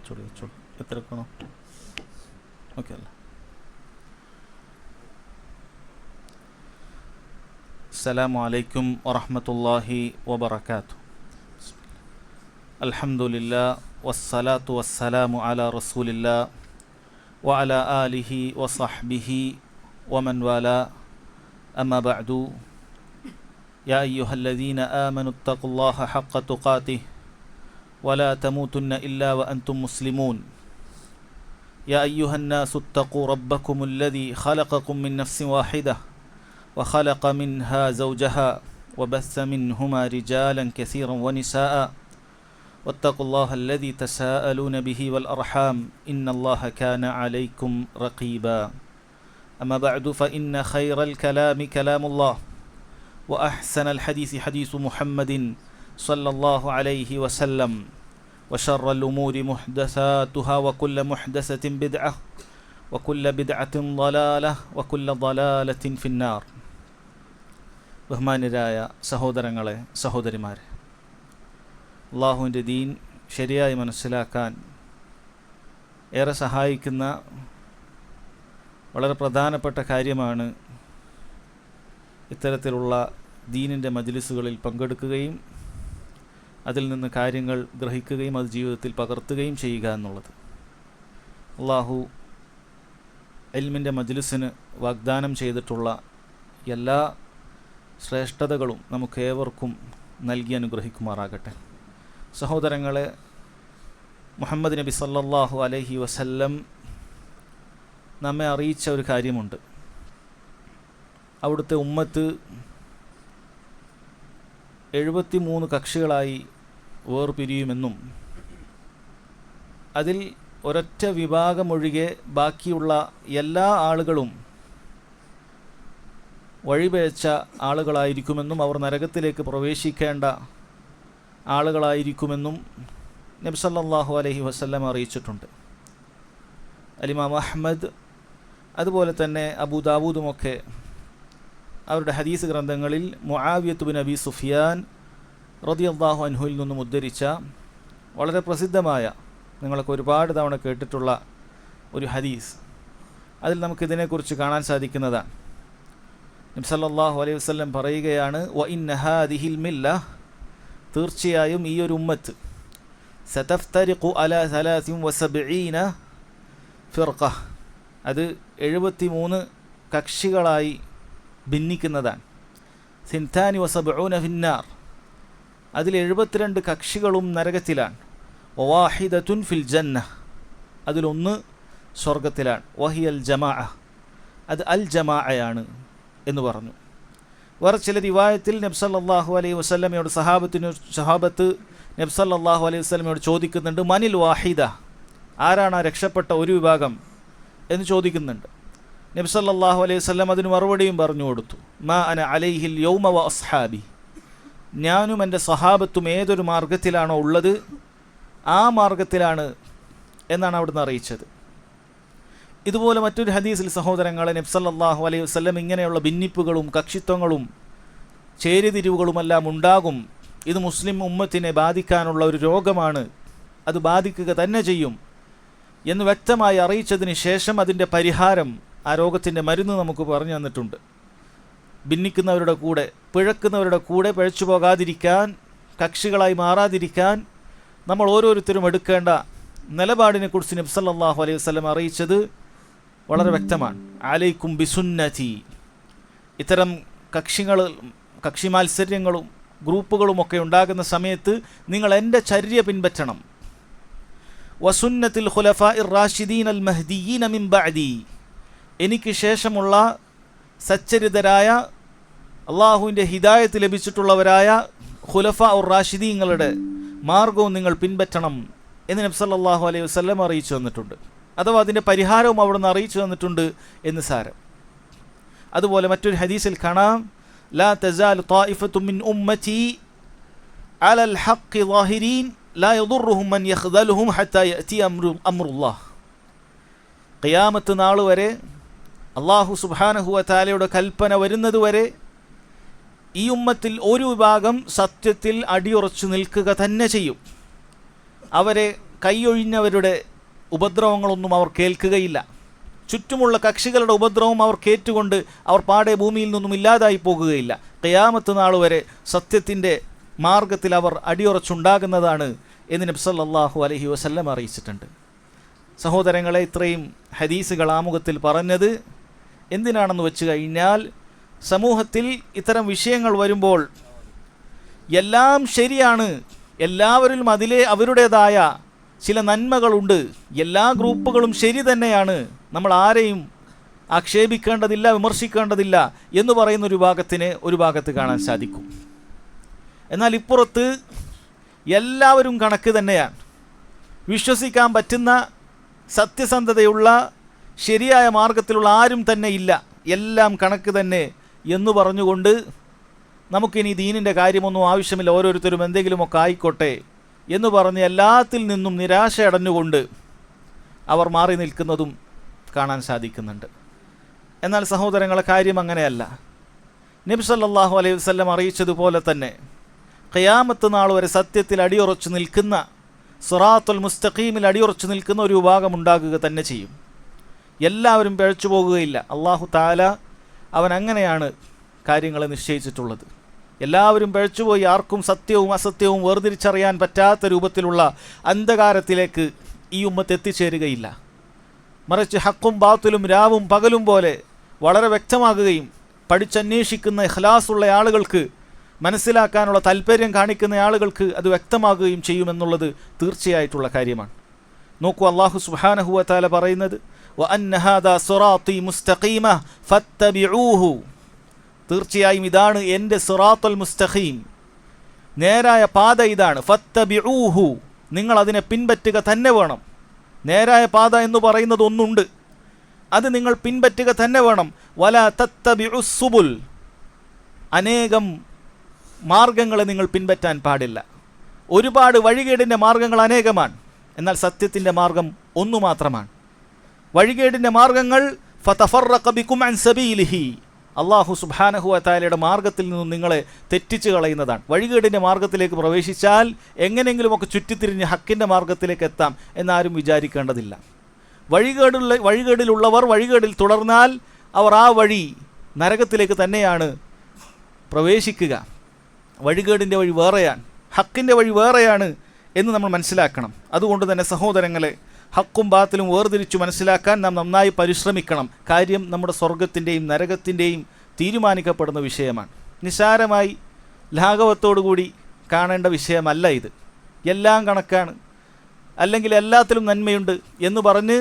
വെച്ചോളൂ എത്ര വെക്കണോ? ഓക്കെ അല്ല. അസ്സലാമു അലൈക്കും വറഹ്മത്തുള്ളാഹി വബറകാതുഹു. അൽഹംദുലില്ലാഹ് വസ്സലാത്തു വസ്സലാമു അലാ റസൂലില്ലാഹ് വഅലാ ആലിഹി വസഹ്ബിഹി വമൻ വാലാ. അമ്മാ ബഅദു. യാ അയ്യുഹല്ലദീന ആമനു ഇത്തഖുല്ലാഹ ഹഖ്ക തുഖാതിഹി വലാ തമൂതുന്ന ഇല്ലാ വഅൻതും മുസ്ലിമൂൻ. യാ അയ്യുഹന്നാസു ഇത്തഖൂ റബ്ബക്കുമുല്ലദീ ഖലഖക്കും മിൻ നഫ്സിൻ വാഹിദah وخلق منها زوجها وبث منهما رجالا كثيرا ونساء واتقوا الله الذي تساءلون به والأرحام إن الله كان عليكم رقيبا. أما بعد فإن خير الكلام كلام الله وأحسن الحديث حديث محمد صلى الله عليه وسلم وشر الأمور محدثاتها وكل محدثة بدعة وكل بدعة ضلالة وكل ضلالة في النار. ബഹുമാന്യരായ സഹോദരങ്ങളെ, സഹോദരിമാരെ, അള്ളാഹുവിൻ്റെ ദീൻ ശരിയായി മനസ്സിലാക്കാൻ ഏറെ സഹായിക്കുന്ന വളരെ പ്രധാനപ്പെട്ട കാര്യമാണ് ഇത്തരത്തിലുള്ള ദീനിൻ്റെ മജ്ലിസുകളിൽ പങ്കെടുക്കുകയും അതിൽ നിന്ന് കാര്യങ്ങൾ ഗ്രഹിക്കുകയും അത് ജീവിതത്തിൽ പകർത്തുകയും ചെയ്യുക എന്നുള്ളത്. അള്ളാഹു ഇൽമിൻ്റെ മജ്ലിസിന് വാഗ്ദാനം ചെയ്തിട്ടുള്ള എല്ലാ ശ്രേഷ്ഠതകളും നമുക്കേവർക്കും നൽകി അനുഗ്രഹിക്കുമാറാകട്ടെ. സഹോദരങ്ങളെ, മുഹമ്മദ് നബി സല്ലല്ലാഹു അലൈഹി വസല്ലം നമ്മെ അറിയിച്ച ഒരു കാര്യമുണ്ട്. അവിടുത്തെ ഉമ്മത്ത് 73 കക്ഷികളായി വേർപിരിയുമെന്നും അതിൽ ഒരൊറ്റ വിഭാഗമൊഴികെ ബാക്കിയുള്ള എല്ലാ ആളുകളും വഴിപിഴച്ച ആളുകളായിരിക്കുമെന്നും അവർ നരകത്തിലേക്ക് പ്രവേശിക്കേണ്ട ആളുകളായിരിക്കുമെന്നും നബി സല്ലല്ലാഹു അലൈഹി വസല്ലം അറിയിച്ചിട്ടുണ്ട്. ഇമാം അഹ്മദ് അതുപോലെ തന്നെ അബൂ ദാവൂദുമൊക്കെ അവരുടെ ഹദീസ് ഗ്രന്ഥങ്ങളിൽ മുആവിയത്ത് ബിൻ അബി സുഫിയാൻ റളിയല്ലാഹു അൻഹുവിൽ നിന്നും ഉദ്ധരിച്ച വളരെ പ്രസിദ്ധമായ, നിങ്ങളൊക്കെ ഒരുപാട് തവണ കേട്ടിട്ടുള്ള ഒരു ഹദീസ്, അതിൽ നമുക്കിതിനെക്കുറിച്ച് കാണാൻ സാധിക്കുന്നതാണ്. നബി സല്ലല്ലാഹു അലൈഹി വസല്ലം പറയുകയാണ്, വ ഇന്ന ഹാദിഹിൽ മില്ല, തീർച്ചയായും ഈ ഒരു ഉമ്മത്ത് സതഫ്തരിഖു അലാ 73 ഫിർഖ, അത് 73 കക്ഷികളായി ഭിന്നിക്കുന്നതാണ്. സിൻതാനി വസബ്ഊന ഫിന്നാർ, അതിൽ 72 കക്ഷികളും നരകത്തിലാണ്. വവാഹിദത്തുൻ ഫിൽ ജന്ന, അതിലൊന്ന് സ്വർഗത്തിലാണ്. വഹിയൽ ജമാഅ, അത് അൽ ജമാഅയാണ് എന്ന് പറഞ്ഞു. വേറെ ചില റിവായത്തിൽ നബി സല്ലല്ലാഹു അലൈഹി വസല്ലമയോട് സഹാബത്ത് നബി സല്ലല്ലാഹു അലൈഹി വസല്ലമയോട് ചോദിക്കുന്നുണ്ട്, മനിൽ വാഹിദ, ആരാണ് ആ രക്ഷപ്പെട്ട ഒരു വിഭാഗം എന്ന് ചോദിക്കുന്നുണ്ട്. നബി സല്ലല്ലാഹു അലൈഹി വസല്ലം അതിന് മറുപടിയും പറഞ്ഞു കൊടുത്തു, മാ അന അലൈഹിൽ യൗമ വ അസ്ഹാബി, ഞാനും എൻ്റെ സഹാബത്തും ഏതൊരു മാർഗത്തിലാണോ ഉള്ളത് ആ മാർഗത്തിലാണ് എന്നാണ് അവിടുന്ന് അറിയിച്ചത്. ഇതുപോലെ മറ്റൊരു ഹദീസിൽ സഹോദരങ്ങളെ, നബി സല്ലല്ലാഹു അലൈഹി വസല്ലം ഇങ്ങനെയുള്ള ഭിന്നിപ്പുകളും കക്ഷിത്വങ്ങളും ചേരിതിരിവുകളുമെല്ലാം ഉണ്ടാകും, ഇത് മുസ്ലിം ഉമ്മത്തിനെ ബാധിക്കാനുള്ള ഒരു രോഗമാണ്, അത് ബാധിക്കുക തന്നെ ചെയ്യും എന്ന് വ്യക്തമായി അറിയിച്ചതിന് ശേഷം അതിൻ്റെ പരിഹാരം, ആ രോഗത്തിൻ്റെ മരുന്ന് നമുക്ക് പറഞ്ഞു തന്നിട്ടുണ്ട്. ഭിന്നിക്കുന്നവരുടെ കൂടെ, പിഴക്കുന്നവരുടെ കൂടെ പിഴച്ചു പോകാതിരിക്കാൻ, കക്ഷികളായി മാറാതിരിക്കാൻ നമ്മൾ ഓരോരുത്തരും എടുക്കേണ്ട നിലപാടിനെക്കുറിച്ച് നബി സല്ലല്ലാഹു അലൈഹി വസല്ലം അറിയിച്ചത് വളരെ വ്യക്തമാണ്. അലൈക്കും ബിസുന്നതി, ഇത്തരം കക്ഷി മാത്സര്യങ്ങളും ഗ്രൂപ്പുകളുമൊക്കെ ഉണ്ടാകുന്ന സമയത്ത് നിങ്ങൾ എൻ്റെ ചര്യ പിൻപറ്റണം. വസുന്നത്തിൽ ഖുലഫാഇർ റാഷിദീൻ അൽ മഹ്ദിയീന മിൻ ബഅദി, എനിക്ക് ശേഷമുള്ള സച്ചരിതരായ അള്ളാഹുവിൻ്റെ ഹിദായത്ത് ലഭിച്ചിട്ടുള്ളവരായ ഖുലഫാ ഉർ റാഷിദീങ്ങളുടെ മാർഗവും നിങ്ങൾ പിൻപറ്റണം എന്ന് നബി സല്ലല്ലാഹു അലൈഹി വസല്ലം അറിയിച്ചു തന്നിട്ടുണ്ട്. അഥവാ അതിൻ്റെ പരിഹാരവും അവിടുന്ന് അറിയിച്ചു തന്നിട്ടുണ്ട് എന്ന് സാരം. അതുപോലെ മറ്റൊരു ഹദീസിൽ കാണാം, ലാ തസാലു ത്വായിഫത്തു മിൻ ഉമ്മതി അലൽ ഹഖ് ളാഹിരീൻ ലാ യദുറുഹും മൻ യഖ്ദലുഹും ഹത്താ യഅതി അംറുല്ലാഹ്, ഖിയാമത്ത് നാൾ വരെ, അല്ലാഹു സുബ്ഹാനഹു വ തആലയുടെ കൽപ്പന വരുന്നതുവരെ ഈ ഉമ്മത്തിൽ ഒരു വിഭാഗം സത്യത്തിൽ അടിയുറച്ചു നിൽക്കുക തന്നെ ചെയ്യും. അവരെ കൈയൊഴിഞ്ഞവരുടെ ഉപദ്രവങ്ങളൊന്നും അവർ കേൾക്കുകയില്ല. ചുറ്റുമുള്ള കക്ഷികളുടെ ഉപദ്രവം അവർ കേറ്റുകൊണ്ട് അവർ പാടെ ഭൂമിയിൽ നിന്നും ഇല്ലാതായി പോകുകയില്ല. ഖിയാമത്ത് നാൾ വരെ സത്യത്തിൻ്റെ മാർഗത്തിൽ അവർ അടിയുറച്ചുണ്ടാകുന്നതാണ് എന്ന് നബി സല്ലല്ലാഹു അലൈഹി വസല്ലം അറിയിച്ചിട്ടുണ്ട്. സഹോദരങ്ങളെ, ഇത്രയും ഹദീസുകൾ ആമുഖത്തിൽ പറഞ്ഞത് എന്തിനാണെന്ന് വെച്ച് കഴിഞ്ഞാൽ, സമൂഹത്തിൽ ഇത്തരം വിഷയങ്ങൾ വരുമ്പോൾ എല്ലാം ശരിയാണ്, എല്ലാവരിലും അവരുടേതായ ചില നന്മകളുണ്ട്, എല്ലാ ഗ്രൂപ്പുകളും ശരി തന്നെയാണ്, നമ്മൾ ആരെയും ആക്ഷേപിക്കേണ്ടതില്ല, വിമർശിക്കേണ്ടതില്ല എന്ന് പറയുന്ന ഒരു ഭാഗത്ത് കാണാൻ സാധിക്കും. എന്നാൽ ഇപ്പുറത്ത് എല്ലാവരും കണക്ക് തന്നെയാണ്, വിശ്വസിക്കാൻ പറ്റുന്ന സത്യസന്ധതയുള്ള ശരിയായ മാർഗത്തിലുള്ള ആരും തന്നെ ഇല്ല, എല്ലാം കണക്ക് തന്നെ എന്ന് പറഞ്ഞുകൊണ്ട് നമുക്കിനി ദീനിൻ്റെ കാര്യമൊന്നും ആവശ്യമില്ല, ഓരോരുത്തരും എന്തെങ്കിലുമൊക്കെ ആയിക്കോട്ടെ എന്ന് പറഞ്ഞ് എല്ലാത്തിൽ നിന്നും നിരാശ അടഞ്ഞുകൊണ്ട് അവർ മാറി നിൽക്കുന്നതും കാണാൻ സാധിക്കുന്നുണ്ട്. എന്നാൽ സഹോദരങ്ങളെ, കാര്യം അങ്ങനെയല്ല. നബി സല്ലല്ലാഹു അലൈഹി വസല്ലം അറിയിച്ചതുപോലെ തന്നെ ഖിയാമത്ത് നാൾ വരെ സത്യത്തിൽ അടിയുറച്ചു നിൽക്കുന്ന, സിറാത്തുൽ മുസ്തഖീമിൽ അടിയുറച്ചു നിൽക്കുന്ന ഒരു വിഭാഗം ഉണ്ടാകുക തന്നെ ചെയ്യും. എല്ലാവരും പിഴച്ചു പോകുകയില്ല. അല്ലാഹു തആല അവൻ അങ്ങനെയാണ് കാര്യങ്ങളെ നിശ്ചയിച്ചിട്ടുള്ളത്. എല്ലാവരും പിഴച്ചുപോയി ആർക്കും സത്യവും അസത്യവും വേർതിരിച്ചറിയാൻ പറ്റാത്ത രൂപത്തിലുള്ള അന്ധകാരത്തിലേക്ക് ഈ ഉമ്മത്ത് എത്തിച്ചേരുകയില്ല. മറിച്ച് ഹക്കും ബാത്തിലും രാവും പകലും പോലെ വളരെ വ്യക്തമാകുകയും പഠിച്ചന്വേഷിക്കുന്ന ഇഖ്ലാസുള്ള ആളുകൾക്ക്, മനസ്സിലാക്കാനുള്ള താല്പര്യം കാണിക്കുന്ന ആളുകൾക്ക് അത് വ്യക്തമാകുകയും ചെയ്യുമെന്നുള്ളത് തീർച്ചയായിട്ടുള്ള കാര്യമാണ്. നോക്കൂ, അല്ലാഹു സുബ്ഹാനഹു വ തആല പറയുന്നത്, വഅന്ന ഹാദാ സിറാത്തി മുസ്തഖീമ ഫത്തബിഊഹു, തീർച്ചയായും ഇതാണ് എൻ്റെ സിറാത്തുൽ മുസ്തഖീം, നേരായ പാത ഇതാണ്. ഫത്തബിഊഹു, നിങ്ങൾ അതിനെ പിൻപറ്റുക തന്നെ വേണം. നേരായ പാത എന്ന് പറയുന്നത് ഒന്നുണ്ട്, അത് നിങ്ങൾ പിൻപറ്റുക തന്നെ വേണം. വലാ തത്തബിഉസ് സുബുൽ, അനേകം മാർഗങ്ങളെ നിങ്ങൾ പിൻപറ്റാൻ പാടില്ല. ഒരുപാട് വഴികേടിൻ്റെ മാർഗങ്ങൾ അനേകമാണ്, എന്നാൽ സത്യത്തിൻ്റെ മാർഗം ഒന്നു മാത്രമാണ്. വഴികേടിൻ്റെ മാർഗങ്ങൾ ഫതഫറഖ ബികും അൻ സബീലിഹി, അല്ലാഹു സുബ്ഹാനഹു വ തആലയുടെ മാർഗത്തിൽ നിന്നും നിങ്ങളെ തെറ്റിച്ച് കളയുന്നതാണ്. വഴികേടിൻ്റെ മാർഗത്തിലേക്ക് പ്രവേശിച്ചാൽ എങ്ങനെയെങ്കിലുമൊക്കെ ചുറ്റിത്തിരിഞ്ഞ് ഹക്കിൻ്റെ മാർഗത്തിലേക്ക് എത്താം എന്നാരും വിചാരിക്കേണ്ടതില്ല. വഴികേടിലുള്ളവർ വഴികേടിൽ തുടർന്നാൽ അവർ ആ വഴി നരകത്തിലേക്ക് തന്നെയാണ് പ്രവേശിക്കുക. വഴികേടിൻ്റെ വഴി വേറെയാണ്, ഹക്കിൻ്റെ വഴി വേറെയാണ് എന്ന് നമ്മൾ മനസ്സിലാക്കണം. അതുകൊണ്ട് തന്നെ സഹോദരങ്ങളെ, ഹക്കും ബാത്തിലും വേർതിരിച്ചു മനസ്സിലാക്കാൻ നാം നന്നായി പരിശ്രമിക്കണം. കാര്യം നമ്മുടെ സ്വർഗത്തിൻ്റെയും നരകത്തിൻ്റെയും തീരുമാനിക്കപ്പെടുന്ന വിഷയമാണ്. നിസ്സാരമായി ലാഘവത്തോടുകൂടി കാണേണ്ട വിഷയമല്ല ഇത്. എല്ലാം കണക്കാണ്, അല്ലെങ്കിൽ എല്ലാത്തിലും നന്മയുണ്ട് എന്ന് പറഞ്ഞ്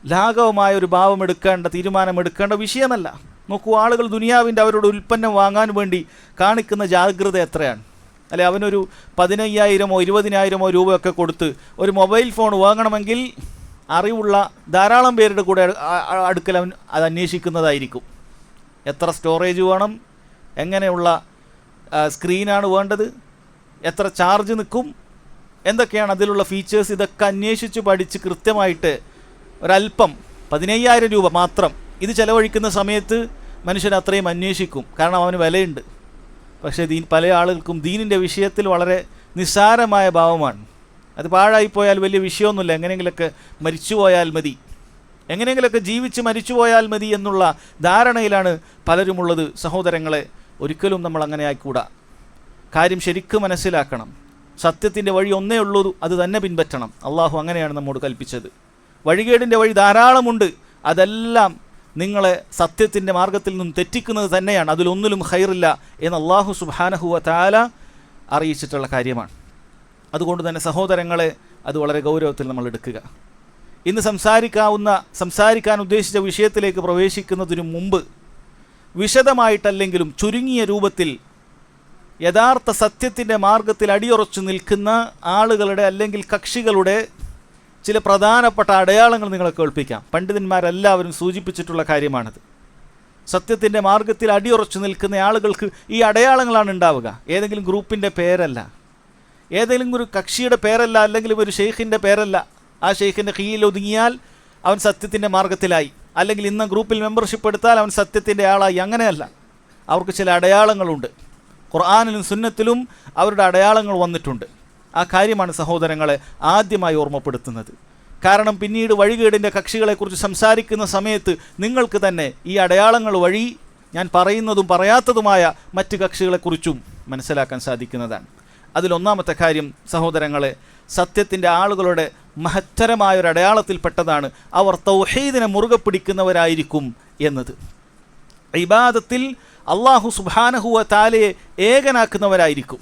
ലാഘവമായ ഒരു ഭാവമെടുക്കേണ്ട, തീരുമാനമെടുക്കേണ്ട വിഷയമല്ല. നോക്കൂ, ആളുകൾ ദുനിയാവിൻ്റെ അവരുടെ ഉൽപ്പന്നം വാങ്ങാൻ വേണ്ടി കാണിക്കുന്ന ജാഗ്രത എത്രയാണ്. അല്ലെ, അവനൊരു 15,000 20,000 രൂപയൊക്കെ കൊടുത്ത് ഒരു മൊബൈൽ ഫോൺ വാങ്ങണമെങ്കിൽ അറിവുള്ള ധാരാളം പേരുടെ കൂടെ അടുക്കൽ അവൻ അത് അന്വേഷിക്കുന്നതായിരിക്കും. എത്ര സ്റ്റോറേജ് വേണം, എങ്ങനെയുള്ള സ്ക്രീനാണ് വേണ്ടത്, എത്ര ചാർജ് നിൽക്കും, എന്തൊക്കെയാണ് അതിലുള്ള ഫീച്ചേഴ്സ്, ഇതൊക്കെ അന്വേഷിച്ച് പഠിച്ച് കൃത്യമായിട്ട് ഒരല്പം 15,000 രൂപ മാത്രം ഇത് ചിലവഴിക്കുന്ന സമയത്ത് മനുഷ്യൻ അത്രയും അന്വേഷിക്കും. കാരണം അവന് വിലയുണ്ട്. പക്ഷേ പല ആളുകൾക്കും ദീനിൻ്റെ വിഷയത്തിൽ വളരെ നിസ്സാരമായ ഭാവമാണ്. അത് പാഴായിപ്പോയാൽ വലിയ വിഷയമൊന്നുമില്ല, എങ്ങനെയെങ്കിലൊക്കെ മരിച്ചുപോയാൽ മതി, എങ്ങനെയെങ്കിലൊക്കെ ജീവിച്ച് മരിച്ചുപോയാൽ മതി എന്നുള്ള ധാരണയിലാണ് പലരുമുള്ളത്. സഹോദരങ്ങളെ, ഒരിക്കലും നമ്മൾ അങ്ങനെ ആയിക്കൂടാ. കാര്യം ശരിക്കും മനസ്സിലാക്കണം. സത്യത്തിൻ്റെ വഴി ഒന്നേ ഉള്ളൂ, അത് തന്നെ പിൻപറ്റണം. അള്ളാഹു അങ്ങനെയാണ് നമ്മോട് കൽപ്പിച്ചത്. വഴികേടിൻ്റെ വഴി ധാരാളമുണ്ട്, അതെല്ലാം നിങ്ങളെ സത്യത്തിൻ്റെ മാർഗത്തിൽ നിന്നും തെറ്റിക്കുന്നത് തന്നെയാണ്, അതിലൊന്നിലും ഖൈറില്ല എന്ന് അല്ലാഹു സുബ്ഹാനഹു വ തആല അറിയിച്ചിട്ടുള്ള കാര്യമാണ്. അതുകൊണ്ട് തന്നെ സഹോദരങ്ങളെ, അത് വളരെ ഗൗരവത്തിൽ നമ്മൾ എടുക്കുക. ഇന്ന് സംസാരിക്കാൻ ഉദ്ദേശിച്ച വിഷയത്തിലേക്ക് പ്രവേശിക്കുന്നതിനു മുമ്പ് വിശദമായിട്ടല്ലെങ്കിലും ചുരുങ്ങിയ രൂപത്തിൽ യഥാർത്ഥ സത്യത്തിൻ്റെ മാർഗത്തിൽ അടിയുറച്ചു നിൽക്കുന്ന ആളുകളുടെ അല്ലെങ്കിൽ കക്ഷികളുടെ ചില പ്രധാനപ്പെട്ട അടയാളങ്ങൾ നിങ്ങളെ കേൾപ്പിക്കാം. പണ്ഡിതന്മാരെല്ലാവരും സൂചിപ്പിച്ചിട്ടുള്ള കാര്യമാണത്. സത്യത്തിൻ്റെ മാർഗത്തിൽ അടിയുറച്ചു നിൽക്കുന്ന ആളുകൾക്ക് ഈ അടയാളങ്ങളാണ് ഉണ്ടാവുക. ഏതെങ്കിലും ഗ്രൂപ്പിൻ്റെ പേരല്ല, ഏതെങ്കിലും ഒരു കക്ഷിയുടെ പേരല്ല, അല്ലെങ്കിൽ ഒരു ഷെയ്ഖിൻ്റെ പേരല്ല. ആ ഷെയ്ഖിൻ്റെ കീഴിൽ ഒതുങ്ങിയാൽ അവൻ സത്യത്തിൻ്റെ മാർഗത്തിലായി, അല്ലെങ്കിൽ ഇന്ന ഗ്രൂപ്പിൽ മെമ്പർഷിപ്പ് എടുത്താൽ അവൻ സത്യത്തിൻ്റെ ആളായി. അങ്ങനെയല്ല. അവർക്ക് ചില അടയാളങ്ങളുണ്ട്. ഖുർആനിലും സുന്നത്തിലും അവരുടെ അടയാളങ്ങൾ വന്നിട്ടുണ്ട്. ആ കാര്യമാണ് സഹോദരങ്ങളെ ആദ്യമായി ഓർമ്മപ്പെടുത്തുന്നത്. കാരണം പിന്നീട് വഴികേടിൻ്റെ കക്ഷികളെക്കുറിച്ച് സംസാരിക്കുന്ന സമയത്ത് നിങ്ങൾക്ക് തന്നെ ഈ അടയാളങ്ങൾ വഴി ഞാൻ പറയുന്നതും പറയാത്തതുമായ മറ്റ് കക്ഷികളെക്കുറിച്ചും മനസ്സിലാക്കാൻ സാധിക്കുന്നതാണ്. അതിലൊന്നാമത്തെ കാര്യം സഹോദരങ്ങളെ, സത്യത്തിൻ്റെ ആളുകളുടെ മഹത്തരമായൊരു അടയാളത്തിൽപ്പെട്ടതാണ് അവർ തൗഹീദിനെ മുറുകെ പിടിക്കുന്നവരായിരിക്കും എന്നത്. ഇബാദത്തിൽ അള്ളാഹു സുബ്ഹാനഹു വ തആലയെ ഏകനാക്കുന്നവരായിരിക്കും.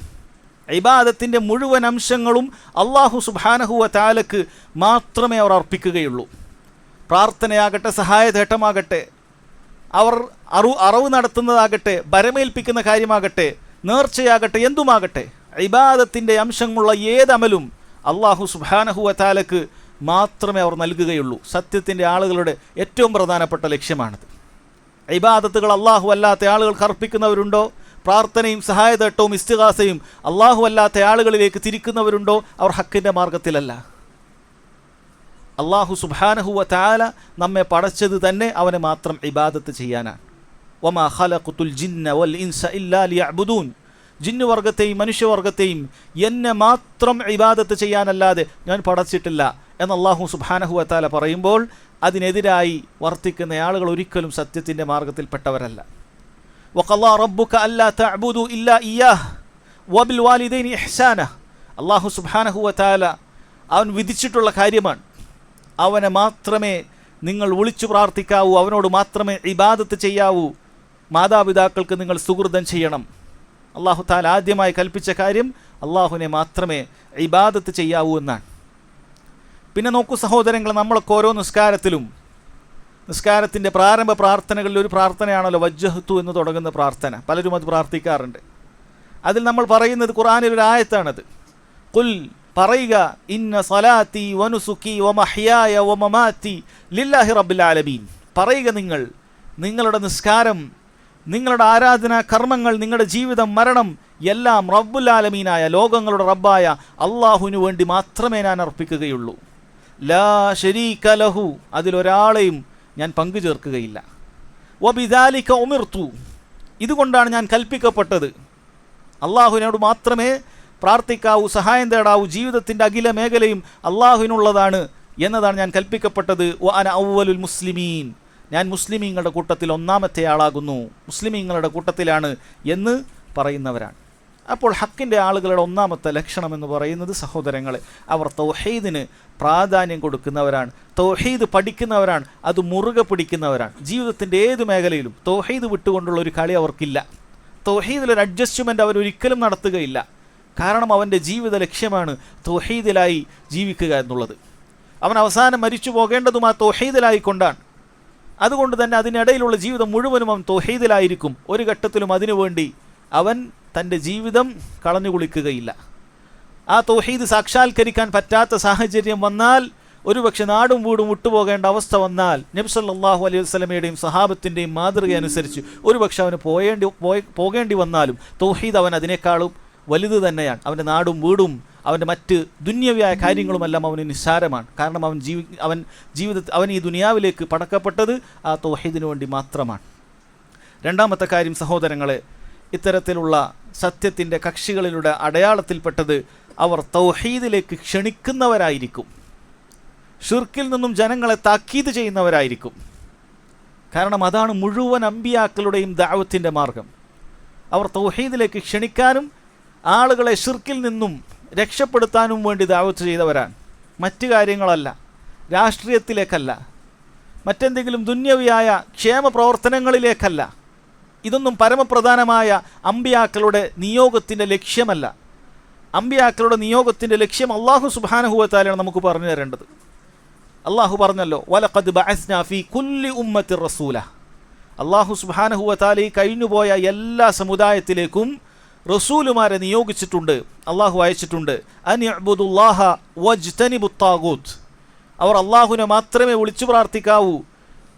ഇബാദത്തിൻ്റെ മുഴുവൻ അംശങ്ങളും അള്ളാഹു സുബ്ഹാനഹു വ തആലക്ക് മാത്രമേ അവർ അർപ്പിക്കുകയുള്ളൂ. പ്രാർത്ഥനയാകട്ടെ, സഹായതേട്ടമാകട്ടെ, അവർ അറിവ് നടത്തുന്നതാകട്ടെ, ഭരമേൽപ്പിക്കുന്ന കാര്യമാകട്ടെ, നേർച്ചയാകട്ടെ, എന്തുമാകട്ടെ, ഇബാദത്തിൻ്റെ അംശമുള്ള ഏതമലും അള്ളാഹു സുബ്ഹാനഹു വ തആലക്ക് മാത്രമേ അവർ നൽകുകയുള്ളൂ. സത്യത്തിൻ്റെ ആളുകളുടെ ഏറ്റവും പ്രധാനപ്പെട്ട ലക്ഷ്യമാണിത്. ഇബാദത്തുകൾ അള്ളാഹു അല്ലാത്ത ആളുകൾക്ക് അർപ്പിക്കുന്നവരുണ്ടോ? പ്രാർത്ഥനയും സഹായതേട്ടവും ഇസ്തിഗാസയും അള്ളാഹു അല്ലാത്ത ആളുകളിലേക്ക് തിരിക്കുന്നവരുണ്ടോ? അവർ ഹക്കിൻ്റെ മാർഗത്തിലല്ല. അള്ളാഹു സുബ്ഹാനഹു വ തആല നമ്മെ പടച്ചത് തന്നെ അവനെ മാത്രം ഇബാദത്ത് ചെയ്യാനാണ്. വമാ ഖലഖതുൽ ജിന്ന വൽ ഇൻസ ഇല്ലാ ലിയഅ്ബുദൂൻ. ജിന്നുവർഗത്തെയും മനുഷ്യവർഗത്തെയും എന്നെ മാത്രം ഇബാദത്ത് ചെയ്യാനല്ലാതെ ഞാൻ പടച്ചിട്ടില്ല എന്ന് അള്ളാഹു സുബ്ഹാനഹു വ തആല പറയുമ്പോൾ അതിനെതിരായി വർത്തിക്കുന്ന ആളുകൾ ഒരിക്കലും സത്യത്തിൻ്റെ മാർഗത്തിൽപ്പെട്ടവരല്ല. വഖളാ റബ്ബുക അല്ലാ തഅ്ബുദു ഇല്ലാ ഇയ്യാഹ് വബിൽ വാലിദൈനി ഇഹ്സാന. അള്ളാഹു സുബ്ഹാനഹു വ തആല അവൻ വിധിച്ചിട്ടുള്ള കാര്യമാണ്. അവനെ മാത്രമേ നിങ്ങൾ വിളിച്ചു പ്രാർത്ഥിക്കാവൂ, അവനോട് മാത്രമേ ഇബാദത്ത് ചെയ്യാവൂ. മാതാപിതാക്കൾക്ക് നിങ്ങൾ സുഹൃതം ചെയ്യണം. അള്ളാഹു തആല ആദ്യമായി കൽപ്പിച്ച കാര്യം അള്ളാഹുവിനെ മാത്രമേ ഇബാദത്ത് ചെയ്യാവൂ എന്നാണ്. പിന്നെ നോക്കൂ സഹോദരങ്ങൾ, നമ്മളൊക്കെ ഓരോ നിസ്കാരത്തിൻ്റെ പ്രാരംഭ പ്രാർത്ഥനകളിൽ ഒരു പ്രാർത്ഥനയാണല്ലോ വജ്ജഹ്തു എന്ന് തുടങ്ങുന്ന പ്രാർത്ഥന. പലരും അത് പ്രാർത്ഥിക്കാറുണ്ട്. അതിൽ നമ്മൾ പറയുന്നത് ഖുർആനിൽ ഒരു ആയത്താണത്. ഖുൽ, പറയുക, ഇന്ന സലാത്തി വനുസുക്കി വമഹ്യായ വമമാതി ലില്ലാഹി റബ്ബിൽ ആലമീൻ. പറയുക, നിങ്ങളുടെ നിസ്കാരം, നിങ്ങളുടെ ആരാധനാ കർമ്മങ്ങൾ, നിങ്ങളുടെ ജീവിതം, മരണം എല്ലാം റബ്ബുൽ ആലമീനായ ലോകങ്ങളുടെ റബ്ബായ അള്ളാഹുവിനു വേണ്ടി മാത്രമേ ഞാൻ അർപ്പിക്കുകയുള്ളൂ. ലാ ശരീക ലഹു, അതിലൊരാളെയും ഞാൻ പങ്കു ചേർക്കുകയില്ല. വബിദാലിക ഉമിർതു, ഇതുകൊണ്ടാണ് ഞാൻ കൽപ്പിക്കപ്പെട്ടത്. അള്ളാഹുവിനോട് മാത്രമേ പ്രാർത്ഥിക്കാവൂ, സഹായം തേടാവൂ, ജീവിതത്തിൻ്റെ അഖില മേഖലയും അള്ളാഹുവിനുള്ളതാണ് എന്നതാണ് ഞാൻ കൽപ്പിക്കപ്പെട്ടത്. വ അന അവ്വലുൽ മുസ്ലിമീൻ, ഞാൻ മുസ്ലിമീങ്ങളുടെ കൂട്ടത്തിൽ ഒന്നാമത്തെ ആളാകുന്നു, മുസ്ലിമീങ്ങളുടെ കൂട്ടത്തിലാണ് എന്ന് പറയുന്നവരാണ്. അപ്പോൾ ഹക്കിൻ്റെ ആളുകളുടെ ഒന്നാമത്തെ ലക്ഷണം എന്ന് പറയുന്നത് സഹോദരങ്ങളെ, അവർ തൗഹീദിന് പ്രാധാന്യം കൊടുക്കുന്നവരാണ്, തൗഹീദ് പഠിക്കുന്നവരാണ്, അത് മുറുകെ പിടിക്കുന്നവരാണ്. ജീവിതത്തിൻ്റെ ഏത് മേഖലയിലും തൗഹീദ് വിട്ടുകൊണ്ടുള്ള ഒരു കളി അവർക്കില്ല. തൗഹീദിലൊരു അഡ്ജസ്റ്റ്മെൻറ്റ് അവരൊരിക്കലും നടത്തുകയില്ല. കാരണം അവൻ്റെ ജീവിത ലക്ഷ്യമാണ് തൗഹീദിലായി ജീവിക്കുക എന്നുള്ളത്. അവൻ അവസാനം മരിച്ചു പോകേണ്ടതും ആ തൗഹീദിലായിക്കൊണ്ടാണ്. അതുകൊണ്ട് തന്നെ അതിനിടയിലുള്ള ജീവിതം മുഴുവനും അവൻ തൗഹീദിലായിരിക്കും. ഒരു ഘട്ടത്തിലും അതിനുവേണ്ടി അവൻ തൻ്റെ ജീവിതം കളഞ്ഞുകുളിക്കുകയില്ല. ആ തൗഹീദ് സാക്ഷാത്കരിക്കാൻ പറ്റാത്ത സാഹചര്യം വന്നാൽ, ഒരുപക്ഷെ നാടും വീടും വിട്ടുപോകേണ്ട അവസ്ഥ വന്നാൽ, നബി സല്ലല്ലാഹു അലൈഹി വസല്ലമയുടെയും സഹാബത്തിൻ്റെയും മാതൃക അനുസരിച്ച് ഒരുപക്ഷെ അവന് പോകേണ്ടി വന്നാലും തൗഹീദ് അവൻ അതിനേക്കാളും വലുത് തന്നെയാണ്. അവൻ്റെ നാടും വീടും അവൻ്റെ മറ്റ് ദുന്യവ്യായ കാര്യങ്ങളുമെല്ലാം അവന് നിസ്സാരമാണ്. കാരണം അവൻ ഈ ദുനിയാവിലേക്ക് പടക്കപ്പെട്ടത് ആ തൗഹീദിനു വേണ്ടി മാത്രമാണ്. രണ്ടാമത്തെ കാര്യം സഹോദരങ്ങളെ, ഇത്തരത്തിലുള്ള സത്യത്തിൻ്റെ കക്ഷികളിലൂടെ അടയാളത്തിൽപ്പെട്ടത് അവർ തൗഹീദിലേക്ക് ക്ഷണിക്കുന്നവരായിരിക്കും. ഷിർക്കിൽ നിന്നും ജനങ്ങളെ താക്കീത് ചെയ്യുന്നവരായിരിക്കും. കാരണം അതാണ് മുഴുവൻ അമ്പിയാക്കളുടെയും ദഅവത്തിൻ്റെ മാർഗം. അവർ തൗഹീദിലേക്ക് ക്ഷണിക്കാനും ആളുകളെ ഷിർക്കിൽ നിന്നും രക്ഷപ്പെടുത്താനും വേണ്ടി ദഅവത്ത് ചെയ്തവരാണ്. മറ്റു കാര്യങ്ങളല്ല, രാഷ്ട്രീയത്തിലേക്കല്ല, മറ്റെന്തെങ്കിലും ദുന്യവിയായ ക്ഷേമ പ്രവർത്തനങ്ങളിലേക്കല്ല. ഇതൊന്നും പരമപ്രധാനമായ അമ്പിയാക്കളുടെ നിയോഗത്തിൻ്റെ ലക്ഷ്യമല്ല. അമ്പിയാക്കളുടെ നിയോഗത്തിൻ്റെ ലക്ഷ്യം അല്ലാഹു സുബ്ഹാനഹു വ തആലയാണ് നമുക്ക് പറഞ്ഞു തരേണ്ടത്. അള്ളാഹു പറഞ്ഞല്ലോ, വലഖദ് ബഅസ്നാ ഫീ കുല്ലി ഉമ്മത്തിർ റസൂല. അള്ളാഹു സുബ്ഹാനഹു വ തആല ഈ കഴിഞ്ഞുപോയ എല്ലാ സമുദായത്തിലേക്കും റസൂലുമാരെ നിയോഗിച്ചിട്ടുണ്ട്, അള്ളാഹു അയച്ചിട്ടുണ്ട്. അൻ ഇഅ്ബുദുല്ലാഹ വജ്തനിബുത് താഗൂത്ത്. അവർ അള്ളാഹുവിനെ മാത്രമേ വിളിച്ചു പ്രാർത്ഥിക്കാവൂ,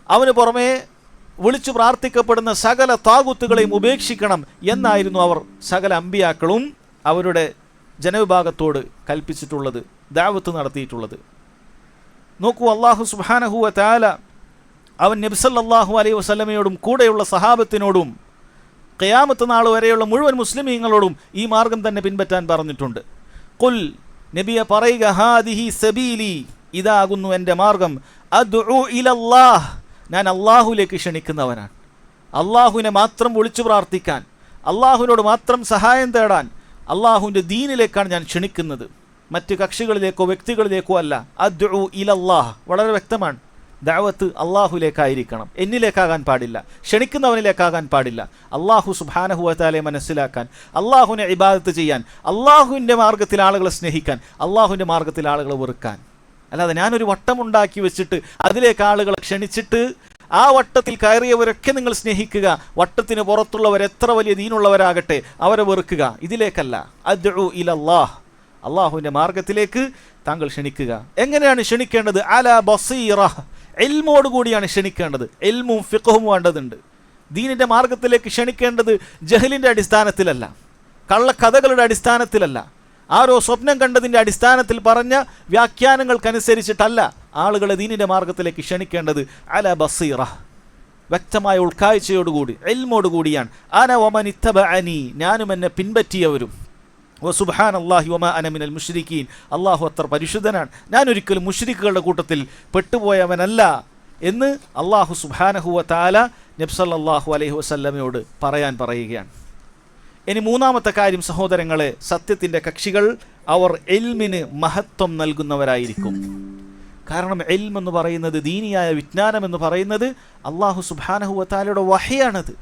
അവന് പുറമേ വിളിച്ചു പ്രാർത്ഥിക്കപ്പെടുന്ന സകല താഗൂത്തുകളെയും ഉപേക്ഷിക്കണം എന്നായിരുന്നു അവർ സകല അമ്പിയാക്കളും അവരുടെ ജനവിഭാഗത്തോട് കൽപ്പിച്ചിട്ടുള്ളത്, ദഅവത്ത് നടത്തിയിട്ടുള്ളത്. നോക്കൂ, അള്ളാഹു സുബ്ഹാനഹു വ തആല അവൻ നബി സല്ലല്ലാഹു അലൈഹി വസല്ലമയോടും കൂടെയുള്ള സഹാബത്തിനോടും ഖിയാമത്ത് നാൾ വരെയുള്ള മുഴുവൻ മുസ്ലിമീങ്ങളോടും ഈ മാർഗം തന്നെ പിൻപറ്റാൻ പറഞ്ഞിട്ടുണ്ട്. ഖുൽ നബിയെ പറയുക, ഹാദിഹി സബീലി, ഇതാകുന്നു എൻ്റെ മാർഗം, അദ്ഉ ഇലല്ലാഹ്, ഞാൻ അള്ളാഹുലേക്ക് ക്ഷണിക്കുന്നവനാണ്. അള്ളാഹുവിനെ മാത്രം വിളിച്ചു പ്രാർത്ഥിക്കാൻ, അള്ളാഹുവിനോട് മാത്രം സഹായം തേടാൻ, അള്ളാഹുവിൻ്റെ ദീനിലേക്കാണ് ഞാൻ ക്ഷണിക്കുന്നത്, മറ്റ് കക്ഷികളിലേക്കോ വ്യക്തികളിലേക്കോ അല്ല. അദ്ഉ ഇലല്ലാഹ് വളരെ വ്യക്തമാണ്. ദഅവത്ത് അള്ളാഹുലേക്കായിരിക്കണം, എന്നിലേക്കാകാൻ പാടില്ല, ക്ഷണിക്കുന്നവനിലേക്കാകാൻ പാടില്ല. അള്ളാഹു സുബ്ഹാനഹു വ തആലയെ മനസ്സിലാക്കാൻ, അള്ളാഹുവിനെ ഇബാദത്ത് ചെയ്യാൻ, അള്ളാഹുവിൻ്റെ മാർഗത്തിൽ ആളുകളെ സ്നേഹിക്കാൻ, അള്ളാഹുവിൻ്റെ മാർഗത്തിൽ ആളുകളെ വെറുക്കാൻ. അല്ലാതെ ഞാനൊരു വട്ടമുണ്ടാക്കി വെച്ചിട്ട് അതിലേക്ക് ആളുകളെ ക്ഷണിച്ചിട്ട് ആ വട്ടത്തിൽ കയറിയവരൊക്കെ നിങ്ങൾ സ്നേഹിക്കുക, വട്ടത്തിന് പുറത്തുള്ളവർ എത്ര വലിയ ദീനുള്ളവരാകട്ടെ അവരെ വെറുക്കുക, ഇതിലേക്കല്ല. അദ്ഉ ഇലല്ലാഹ്, അള്ളാഹുവിൻ്റെ മാർഗത്തിലേക്ക് താങ്കൾ ക്ഷണിക്കുക. എങ്ങനെയാണ് ക്ഷണിക്കേണ്ടത്? അലാ ബസീറ, ഇൽമോട് കൂടിയാണ് ക്ഷണിക്കേണ്ടത്. ഇൽമും ഫിഖ്ഹും വേണ്ടതുണ്ട്. ദീനിൻ്റെ മാർഗത്തിലേക്ക് ക്ഷണിക്കേണ്ടത് ജഹലിൻ്റെ അടിസ്ഥാനത്തിലല്ല, കള്ളക്കഥകളുടെ അടിസ്ഥാനത്തിലല്ല, ആരോ സ്വപ്നം കണ്ടതിൻ്റെ അടിസ്ഥാനത്തിൽ പറഞ്ഞ വ്യാഖ്യാനങ്ങൾക്കനുസരിച്ചിട്ടല്ല ആളുകളെ ദീനിൻ്റെ മാർഗത്തിലേക്ക് ക്ഷണിക്കേണ്ടത്. അലാ ബസീറ, വ്യക്തമായ ഉൾക്കാഴ്ചയോടുകൂടി ഇൽമോടുകൂടിയാണ്. അന വമൻ ഇത്തബഅനി, ഞാനും എന്നെ പിൻപറ്റിയവരും. വസുബ്ഹാനല്ലാഹി വമാ അന മിനൽ മുശ്രിക്കീൻ, അള്ളാഹു അത്ര പരിശുദ്ധനാണ്, ഞാൻ ഒരിക്കലും മുശ്രിക്കുകളുടെ കൂട്ടത്തിൽ പെട്ടുപോയവനല്ല എന്ന് അള്ളാഹു സുബ്ഹാനഹു വ തആല നബി സല്ലല്ലാഹു അലൈഹി വസല്ലമയോട് പറയുകയാണ്. ഇനി മൂന്നാമത്തെ കാര്യം സഹോദരങ്ങളെ, സത്യത്തിൻ്റെ കക്ഷികൾ അവർ ഇൽമിന് മഹത്വം നൽകുന്നവരായിരിക്കും. കാരണം ഇൽം എന്ന് പറയുന്നത്, ദീനിയായ വിജ്ഞാനം എന്ന് പറയുന്നത് അള്ളാഹു സുബ്ഹാനഹു വ തആലയുടെ വഹിയാണത്.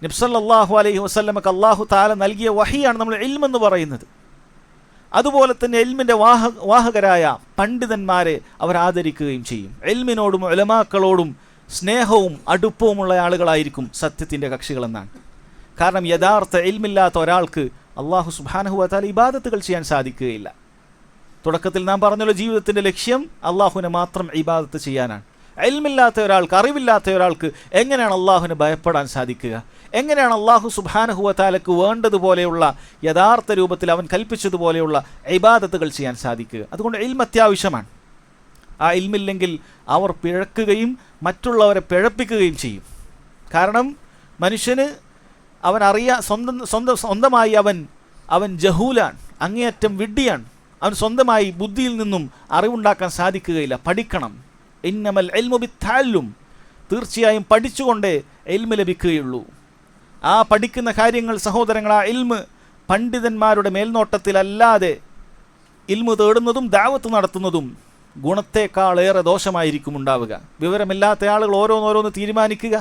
നബി സല്ലല്ലാഹു അലൈഹി വസല്ലമക്ക് അള്ളാഹു തആല നൽകിയ വഹിയാണ് നമ്മൾ ഇൽം എന്ന് പറയുന്നത്. അതുപോലെ തന്നെ ഇൽമിൻ്റെ വാഹകരായ പണ്ഡിതന്മാരെ അവർ ആദരിക്കുകയും ചെയ്യും. ഇൽമിനോടും ഉലമാക്കളോടും സ്നേഹവും അടുപ്പവുമുള്ള ആളുകളായിരിക്കും സത്യത്തിൻ്റെ കക്ഷികളെന്നാണ്. കാരണം യഥാർത്ഥ ഇൽമില്ലാത്ത ഒരാൾക്ക് അള്ളാഹു സുബ്ഹാനഹു വ തആല ഇബാദത്തുകൾ ചെയ്യാൻ സാധിക്കുകയില്ല. തുടക്കത്തിൽ നാം പറഞ്ഞല്ലോ, ജീവിതത്തിൻ്റെ ലക്ഷ്യം അള്ളാഹുവിനെ മാത്രം ഇബാദത്ത് ചെയ്യാനാണ്. ഇൽമില്ലാത്ത ഒരാൾക്ക്, അറിവില്ലാത്ത ഒരാൾക്ക് എങ്ങനെയാണ് അള്ളാഹുവിനെ ഭയപ്പെടാൻ സാധിക്കുക? എങ്ങനെയാണ് അള്ളാഹു സുബ്ഹാനഹു വ തആലക്ക് വേണ്ടതുപോലെയുള്ള യഥാർത്ഥ രൂപത്തിൽ അവൻ കൽപ്പിച്ചതുപോലെയുള്ള ഇബാദത്തുകൾ ചെയ്യാൻ സാധിക്കുക? അതുകൊണ്ട് ഇൽം അത്യാവശ്യമാണ്. ആ ഇൽമില്ലെങ്കിൽ അവർ പിഴക്കുകയും മറ്റുള്ളവരെ പിഴപ്പിക്കുകയും ചെയ്യും. കാരണം മനുഷ്യന് അവൻ സ്വന്തമായി അവൻ ജഹൂലാണ്, അങ്ങേയറ്റം വിഡ്ഢിയാണ്. അവൻ സ്വന്തമായി ബുദ്ധിയിൽ നിന്നും അറിവുണ്ടാക്കാൻ സാധിക്കുകയില്ല. പഠിക്കണം. ഇന്നമൽ ഇൽമു ബിത്തഅല്ലും, തീർച്ചയായും പഠിച്ചുകൊണ്ടേ ഇൽമ് ലഭിക്കുകയുള്ളൂ. ആ പഠിക്കുന്ന കാര്യങ്ങൾ സഹോദരങ്ങൾ, ആ ഇൽമ് പണ്ഡിതന്മാരുടെ മേൽനോട്ടത്തിലല്ലാതെ ഇൽമ് തേടുന്നതും ദഅവത്ത് നടത്തുന്നതും ഗുണത്തേക്കാളേറെ ദോഷമായിരിക്കും ഉണ്ടാവുക. വിവരമില്ലാത്ത ആളുകൾ ഓരോന്നോരോന്ന് തീരുമാനിക്കുക,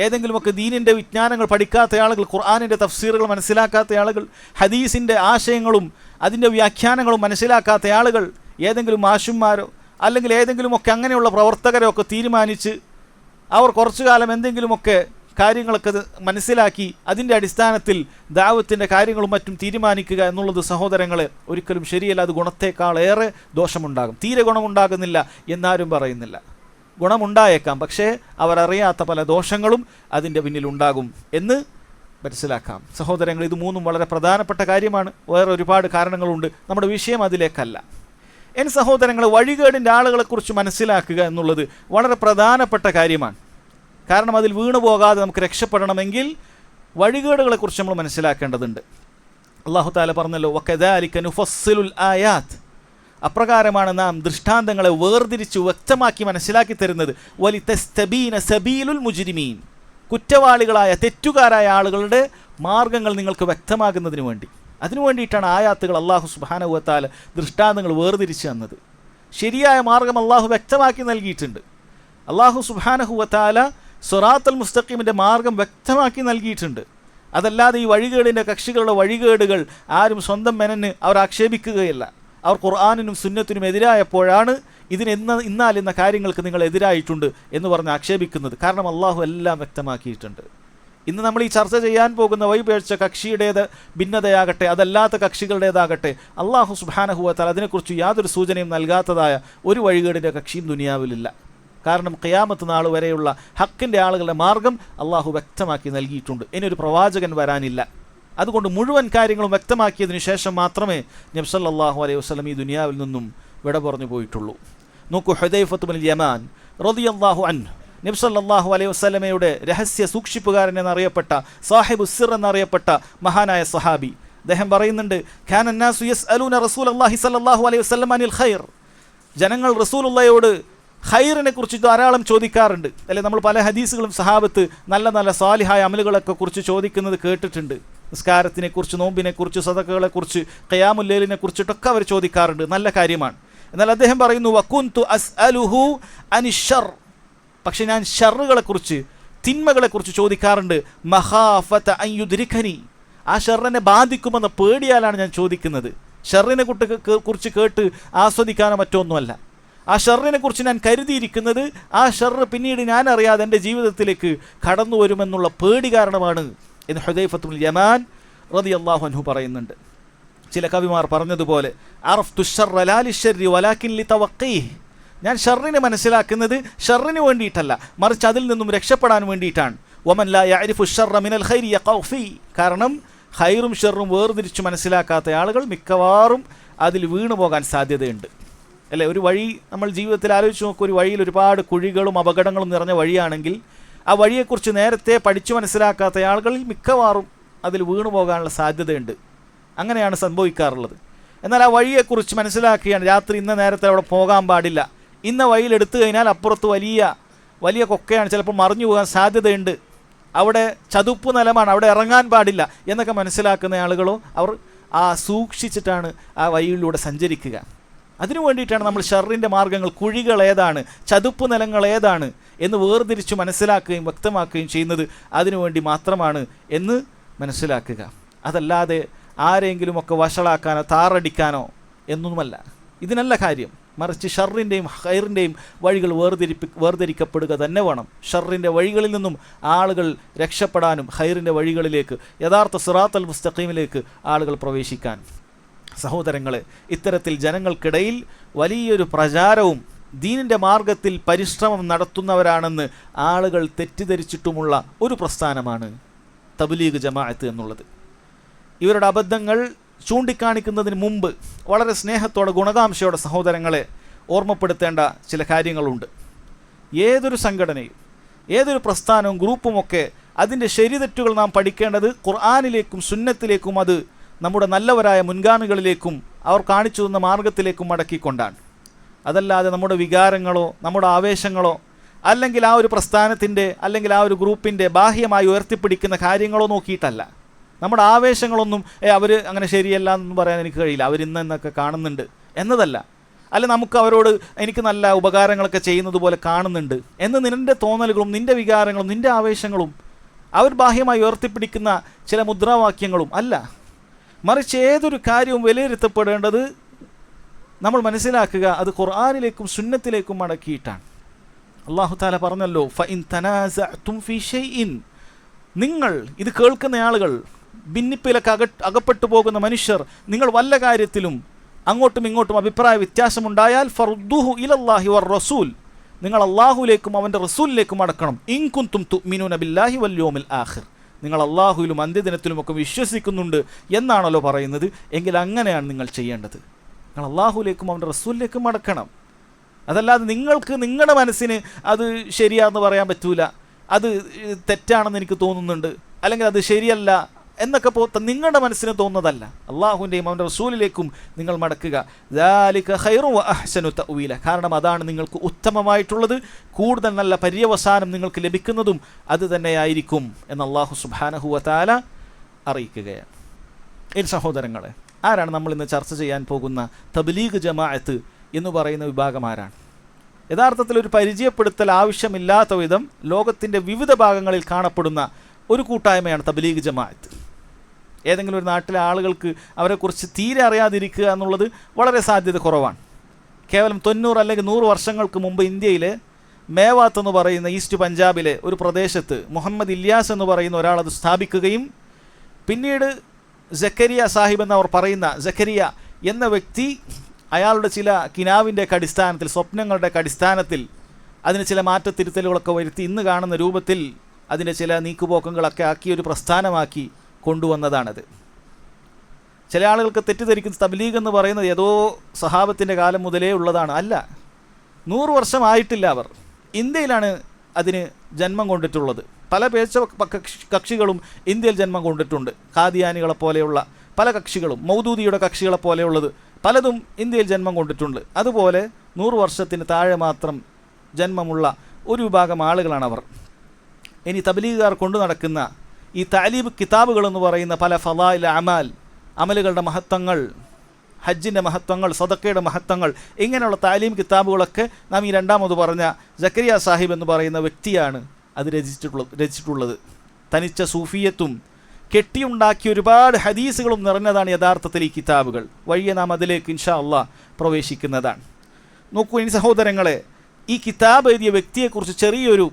ഏതെങ്കിലുമൊക്കെ ദീനിൻ്റെ വിജ്ഞാനങ്ങൾ പഠിക്കാത്ത ആളുകൾ, ഖുർആനിൻ്റെ തഫ്സീറുകൾ മനസ്സിലാക്കാത്ത ആളുകൾ, ഹദീസിൻ്റെ ആശയങ്ങളും അതിൻ്റെ വ്യാഖ്യാനങ്ങളും മനസ്സിലാക്കാത്ത ആളുകൾ, ഏതെങ്കിലും മാഷുമാരോ അല്ലെങ്കിൽ ഏതെങ്കിലുമൊക്കെ അങ്ങനെയുള്ള പ്രവർത്തകരോ ഒക്കെ തീരുമാനിച്ച് അവർ കുറച്ചു കാലം എന്തെങ്കിലുമൊക്കെ കാര്യങ്ങളൊക്കെ മനസ്സിലാക്കി അതിൻ്റെ അടിസ്ഥാനത്തിൽ ദഅവത്തിൻ്റെ കാര്യങ്ങളും മറ്റും തീരുമാനിക്കുക എന്നുള്ളത് സഹോദരങ്ങളെ ഒരിക്കലും ശരിയല്ല. അത് ഗുണത്തേക്കാളേറെ ദോഷമുണ്ടാകും. തീരെ ഗുണമുണ്ടാകുന്നില്ല എന്നാരും പറയുന്നില്ല. ഗുണമുണ്ടായേക്കാം, പക്ഷേ അവരറിയാത്ത പല ദോഷങ്ങളും അതിൻ്റെ പിന്നിലുണ്ടാകും എന്ന് മനസ്സിലാക്കാം. സഹോദരങ്ങൾ, ഇത് മൂന്നും വളരെ പ്രധാനപ്പെട്ട കാര്യമാണ്. വേറെ ഒരുപാട് കാരണങ്ങളുണ്ട്, നമ്മുടെ വിഷയം അതിലേക്കല്ല. ഇനി സഹോദരങ്ങൾ, വഴികേടിൻ്റെ ആളുകളെക്കുറിച്ച് മനസ്സിലാക്കുക എന്നുള്ളത് വളരെ പ്രധാനപ്പെട്ട കാര്യമാണ്. കാരണം അതിൽ വീണു പോകാതെ നമുക്ക് രക്ഷപ്പെടണമെങ്കിൽ വഴികേടുകളെക്കുറിച്ച് നമ്മൾ മനസ്സിലാക്കേണ്ടതുണ്ട്. അല്ലാഹു തആല പറഞ്ഞല്ലോ, വകദാലിക നുഫസ്സിലുൽ ആയാത്ത്, അപ്രകാരമാണ് നാം ദൃഷ്ടാന്തങ്ങളെ വേർതിരിച്ച് വ്യക്തമാക്കി മനസ്സിലാക്കി തരുന്നത്. വലിതസ്തബീന സബീലുൽ മുജ്രിമീൻ, കുറ്റവാളികളായ തെറ്റുകാരായ ആളുകളുടെ മാർഗങ്ങൾ നിങ്ങൾക്ക് വ്യക്തമാകുന്നതിന് വേണ്ടി. അതിനു വേണ്ടിയിട്ടാണ് ആയാത്തുകൾ അല്ലാഹു സുബ്ഹാനഹു വ തആല ദൃഷ്ടാന്തങ്ങൾ വേർതിരിച്ച് തന്നത്. ശരിയായ മാർഗം അല്ലാഹു വ്യക്തമാക്കി നൽകിയിട്ടുണ്ട്. അല്ലാഹു സുബ്ഹാനഹു വ തആല സിറാത്തുൽ മുസ്തഖീമിൻ്റെ മാർഗം വ്യക്തമാക്കി നൽകിയിട്ടുണ്ട്. അതല്ലാതെ ഈ വഴികേടിൻ്റെ കക്ഷികളുടെ വഴികേടുകൾ ആരും സ്വന്തം മെനന് അവർ ആക്ഷേപിക്കുകയില്ല. അവർ ഖുർആനിനും സുന്നത്തിനും എതിരായപ്പോഴാണ് ഇന്ന കാര്യങ്ങൾക്ക് നിങ്ങൾ എതിരായിട്ടുണ്ട് എന്ന് പറഞ്ഞ് ആക്ഷേപിക്കുന്നത്. കാരണം അള്ളാഹു എല്ലാം വ്യക്തമാക്കിയിട്ടുണ്ട്. ഇന്ന് നമ്മൾ ഈ ചർച്ച ചെയ്യാൻ പോകുന്ന വഴിപിഴച്ച കക്ഷിയുടേത് ഭിന്നതയാകട്ടെ, അതല്ലാത്ത കക്ഷികളുടേതാകട്ടെ, അള്ളാഹു സുബ്ഹാനഹു വ തആല അതിനെക്കുറിച്ച് യാതൊരു സൂചനയും നൽകാത്തതായ ഒരു വഴികേടിൻ്റെ കക്ഷിയും ദുനിയാവിലില്ല. കാരണം ഖിയാമത്ത് നാൾ വരെയുള്ള ഹക്കിൻ്റെ ആളുകളുടെ മാർഗം അള്ളാഹു വ്യക്തമാക്കി നൽകിയിട്ടുണ്ട്. ഇനിയൊരു പ്രവാചകൻ വരാനില്ല. അതുകൊണ്ട് മുഴുവൻ കാര്യങ്ങളും വ്യക്തമാക്കിയതിനു ശേഷം മാത്രമേ നബി സല്ലല്ലാഹു അലൈഹി വസല്ലം ഈ ദുനിയാവിൽ നിന്നും വിട പറഞ്ഞു പോയിട്ടുള്ളൂ. നോക്കൂ, ഹുദൈഫത്ത് ബിൻ യമാൻ റളിയല്ലാഹു അൻഹു, നബി സല്ലല്ലാഹു അലൈഹി വസല്ലമയുടെ രഹസ്യ സൂക്ഷിപ്പുകാരൻ എന്നറിയപ്പെട്ട, സാഹിബു സിർ എന്നറിയപ്പെട്ട മഹാനായ സഹാബി, അദ്ദേഹം പറയുന്നുണ്ട്, കാന അന്നാസു യസ്അലൂന റസൂലല്ലാഹി സ്വല്ലല്ലാഹു അലൈഹി വസല്ലം അനിൽ ഖൈർ. ജനങ്ങൾ റസൂലുള്ളാഹിയോട് ഖൈറിനെ കുറിച്ച് ധാരാളം ചോദിക്കാറുണ്ട്. അല്ലെ, നമ്മൾ പല ഹദീസുകളും സഹാബത്ത് നല്ല നല്ല സാലിഹായ അമലുകളൊക്കെ കുറിച്ച് ചോദിക്കുന്നത് കേട്ടിട്ടുണ്ട്. നിസ്കാരത്തിനെ കുറിച്ച്, നോമ്പിനെ കുറിച്ച്, സദഖകളെ കുറിച്ച്, ഖിയാമുൽ ലൈലിനെ കുറിച്ചിട്ടൊക്കെ അവർ ചോദിക്കാറുണ്ട്. നല്ല കാര്യമാണ്. എന്നാൽ അദ്ദേഹം പറയുന്നു, വകുന്തു അസ്അലുഹു അനിശ്ശർ, പക്ഷെ ഞാൻ ഷർറുകളെ കുറിച്ച്, തിന്മകളെ കുറിച്ച് ചോദിക്കാറുണ്ട്. മഖാഫത അൻ യുദ്രികനി, ആ ഷർറിനെ ബാധിക്കുമെന്ന പേടിയാലാണ് ഞാൻ ചോദിക്കുന്നത്. ഷർറിനെ കുറിച്ച് കേട്ട് ആസ്വദിക്കാനോ മറ്റൊന്നുമല്ല. ആ ഷർറിനെ കുറിച്ച് ഞാൻ കരുതിയിരിക്കുന്നത് ആ ഷർറ് പിന്നീട് ഞാൻ അറിയാതെ എൻ്റെ ജീവിതത്തിലേക്ക് കടന്നു വരുമെന്നുള്ള പേടി കാരണമാണ് എന്ന് ഹുദൈഫത്തുൽ യമാൻ റളിയല്ലാഹു അൻഹു പറയുന്നുണ്ട്. ചില കവിമാർ പറഞ്ഞതുപോലെ, അറഫ്തു ശർറ ലാ ലിശ്ശർരി വലാകിൻ ലിതവഖീഹ്, ഞാൻ ഷർറിനെ മനസ്സിലാക്കുന്നത് ഷർറിന് വേണ്ടിയിട്ടല്ല, മറിച്ച് അതിൽ നിന്നും രക്ഷപ്പെടാൻ വേണ്ടിയിട്ടാണ്. വമൻ ലാ യഅരിഫു ശർറ മിനൽ ഖൈരി യഖഉ ഫീ, കാരണം ഖൈറും ഷർറും വേർതിരിച്ച് മനസ്സിലാക്കാത്ത ആളുകൾ മിക്കവാറും അതിൽ വീണു പോകാൻ സാധ്യതയുണ്ട്. അല്ലേ, ഒരു വഴി നമ്മൾ ജീവിതത്തിൽ ആലോചിച്ച് നോക്കും. ഒരു വഴിയിൽ ഒരുപാട് കുഴികളും അപകടങ്ങളും നിറഞ്ഞ വഴിയാണെങ്കിൽ ആ വഴിയെക്കുറിച്ച് നേരത്തെ പഠിച്ചു മനസ്സിലാക്കാത്ത ആളുകളിൽ മിക്കവാറും അതിൽ വീണു പോകാനുള്ള സാധ്യതയുണ്ട്. അങ്ങനെയാണ് സംഭവിക്കാറുള്ളത്. എന്നാൽ ആ വഴിയെക്കുറിച്ച് മനസ്സിലാക്കിയാണ് രാത്രി ഇന്ന നേരത്തെ അവിടെ പോകാൻ പാടില്ല, ഇന്ന വഴിയിൽ എടുത്തു കഴിഞ്ഞാൽ അപ്പുറത്ത് വലിയ കൊക്കയാണ്, ചിലപ്പോൾ മറിഞ്ഞു പോകാൻ സാധ്യതയുണ്ട്, അവിടെ ചതുപ്പ് നിലമാണ്, അവിടെ ഇറങ്ങാൻ പാടില്ല എന്നൊക്കെ മനസ്സിലാക്കുന്ന ആളുകളോ അവർ സൂക്ഷിച്ചിട്ടാണ് ആ വഴിയിലൂടെ സഞ്ചരിക്കുക. അതിനു വേണ്ടിയിട്ടാണ് നമ്മൾ ഷർറിൻ്റെ മാർഗ്ഗങ്ങൾ, കുഴികൾ ഏതാണ്, ചതുപ്പ് നിലങ്ങൾ ഏതാണ് എന്ന് വേർതിരിച്ച് മനസ്സിലാക്കുകയും വ്യക്തമാക്കുകയും ചെയ്യുന്നത് അതിനുവേണ്ടി മാത്രമാണ് എന്ന് മനസ്സിലാക്കുക. അതല്ലാതെ ആരെങ്കിലുമൊക്കെ വഷളാക്കാനോ താറടിക്കാനോ എന്നൊന്നുമല്ല. ഇതിനല്ല കാര്യം. മറിച്ച് ഷർറിൻ്റെയും ഖൈറിൻ്റെയും വഴികൾ വേർതിരിക്കപ്പെടുക തന്നെ വേണം. ഷർറിൻ്റെ വഴികളിൽ നിന്നും ആളുകൾ രക്ഷപ്പെടാനും ഖൈറിൻ്റെ വഴികളിലേക്ക്, യഥാർത്ഥ സിറാത്തൽ മുസ്തഖീമിലേക്ക് ആളുകൾ പ്രവേശിക്കാൻ. സഹോദരങ്ങളെ, ഇത്തരത്തിൽ ജനങ്ങൾക്കിടയിൽ വലിയൊരു പ്രചാരവും ദീനിൻ്റെ മാർഗത്തിൽ പരിശ്രമം നടത്തുന്നവരാണെന്ന് ആളുകൾ തെറ്റിദ്ധരിച്ചിട്ടുമുള്ള ഒരു പ്രസ്ഥാനമാണ് തബ്ലീഗ് ജമാഅത്ത് എന്നുള്ളത്. ഇവരുടെ അബദ്ധങ്ങൾ ചൂണ്ടിക്കാണിക്കുന്നതിന് മുമ്പ് വളരെ സ്നേഹത്തോടെ, ഗുണകാംക്ഷയോടെ സഹോദരങ്ങളെ ഓർമ്മപ്പെടുത്തേണ്ട ചില കാര്യങ്ങളുണ്ട്. ഏതൊരു സംഘടനയും, ഏതൊരു പ്രസ്ഥാനവും ഗ്രൂപ്പുമൊക്കെ അതിൻ്റെ ശരിതെറ്റുകൾ നാം പഠിക്കേണ്ടത് ഖുർആനിലേക്കും സുന്നത്തിലേക്കും, അത് നമ്മുടെ നല്ലവരായ മുൻഗാമികളിലേക്കും അവർ കാണിച്ചു തന്ന മാർഗത്തിലേക്കും മടക്കിക്കൊണ്ടാണ്. അതല്ലാതെ നമ്മുടെ വികാരങ്ങളോ നമ്മുടെ ആവേശങ്ങളോ അല്ലെങ്കിൽ ആ ഒരു പ്രസ്ഥാനത്തിൻ്റെ അല്ലെങ്കിൽ ആ ഒരു ഗ്രൂപ്പിൻ്റെ ബാഹ്യമായി ഉയർത്തിപ്പിടിക്കുന്ന കാര്യങ്ങളോ നോക്കിയിട്ടല്ല. നമ്മുടെ ആവേശങ്ങളൊന്നും അവർ അങ്ങനെ ശരിയല്ല എന്നൊന്നും പറയാൻ എനിക്ക് കഴിയില്ല, അവരിന്നൊക്കെ കാണുന്നുണ്ട് എന്നതല്ല. അല്ല, നമുക്ക് അവരോട് എനിക്ക് നല്ല ഉപകാരങ്ങളൊക്കെ ചെയ്യുന്നത് പോലെ കാണുന്നുണ്ട് എന്ന് നിൻ്റെ തോന്നലുകളും നിൻ്റെ വികാരങ്ങളും നിൻ്റെ ആവേശങ്ങളും അവർ ബാഹ്യമായി ഉയർത്തിപ്പിടിക്കുന്ന ചില മുദ്രാവാക്യങ്ങളും അല്ല. മറിച്ച് ഏതൊരു കാര്യവും വിലയിരുത്തപ്പെടേണ്ടത് നമ്മൾ മനസ്സിലാക്കുക അത് ഖുർആനിലേക്കും സുന്നത്തിലേക്കും മടക്കിയിട്ടാണ്. അല്ലാഹു തആല പറഞ്ഞല്ലോ, ഫഇൻ തനാസഅതും ഫീ ഷൈഇൻ, നിങ്ങൾ ഇത് കേൾക്കുന്ന ആളുകൾ, ഭിന്നിപ്പിലൊക്കെ അകപ്പെട്ടു പോകുന്ന മനുഷ്യർ, നിങ്ങൾ വല്ല കാര്യത്തിലും അങ്ങോട്ടും ഇങ്ങോട്ടും അഭിപ്രായ വ്യത്യാസമുണ്ടായാൽ ഫറുദ്ദുഹു ഇലല്ലാഹി വർ റസൂൽ, നിങ്ങൾ അള്ളാഹുവിലേക്കും അവൻ്റെ റസൂലിലേക്കും മടക്കണം. ഇൻ കുൻതും തുഅ്മിനൂന ബില്ലാഹി വൽ യൗമിൽ ആഖിർ, നിങ്ങൾ അള്ളാഹുവിലും അന്ത്യദിനത്തിലുമൊക്കെ വിശ്വസിക്കുന്നുണ്ട് എന്നാണല്ലോ പറയുന്നത്, എങ്കിൽ അങ്ങനെയാണ് നിങ്ങൾ ചെയ്യേണ്ടത്. നിങ്ങൾ അള്ളാഹുവിലേക്കും അവൻ്റെ റസൂലിലേക്കും മടക്കണം. അതല്ലാതെ നിങ്ങൾക്ക് നിങ്ങളുടെ മനസ്സിന് അത് ശരിയാണെന്ന് പറയാൻ പറ്റൂല, അത് തെറ്റാണെന്ന് എനിക്ക് തോന്നുന്നുണ്ട്, അല്ലെങ്കിൽ അത് ശരിയല്ല എന്നൊക്കെ നിങ്ങളുടെ മനസ്സിന് തോന്നുന്നതല്ല. അള്ളാഹുവിൻ്റെയും അവൻ്റെ റസൂലിലേക്കും നിങ്ങൾ മടക്കുക. ദാലിക ഖൈറു വ അഹ്സനു തഅ്വീല, കാരണം അതാണ് നിങ്ങൾക്ക് ഉത്തമമായിട്ടുള്ളത്, കൂടുതൽ നല്ല പര്യവസാനം നിങ്ങൾക്ക് ലഭിക്കുന്നതും അത് തന്നെയായിരിക്കും എന്ന് അള്ളാഹു സുബ്ഹാനഹു വ തആല അറിയിക്കുകയാണ്. ഈ സഹോദരങ്ങളെ, ആരാണ് നമ്മൾ ഇന്ന് ചർച്ച ചെയ്യാൻ പോകുന്ന തബ്ലീഗ് ജമാഅത്ത് എന്ന് പറയുന്ന വിഭാഗം ആരാണ്? യഥാർത്ഥത്തിൽ ഒരു പരിചയപ്പെടുത്തൽ ആവശ്യമില്ലാത്ത വിധം ലോകത്തിൻ്റെ വിവിധ ഭാഗങ്ങളിൽ കാണപ്പെടുന്ന ഒരു കൂട്ടായ്മയാണ് തബ്ലീഗ് ജമാഅത്ത്. ഏതെങ്കിലും ഒരു നാട്ടിലെ ആളുകൾക്ക് അവരെക്കുറിച്ച് തീരെ അറിയാതിരിക്കുക എന്നുള്ളത് വളരെ സാധ്യത കുറവാണ്. കേവലം 90 അല്ലെങ്കിൽ 100 വർഷങ്ങൾക്ക് മുമ്പ് ഇന്ത്യയിലെ മേവാത്ത് എന്ന് പറയുന്ന ഈസ്റ്റ് പഞ്ചാബിലെ ഒരു പ്രദേശത്ത് മുഹമ്മദ് ഇല്യാസ് എന്ന് പറയുന്ന ഒരാൾ അത് സ്ഥാപിക്കുകയും പിന്നീട് സക്കരിയ സാഹിബ് എന്നവർ പറയുന്ന സക്കരിയ എന്ന വ്യക്തി അയാളുടെ ചില കിനാവിൻ്റെ അടിസ്ഥാനത്തിൽ, സ്വപ്നങ്ങളുടെ അടിസ്ഥാനത്തിൽ അതിന് ചില മാറ്റത്തിരുത്തലുകളൊക്കെ വരുത്തി ഇന്ന് കാണുന്ന രൂപത്തിൽ അതിൻ്റെ ചില നീക്കുപോക്കങ്ങളൊക്കെ ആക്കി ഒരു പ്രസ്ഥാനമാക്കി കൊണ്ടുവന്നതാണത്. ചില ആളുകൾക്ക് തെറ്റിദ്ധരിക്കുന്ന തബ്ലീഗ് എന്ന് പറയുന്നത് ഏതോ സഹാബത്തിൻ്റെ കാലം മുതലേ ഉള്ളതാണ്. അല്ല, 100 വർഷമായിട്ടില്ല. അവർ ഇന്ത്യയിലാണ് അതിന് ജന്മം കൊണ്ടിട്ടുള്ളത്. പല പേച്ച കക്ഷികളും ഇന്ത്യയിൽ ജന്മം കൊണ്ടിട്ടുണ്ട്. ഖാദിയാനികളെ പോലെയുള്ള പല കക്ഷികളും, മൗദൂദിയുടെ കക്ഷികളെ പോലെയുള്ളത് പലതും ഇന്ത്യയിൽ ജന്മം കൊണ്ടിട്ടുണ്ട്. അതുപോലെ 100 വർഷത്തിന് താഴെ മാത്രം ജന്മമുള്ള ഒരു വിഭാഗം ആളുകളാണ് അവർ. ഇനി തബ്ലീഗുകാർ കൊണ്ടു നടക്കുന്ന ഈ താലീബ് കിതാബുകളെന്ന് പറയുന്ന പല ഫളായിൽ അമലുകളുടെ മഹത്വങ്ങൾ, ഹജ്ജിൻ്റെ മഹത്വങ്ങൾ, സദക്കയുടെ മഹത്വങ്ങൾ, ഇങ്ങനെയുള്ള താലീം കിതാബുകളൊക്കെ നാം ഈ രണ്ടാമത് പറഞ്ഞ സക്കരിയ സാഹിബ് എന്ന് പറയുന്ന വ്യക്തിയാണ് അത് രചിച്ചിട്ടുള്ളത്. തനിച്ച സൂഫിയത്തും കെട്ടിയുണ്ടാക്കിയ ഒരുപാട് ഹദീസുകളും നിറഞ്ഞതാണ് യഥാർത്ഥത്തിൽ ഈ കിതാബുകൾ. വഴിയെ നാം അതിലേക്ക് ഇൻഷാ അള്ളാഹ് പ്രവേശിക്കുന്നതാണ്. നോക്കൂ ഇനി സഹോദരങ്ങളെ, ഈ കിതാബ് എഴുതിയ വ്യക്തിയെക്കുറിച്ച് ചെറിയൊരു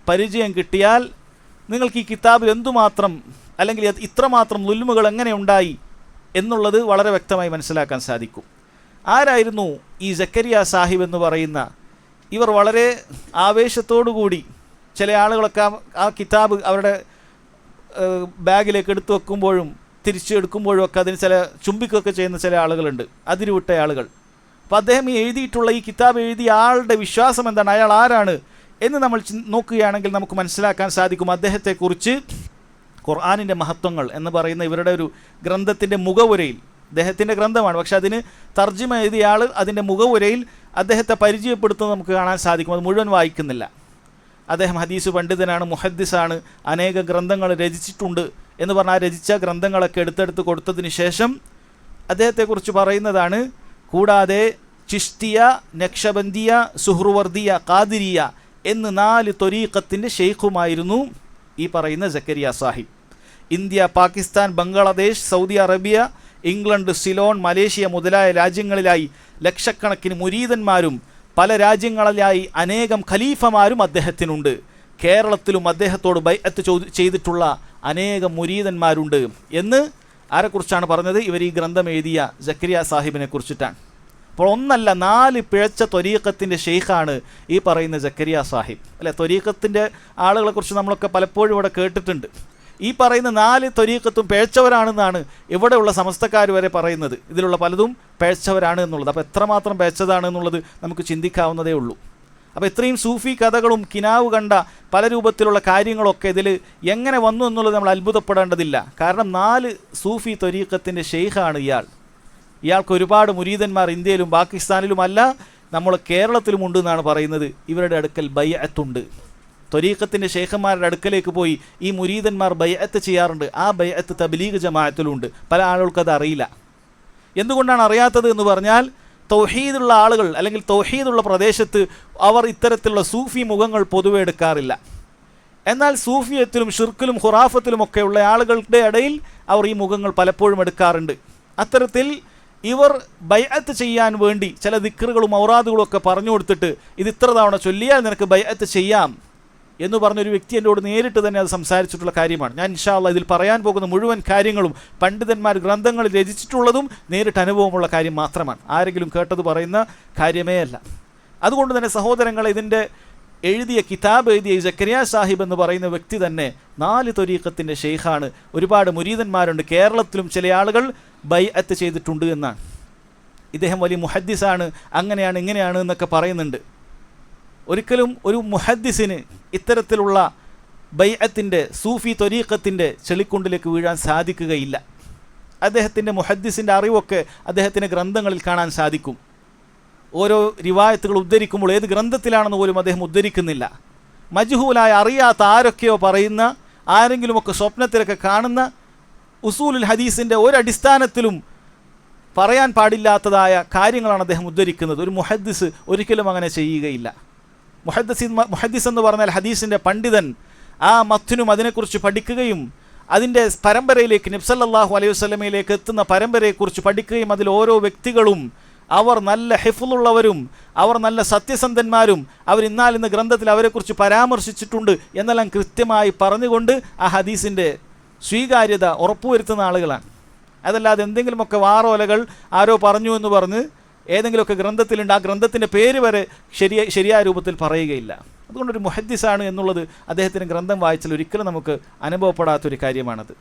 പരിചയം കിട്ടിയാൽ നിങ്ങൾക്ക് ഈ കിതാബിൽ എന്തുമാത്രം അല്ലെങ്കിൽ ഇത്രമാത്രം ളുൽമുകൾ എങ്ങനെ ഉണ്ടായി എന്നുള്ളത് വളരെ വ്യക്തമായി മനസ്സിലാക്കാൻ സാധിക്കും. ആരായിരുന്നു ഈ സക്കരിയ സാഹിബ് എന്ന് പറയുന്ന ഇവർ? വളരെ ആവേശത്തോടുകൂടി ചില ആളുകളൊക്കെ ആ കിതാബ് അവരുടെ ബാഗിലേക്ക് എടുത്തു വെക്കുമ്പോഴും തിരിച്ച് എടുക്കുമ്പോഴും ഒക്കെ അതിന് ചില ചുംബിക്കുകയൊക്കെ ചെയ്യുന്ന ചില ആളുകളുണ്ട്, അതിരുവിട്ട ആളുകൾ. അപ്പോൾ അദ്ദേഹം ഈ എഴുതിയിട്ടുള്ള ഈ കിതാബ് എഴുതിയ ആളുടെ വിശ്വാസം എന്താണ്, അയാൾ ആരാണ് എന്ന് നമ്മൾ നോക്കുകയാണെങ്കിൽ നമുക്ക് മനസ്സിലാക്കാൻ സാധിക്കും. അദ്ദേഹത്തെക്കുറിച്ച് ഖുർആനിൻ്റെ മഹത്വങ്ങൾ എന്ന് പറയുന്ന ഇവരുടെ ഒരു ഗ്രന്ഥത്തിൻ്റെ മുഖവുരയിൽ, അദ്ദേഹത്തിൻ്റെ ഗ്രന്ഥമാണ് പക്ഷെ അതിന് തർജ്ജിമ എഴുതിയ ആൾ അതിൻ്റെ മുഖവുരയിൽ അദ്ദേഹത്തെ പരിചയപ്പെടുത്തുന്നത് നമുക്ക് കാണാൻ സാധിക്കും. അത് മുഴുവൻ വായിക്കുന്നില്ല. അദ്ദേഹം ഹദീസ് പണ്ഡിതനാണ്, മുഹദ്ദിസാണ്, അനേക ഗ്രന്ഥങ്ങൾ രചിച്ചിട്ടുണ്ട് എന്ന് പറഞ്ഞാൽ ആ രചിച്ച ഗ്രന്ഥങ്ങളൊക്കെ എടുത്തെടുത്ത് കൊടുത്തതിന് ശേഷം അദ്ദേഹത്തെക്കുറിച്ച് പറയുന്നതാണ്, കൂടാതെ ചിഷ്തിയ, നക്ഷബന്ദിയ, സുഹ്റുവർദിയ, ഖാദിരിയ എന്ന് 4 ത്വരീഖത്തിൻ്റെ ഷെയ്ഖുമായിരുന്നു ഈ പറയുന്ന Zakariya Sahib. India, Pakistan, Bangladesh, Saudi Arabia, England, Ceylon, Malaysia മുതലായ രാജ്യങ്ങളിലായി ലക്ഷക്കണക്കിന് മുരീദന്മാരും പല രാജ്യങ്ങളിലായി അനേകം ഖലീഫമാരും അദ്ദേഹത്തിനുണ്ട്. കേരളത്തിലും അദ്ദേഹത്തോട് ബൈഅത്ത് ചെയ്തിട്ടുള്ള അനേകം മുരീദന്മാരുണ്ട് എന്ന് ആരെക്കുറിച്ചാണ് പറഞ്ഞത്? ഇവർ ഈ ഗ്രന്ഥം എഴുതിയ സക്കരിയ സാഹിബിനെ കുറിച്ചിട്ടാണ്. അപ്പോൾ ഒന്നല്ല 4 പിഴച്ച ത്വരീഖത്തിൻ്റെ ഷെയ്ഖാണ് ഈ പറയുന്ന സക്കരിയ സാഹിബ്. അല്ലെ, ത്വരീഖത്തിൻ്റെ ആളുകളെക്കുറിച്ച് നമ്മളൊക്കെ പലപ്പോഴും ഇവിടെ കേട്ടിട്ടുണ്ട്. ഈ പറയുന്ന 4 ത്വരീഖത്തും പിഴച്ചവരാണെന്നാണ് ഇവിടെയുള്ള സമസ്തക്കാർ വരെ പറയുന്നത്. ഇതിലുള്ള പലതും പിഴച്ചവരാണ് എന്നുള്ളത്. അപ്പോൾ എത്രമാത്രം പിഴച്ചതാണ് എന്നുള്ളത് നമുക്ക് ചിന്തിക്കാവുന്നതേ ഉള്ളൂ. അപ്പോൾ ഇത്രയും സൂഫി കഥകളും കിനാവ് കണ്ട പല രൂപത്തിലുള്ള കാര്യങ്ങളൊക്കെ ഇതിൽ എങ്ങനെ വന്നു എന്നുള്ളത് നമ്മൾ അത്ഭുതപ്പെടേണ്ടതില്ല. കാരണം 4 സൂഫി ത്വരീഖത്തിൻ്റെ ഷെയ്ഖാണ് ഇയാൾ. ഇയാൾക്ക് ഒരുപാട് മുരീദന്മാർ ഇന്ത്യയിലും പാകിസ്ഥാനിലുമല്ല, നമ്മൾ കേരളത്തിലുമുണ്ട് എന്നാണ് പറയുന്നത്. ഇവരുടെ അടുക്കൽ ബൈഅത്തുണ്ട്. ത്വരീഖത്തിൻ്റെ ഷെയ്ഖന്മാരുടെ അടുക്കലേക്ക് പോയി ഈ മുരീദന്മാർ ബൈഅത്ത് ചെയ്യാറുണ്ട്. ആ ബൈഅത്ത് തബ്ലീഗ് ജമാഅത്തിലുണ്ട്. പല ആളുകൾക്കത് അറിയില്ല. എന്തുകൊണ്ടാണ് അറിയാത്തത് എന്ന് പറഞ്ഞാൽ, തൗഹീദുള്ള ആളുകൾ അല്ലെങ്കിൽ തൗഹീദുള്ള പ്രദേശത്ത് അവർ ഇത്തരത്തിലുള്ള സൂഫി മുഖങ്ങൾ പൊതുവെ എടുക്കാറില്ല. എന്നാൽ സൂഫിയത്തിലും ഷിർക്കിലും ഖുറാഫത്തിലുമൊക്കെയുള്ള ആളുകളുടെ ഇടയിൽ അവർ ഈ മുഖങ്ങൾ പലപ്പോഴും എടുക്കാറുണ്ട്. അത്തരത്തിൽ ഇവർ ബൈഅത്ത് ചെയ്യാൻ വേണ്ടി ചില ദിക്റുകളും ഔറാദുകളും ഒക്കെ പറഞ്ഞു കൊടുത്തിട്ട് ഇത് ഇത്ര തവണ ചൊല്ലിയാൽ നിനക്ക് ബൈഅത്ത് ചെയ്യാം എന്ന് പറഞ്ഞൊരു വ്യക്തി എന്നോട് നേരിട്ട് തന്നെ അത് സംസാരിച്ചിട്ടുള്ള കാര്യമാണ്. ഞാൻ ഇൻഷാ അല്ലാഹ് ഇതിൽ പറയാൻ പോകുന്ന മുഴുവൻ കാര്യങ്ങളും പണ്ഡിതന്മാർ ഗ്രന്ഥങ്ങളിൽ രചിച്ചിട്ടുള്ളതും നേരിട്ട് അനുഭവമുള്ള കാര്യം മാത്രമാണ്. ആരെങ്കിലും കേട്ടത് പറയുന്ന കാര്യമേ അല്ല. അതുകൊണ്ട് തന്നെ സഹോദരങ്ങൾ, ഇതിൻ്റെ എഴുതിയ കിതാബ് എഴുതിയ സക്കരിയ സാഹിബ് എന്ന് പറയുന്ന വ്യക്തി തന്നെ 4 ത്വരീഖത്തിൻ്റെ ഷെയ്ഖാണ്. ഒരുപാട് മുരീദന്മാരുണ്ട്. കേരളത്തിലും ചില ആളുകൾ ബൈഅത്ത് ചെയ്തിട്ടുണ്ട് എന്നാണ്. ഇദ്ദേഹം വലിയ മുഹദ്ദിസാണ്, അങ്ങനെയാണ് ഇങ്ങനെയാണ് എന്നൊക്കെ പറയുന്നുണ്ട്. ഒരിക്കലും ഒരു മുഹദ്ദിസിന് ഇത്തരത്തിലുള്ള ബൈഅത്തിൻ്റെ സൂഫി ത്വരീഖത്തിൻ്റെ ചെളിക്കുണ്ടിലേക്ക് വീഴാൻ സാധിക്കുകയില്ല. അദ്ദേഹത്തിൻ്റെ മുഹദ്ദിസിൻ്റെ അറിവൊക്കെ അദ്ദേഹത്തിൻ്റെ ഗ്രന്ഥങ്ങളിൽ കാണാൻ സാധിക്കും. ഓരോ റിവായത്തുകൾ ഉദ്ധരിക്കുമ്പോൾ ഏത് ഗ്രന്ഥത്തിലാണെന്ന് പോലും അദ്ദേഹം ഉദ്ധരിക്കുന്നില്ല. മജ്ഹൂലായ അറിയാത്ത ആരൊക്കെയോ പറയുന്ന, ആരെങ്കിലുമൊക്കെ സ്വപ്നത്തിലൊക്കെ കാണുന്ന ഉസൂലുൽ ഹദീസിൻ്റെ ഒരടിസ്ഥാനത്തിലും പറയാൻ പാടില്ലാത്തതായ കാര്യങ്ങളാണ് അദ്ദേഹം ഉദ്ധരിക്കുന്നത്. ഒരു മുഹദ്ദിസ് ഒരിക്കലും അങ്ങനെ ചെയ്യുകയില്ല. മുഹദ്ദിസ് എന്ന് പറഞ്ഞാൽ ഹദീസിൻ്റെ പണ്ഡിതൻ. ആ മത്തിനും അതിനെക്കുറിച്ച് പഠിക്കുകയും അതിൻ്റെ പരമ്പരയിലേക്ക് നബി സല്ലല്ലാഹു അലൈഹി വസല്ലമയിലേക്ക് എത്തുന്ന പരമ്പരയെക്കുറിച്ച് പഠിക്കുകയും അതിൽ ഓരോ വ്യക്തികളും അവർ നല്ല ഹിഫ്ളുള്ളവരും അവർ നല്ല സത്യസന്ധന്മാരും അവർ ഇന്ന ഗ്രന്ഥത്തിൽ അവരെക്കുറിച്ച് പരാമർശിച്ചിട്ടുണ്ട് എന്നെല്ലാം കൃത്യമായി പറഞ്ഞുകൊണ്ട് ആ ഹദീസിൻ്റെ സ്വീകാര്യത ഉറപ്പുവരുത്തുന്ന ആളുകളാണ്. അതല്ലാതെ എന്തെങ്കിലുമൊക്കെ വാറോലകൾ ആരോ പറഞ്ഞു എന്ന് പറഞ്ഞ് ഏതെങ്കിലുമൊക്കെ ഗ്രന്ഥത്തിലുണ്ട്, ആ ഗ്രന്ഥത്തിൻ്റെ പേര് വരെ ശരിയായ രൂപത്തിൽ പറയുകയില്ല. അതുകൊണ്ടൊരു മുഹദ്ദിസാണ് എന്നുള്ളത് അദ്ദേഹത്തിൻ്റെ ഗ്രന്ഥം വായിച്ചാൽ ഒരിക്കലും നമുക്ക് അനുഭവപ്പെടാത്തൊരു കാര്യമാണത്.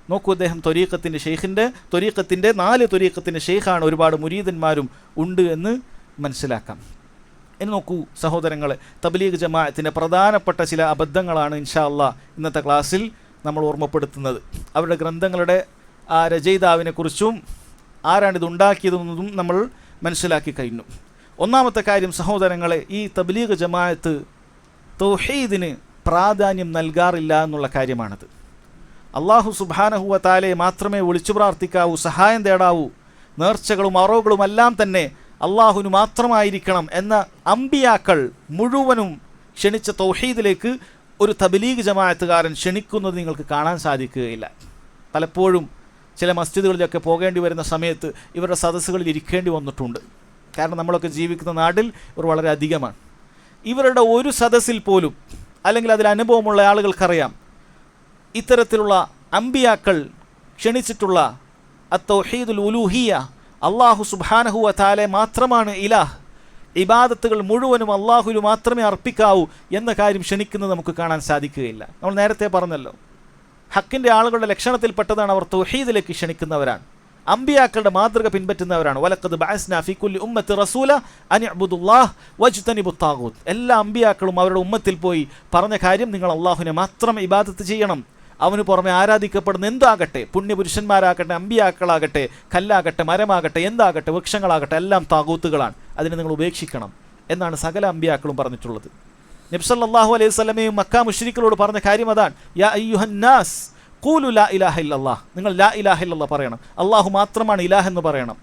നോക്കൂ, അദ്ദേഹം ത്വരീഖത്തിൻ്റെ 4 ത്വരീഖത്തിൻ്റെ ഷെയ്ഖാണ്. ഒരുപാട് മുരീദന്മാരും ഉണ്ട് എന്ന് മനസ്സിലാക്കാം. ഇനി നോക്കൂ സഹോദരങ്ങളെ, തബ്ലീഗ് ജമാഅത്തിൻ്റെ പ്രധാനപ്പെട്ട ചില അബദ്ധങ്ങളാണ് ഇൻഷാ അല്ലാഹ് ഇന്നത്തെ ക്ലാസ്സിൽ നമ്മൾ ഓർമ്മപ്പെടുത്തുന്നത്. അവരുടെ ഗ്രന്ഥങ്ങളുടെ ആ രചയിതാവിനെക്കുറിച്ചും ആരാണിത് ഉണ്ടാക്കിയതെന്നതും നമ്മൾ മനസ്സിലാക്കി കഴിഞ്ഞു. ഒന്നാമത്തെ കാര്യം സഹോദരങ്ങളെ, ഈ തബ്ലീഗ് ജമാഅത്ത് തൗഹീദിന് പ്രാധാന്യം നൽകാറില്ല എന്നുള്ള കാര്യമാണത്. അള്ളാഹു സുബ്ഹാനഹു വ തആലയെ മാത്രമേ വിളിച്ചു പ്രാർത്ഥിക്കാവൂ, സഹായം തേടാവൂ, നേർച്ചകളും അറവുകളും എല്ലാം തന്നെ അള്ളാഹുവിന് മാത്രമായിരിക്കണം എന്ന അമ്പിയാക്കൾ മുഴുവനും ക്ഷണിച്ച തൗഹീദിലേക്ക് ഒരു തബ്ലീഗ് ജമാഅത്തുകാരൻ ക്ഷണിക്കുന്നത് നിങ്ങൾക്ക് കാണാൻ സാധിക്കുകയില്ല. പലപ്പോഴും ചില മസ്ജിദുകളിലൊക്കെ പോകേണ്ടി വരുന്ന സമയത്ത് ഇവരുടെ സദസ്സുകളിൽ ഇരിക്കേണ്ടി വന്നിട്ടുണ്ട്. കാരണം നമ്മളൊക്കെ ജീവിക്കുന്ന നാട്ടിൽ ഇവർ വളരെ അധികമാണ്. ഇവരുടെ ഒരു സദസ്സിൽ പോലും, അല്ലെങ്കിൽ അതിൽ അനുഭവമുള്ള ആളുകൾക്കറിയാം, ഇത്തരത്തിലുള്ള അമ്പിയാക്കൾ ക്ഷണിച്ചിട്ടുള്ള അത്തൗഹീദുൽ ഉലൂഹിയ, അള്ളാഹു സുബ്ഹാനഹു വ തആല മാത്രമാണ് ഇലാഹ്, ഇബാദത്തുകൾ മുഴുവനും അള്ളാഹുവിന് മാത്രമേ അർപ്പിക്കാവൂ എന്ന കാര്യം ക്ഷണിക്കുന്നത് നമുക്ക് കാണാൻ സാധിക്കുകയില്ല. നമ്മൾ നേരത്തെ പറഞ്ഞല്ലോ, ഹക്കിൻ്റെ ആളുകളുടെ ലക്ഷണത്തിൽപ്പെട്ടതാണ് അവർ തൗഹീദിലേക്ക് ക്ഷണിക്കുന്നവരാണ്, അമ്പിയാക്കളുടെ മാതൃക പിൻപറ്റുന്നവരാണ്. വലഖദ് ബഅസ്നാ ഫീ കുല്ലി ഉമ്മത്തി റസൂല അൻ ഇഅ്ബുദുല്ലാഹ് വജ്തനിബുത് താഗൂത്ത്. എല്ലാ അമ്പിയാക്കളും അവരുടെ ഉമ്മത്തിൽ പോയി പറഞ്ഞ കാര്യം നിങ്ങൾ അള്ളാഹുവിനെ മാത്രം ഇബാദത്ത് ചെയ്യണം, അവന് പുറമെ ആരാധിക്കപ്പെടുന്ന എന്താകട്ടെ, പുണ്യപുരുഷന്മാരാകട്ടെ, അമ്പിയാക്കളാകട്ടെ, കല്ലാകട്ടെ, മരമാകട്ടെ, എന്താകട്ടെ, വൃക്ഷങ്ങളാകട്ടെ, എല്ലാം താഗൂത്തുകളാണ്, അതിനെ നിങ്ങൾ ഉപേക്ഷിക്കണം എന്നാണ് സകല അമ്പിയാക്കളും പറഞ്ഞിട്ടുള്ളത്. നബി സല്ലല്ലാഹു അലൈഹി വസല്ലമയും മക്ക മുശ്രിക്കുകളോട് പറഞ്ഞ കാര്യം അതാണ്. യാ അയ്യുഹന്നാസ് ഖൂലു ലാ ഇലാഹ ഇല്ലല്ലാഹ്, നിങ്ങൾ ലാ ഇലാഹ ഇല്ലല്ലാഹ് പറയണം, അള്ളാഹു മാത്രമാണ് ഇലാഹ് എന്ന് പറയണം.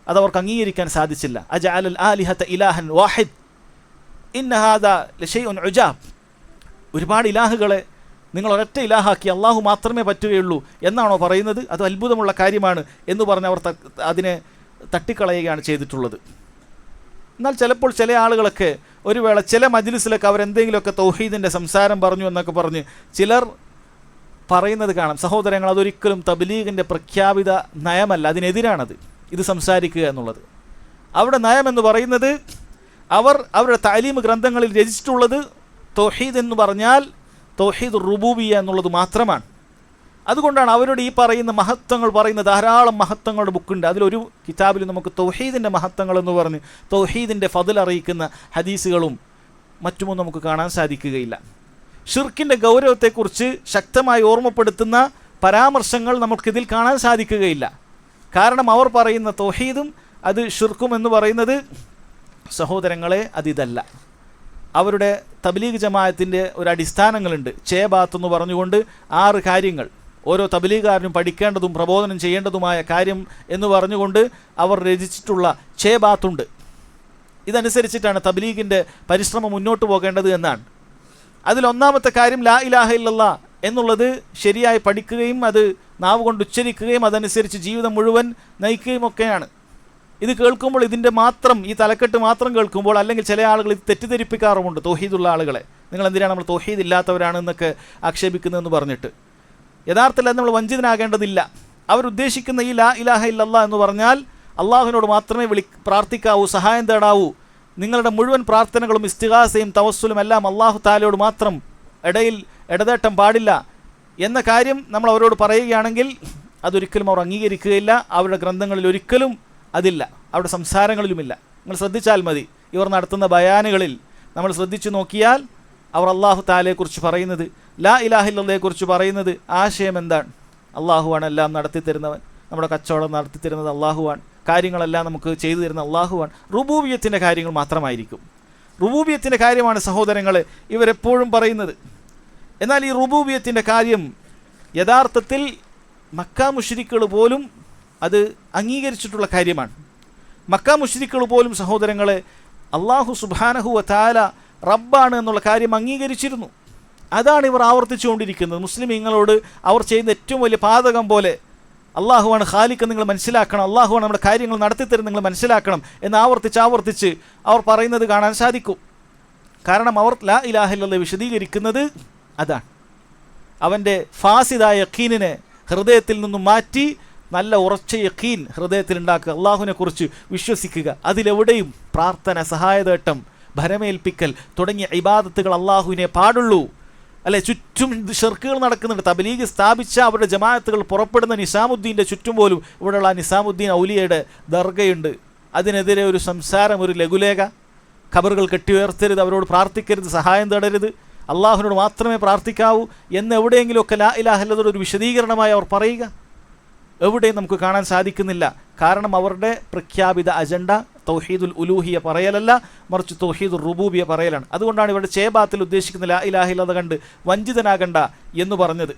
അതവർക്ക് അംഗീകരിക്കാൻ സാധിച്ചില്ല. അജഅലൽ ആലിഹത ഇലാഹൻ വാഹിദ് ഇന്ന ഹാദാ ലശൈഉൻ ഉജാബ്. ഒരുപാട് ഇലാഹുകളെ നിങ്ങൾ ഒരൊറ്റ ഇലാഹാക്കി, അള്ളാഹു മാത്രമേ പറ്റുകയുള്ളൂ എന്നാണോ പറയുന്നത്? അത് അത്ഭുതമുള്ള കാര്യമാണ് എന്ന് പറഞ്ഞ് അവർ അതിനെ തട്ടിക്കളയുകയാണ് ചെയ്തിട്ടുള്ളത്. എന്നാൽ ചിലപ്പോൾ ചില ആളുകളൊക്കെ ഒരു വേള ചില മജ്ലിസിലൊക്കെ അവരെന്തെങ്കിലുമൊക്കെ തൗഹീദിൻ്റെ സംസാരം പറഞ്ഞു എന്നൊക്കെ പറഞ്ഞ് ചിലർ പറയുന്നത് കാണാം. സഹോദരങ്ങൾ, അതൊരിക്കലും തബ്ലീഗിൻ്റെ പ്രഖ്യാപിത നയമല്ല, അതിനെതിരാണത് ഇത് സംസാരിക്കുക എന്നുള്ളത്. അവിടെ നയമെന്ന് പറയുന്നത് അവർ അവരുടെ തഅലീം ഗ്രന്ഥങ്ങളിൽ രചിച്ചിട്ടുള്ളത് തൗഹീദ് എന്ന് പറഞ്ഞാൽ തൗഹീദ് റുബൂബിയ്യ എന്നുള്ളത് മാത്രമാണ്. അതുകൊണ്ടാണ് അവരോട് ഈ പറയുന്ന മഹത്വങ്ങൾ പറയുന്ന ധാരാളം മഹത്വങ്ങളുടെ ബുക്കുണ്ട്. അതിലൊരു കിതാബിൽ നമുക്ക് തൗഹീദിൻ്റെ മഹത്വങ്ങൾ എന്ന് പറഞ്ഞ് തൗഹീദിൻ്റെ ഫضൽ അറിയിക്കുന്ന ഹദീസുകളും മറ്റുമൊന്നും നമുക്ക് കാണാൻ സാധിക്കുകയില്ല. ഷിർക്കിൻ്റെ ഗൗരവത്തെക്കുറിച്ച് ശക്തമായി ഓർമ്മപ്പെടുത്തുന്ന പരാമർശങ്ങൾ നമുക്കിതിൽ കാണാൻ സാധിക്കുകയില്ല. കാരണം അവർ പറയുന്ന തൗഹീദും അത് ഷിർക്കും എന്ന് പറയുന്നത് സഹോദരങ്ങളെ അതിതല്ല. അവരുടെ തബ്ലീഗ് ജമാഅത്തിൻ്റെ ഒരു അടിസ്ഥാനങ്ങളുണ്ട്. ചേബാത്ത് എന്ന് പറഞ്ഞുകൊണ്ട് 6 കാര്യങ്ങൾ ഓരോ തബ്ലീഗുകാരനും പഠിക്കേണ്ടതും പ്രബോധനം ചെയ്യേണ്ടതുമായ കാര്യം എന്ന് പറഞ്ഞുകൊണ്ട് അവർ രചിച്ചിട്ടുള്ള ചേബാത്തുണ്ട്. ഇതനുസരിച്ചിട്ടാണ് തബ്ലീഗിൻ്റെ പരിശ്രമം മുന്നോട്ട് പോകേണ്ടത് എന്നാണ്. അതിലൊന്നാമത്തെ കാര്യം ലാ ഇലാഹ ഇല്ലല്ലാഹ് എന്നുള്ളത് ശരിയായി പഠിക്കുകയും അത് നാവ് കൊണ്ട് ഉച്ചരിക്കുകയും അതനുസരിച്ച് ജീവിതം മുഴുവൻ നയിക്കുകയും ഒക്കെയാണ്. ഇത് കേൾക്കുമ്പോൾ ഇതിൻ്റെ മാത്രം ഈ തലക്കെട്ട് മാത്രം കേൾക്കുമ്പോൾ, അല്ലെങ്കിൽ ചില ആളുകൾ ഇത് തെറ്റിദ്ധരിപ്പിക്കാറുമുണ്ട് തൗഹീദുള്ള ആളുകളെ, നിങ്ങൾ എന്തിനാണ് നമ്മൾ തൗഹീദ് ഇല്ലാത്തവരാണെന്നൊക്കെ ആക്ഷേപിക്കുന്നതെന്ന് പറഞ്ഞിട്ട്. യഥാർത്ഥത്തിൽ അത് നമ്മൾ വഞ്ചിതനാകേണ്ടതില്ല. അവരുദ്ദേശിക്കുന്ന ഈ ലാ ഇലാഹ ഇല്ലല്ലാഹ് എന്ന് പറഞ്ഞാൽ അള്ളാഹുവിനോട് മാത്രമേ പ്രാർത്ഥിക്കാവൂ, സഹായം തേടാവൂ, നിങ്ങളുടെ മുഴുവൻ പ്രാർത്ഥനകളും ഇസ്തിഗാസയും തവസ്സുലും എല്ലാം അള്ളാഹു താലയോട് മാത്രം, ഇടയിൽ ഇടതേട്ടം പാടില്ല എന്ന കാര്യം നമ്മൾ അവരോട് പറയുകയാണെങ്കിൽ അതൊരിക്കലും അവർ അംഗീകരിക്കുകയില്ല. അവരുടെ ഗ്രന്ഥങ്ങളിൽ ഒരിക്കലും അതില്ല, അവരുടെ സംസാരങ്ങളിലുമില്ല. നിങ്ങൾ ശ്രദ്ധിച്ചാൽ മതി, ഇവർ നടത്തുന്ന ബയാനുകളിൽ നമ്മൾ ശ്രദ്ധിച്ചു നോക്കിയാൽ അവർ അള്ളാഹു താലയെക്കുറിച്ച് പറയുന്നത്, ലാ ഇലാഹ ഇല്ലല്ലാഹയെക്കുറിച്ച് പറയുന്നത് ആശയം എന്താണ്? അള്ളാഹുവാണ് എല്ലാം നടത്തിത്തരുന്നവൻ, നമ്മുടെ കച്ചവടം നടത്തിത്തരുന്നത് അള്ളാഹുവാണ്, കാര്യങ്ങളെല്ലാം നമുക്ക് ചെയ്തു തരുന്ന അള്ളാഹുവാണ്. റുബൂബിയത്തിൻ്റെ കാര്യങ്ങൾ മാത്രമായിരിക്കും. റുബൂബിയത്തിൻ്റെ കാര്യമാണ് സഹോദരങ്ങളെ ഇവരെപ്പോഴും പറയുന്നത്. എന്നാൽ ഈ റുബൂബിയത്തിൻ്റെ കാര്യം യഥാർത്ഥത്തിൽ മക്ക മുശ്രിക്കുകൾ പോലും അത് അംഗീകരിച്ചിട്ടുള്ള കാര്യമാണ്. മക്ക മുശ്രിക്കുകൾ പോലും സഹോദരങ്ങളെ അള്ളാഹു സുബ്ഹാനഹു വ തആല റബ്ബാണ് എന്നുള്ള കാര്യം അംഗീകരിച്ചിരുന്നു. അതാണ് ഇവർ ആവർത്തിച്ചുകൊണ്ടിരിക്കുന്നത്. മുസ്ലിമീങ്ങളോട് അവർ ചെയ്യുന്ന ഏറ്റവും വലിയ പാതകം പോലെ അള്ളാഹുവാണ് ഖാലിഖ് നിങ്ങൾ മനസ്സിലാക്കണം, അള്ളാഹുവാണ് നമ്മുടെ കാര്യങ്ങൾ നടത്തിത്തരും നിങ്ങൾ മനസ്സിലാക്കണം എന്ന് ആവർത്തിച്ച് അവർ പറയുന്നത് കാണാൻ സാധിക്കും. കാരണം അവർ ലാ ഇലാഹ ഇല്ലല്ലാഹ് വിശദീകരിക്കുന്നത് അതാണ്. അവൻ്റെ ഫാസിദായ യഖീനിനെ ഹൃദയത്തിൽ നിന്നും മാറ്റി നല്ല ഉറച്ച യഖീൻ ഹൃദയത്തിൽ ഉണ്ടാക്കുക, അള്ളാഹുവിനെ കുറിച്ച് വിശ്വസിക്കുക. അതിലെവിടെയും പ്രാർത്ഥന, സഹായതേട്ടം, ഭരമേൽപ്പിക്കൽ തുടങ്ങിയ ഇബാദത്തുകൾ അള്ളാഹുവിനെ പാടുള്ളൂ. അല്ലെ, ചുറ്റും ഷിർക്കുകൾ നടക്കുന്നുണ്ട്. തബ്ലീഗ് സ്ഥാപിച്ച അവരുടെ ജമാഅത്തുകൾ പുറപ്പെടുന്ന നിസാമുദ്ദീൻ്റെ ചുറ്റും പോലും ഇവിടെയുള്ള നിസാമുദ്ദീൻ ഔലിയയുടെ ദർഗയുണ്ട്. അതിനെതിരെ ഒരു സംസാരം, ഒരു ലഘുലേഖ, ഖബറുകൾ കെട്ടിയുയർത്തരുത്, അവരോട് പ്രാർത്ഥിക്കരുത്, സഹായം തേടരുത്, അള്ളാഹുവിനോട് മാത്രമേ പ്രാർത്ഥിക്കാവൂ എന്ന് എവിടെയെങ്കിലുമൊക്കെ ലാ ഇലാഹ ഇല്ലല്ലാഹ് ഒരു വിശദീകരണമായി അവർ പറയുക. എവിടെയും നമുക്ക് കാണാൻ സാധിക്കുന്നില്ല. കാരണം അവരുടെ പ്രഖ്യാപിത അജണ്ട തൗഹീദുൽ ഉലൂഹിയ പറയലല്ല, മറിച്ച് തൗഹീദുൽ റുബൂബിയ പറയലാണ്. അതുകൊണ്ടാണ് ഇവരുടെ ചേബാത്തിൽ ഉദ്ദേശിക്കുന്ന ലാ ഇലാഹ ഇല്ലല്ലാഹ് കണ്ട് വഞ്ചിതനാകണ്ട എന്ന് പറഞ്ഞത്.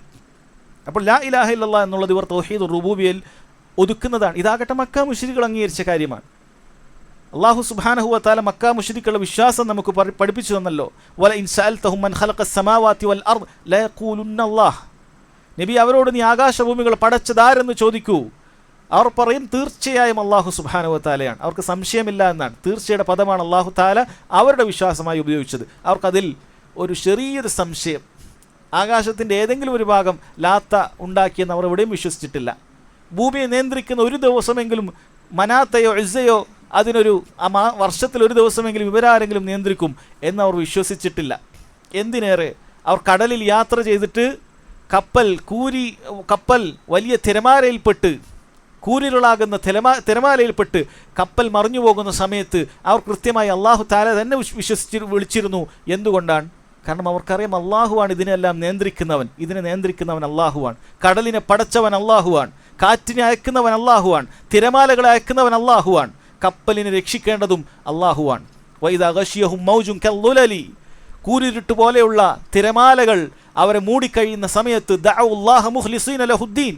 അപ്പോൾ ലാ ഇലാഹ ഇല്ലല്ലാഹ് എന്നുള്ളത് ഇവർ തൗഹീദുൽ റുബൂബിയയിൽ ഒതുക്കുന്നതാണ്. ഇതാകട്ടെ മക്ക മുശ്രിക്കുകൾ അംഗീകരിച്ച കാര്യമാണ്. അല്ലാഹു സുബ്ഹാനഹു വ തആല മക്ക മുശ്രിക്കുകളുടെ വിശ്വാസം നമുക്ക് പഠിപ്പിച്ചു തന്നല്ലോ. വല ഇൻ സഅൽതഹും മൻ ഖലഖസ് സമാവാതി വൽ അർദ് ലയഖൂലുന്ന അല്ലാഹ്. നബി അവരോട് നീ ആകാശഭൂമികൾ പടച്ചതാരെന്ന് ചോദിക്കൂ, അവർ പറയും തീർച്ചയായും അല്ലാഹു സുബ്ഹാനഹു വ തആലയാണ്. അവർക്ക് സംശയമില്ല എന്നാണ്. തീർച്ചയുടെ പദമാണ് അല്ലാഹു തആല അവരുടെ വിശ്വാസമായി ഉപയോഗിച്ചത്. അവർക്കതിൽ ഒരു ചെറിയൊരു സംശയം, ആകാശത്തിൻ്റെ ഏതെങ്കിലും ഒരു ഭാഗം ലാത്ത ഉണ്ടാക്കിയെന്ന് അവർ എവിടെയും വിശ്വസിച്ചിട്ടില്ല. ഭൂമിയെ നിയന്ത്രിക്കുന്ന ഒരു ദിവസമെങ്കിലും മനാത്തയോ ഇസ്സയോ അതിനൊരു വർഷത്തിൽ ഒരു ദിവസമെങ്കിലും ഇവരാരെങ്കിലും നിയന്ത്രിക്കും എന്നവർ വിശ്വസിച്ചിട്ടില്ല. എന്തിനേറെ അവർ കടലിൽ യാത്ര ചെയ്തിട്ട് കപ്പൽ വലിയ തിരമാലയിൽപ്പെട്ട് കൂരിരുളാകുന്ന തിരമാലയിൽപ്പെട്ട് കപ്പൽ മറിഞ്ഞു പോകുന്ന സമയത്ത് അവർ കൃത്യമായി അല്ലാഹു തആല തന്നെ വിളിച്ചിരുന്നു. എന്തുകൊണ്ടാണ്? കാരണം അവർക്കറിയാം അല്ലാഹുവാണ് ഇതിനെല്ലാം നിയന്ത്രിക്കുന്നവൻ, ഇതിനെ നിയന്ത്രിക്കുന്നവൻ അല്ലാഹുവാണ്. കടലിനെ പടച്ചവൻ അല്ലാഹുവാണ്, കാറ്റിനെ അയക്കുന്നവൻ അല്ലാഹുവാണ്, തിരമാലകളെ അയക്കുന്നവൻ അല്ലാഹുവാണ്, കപ്പലിനെ രക്ഷിക്കേണ്ടതും അല്ലാഹുവാണ്. വൈദാ ഗശിയഹും മൗജുൻ കൽദുലലി, കൂരിരുട്ട് പോലെയുള്ള തിരമാലകൾ അവരെ മൂടിക്കഴിയുന്ന സമയത്ത് ദഅഉല്ലാഹ മുഖ്ലിസീന ലഹുദ്ദീൻ,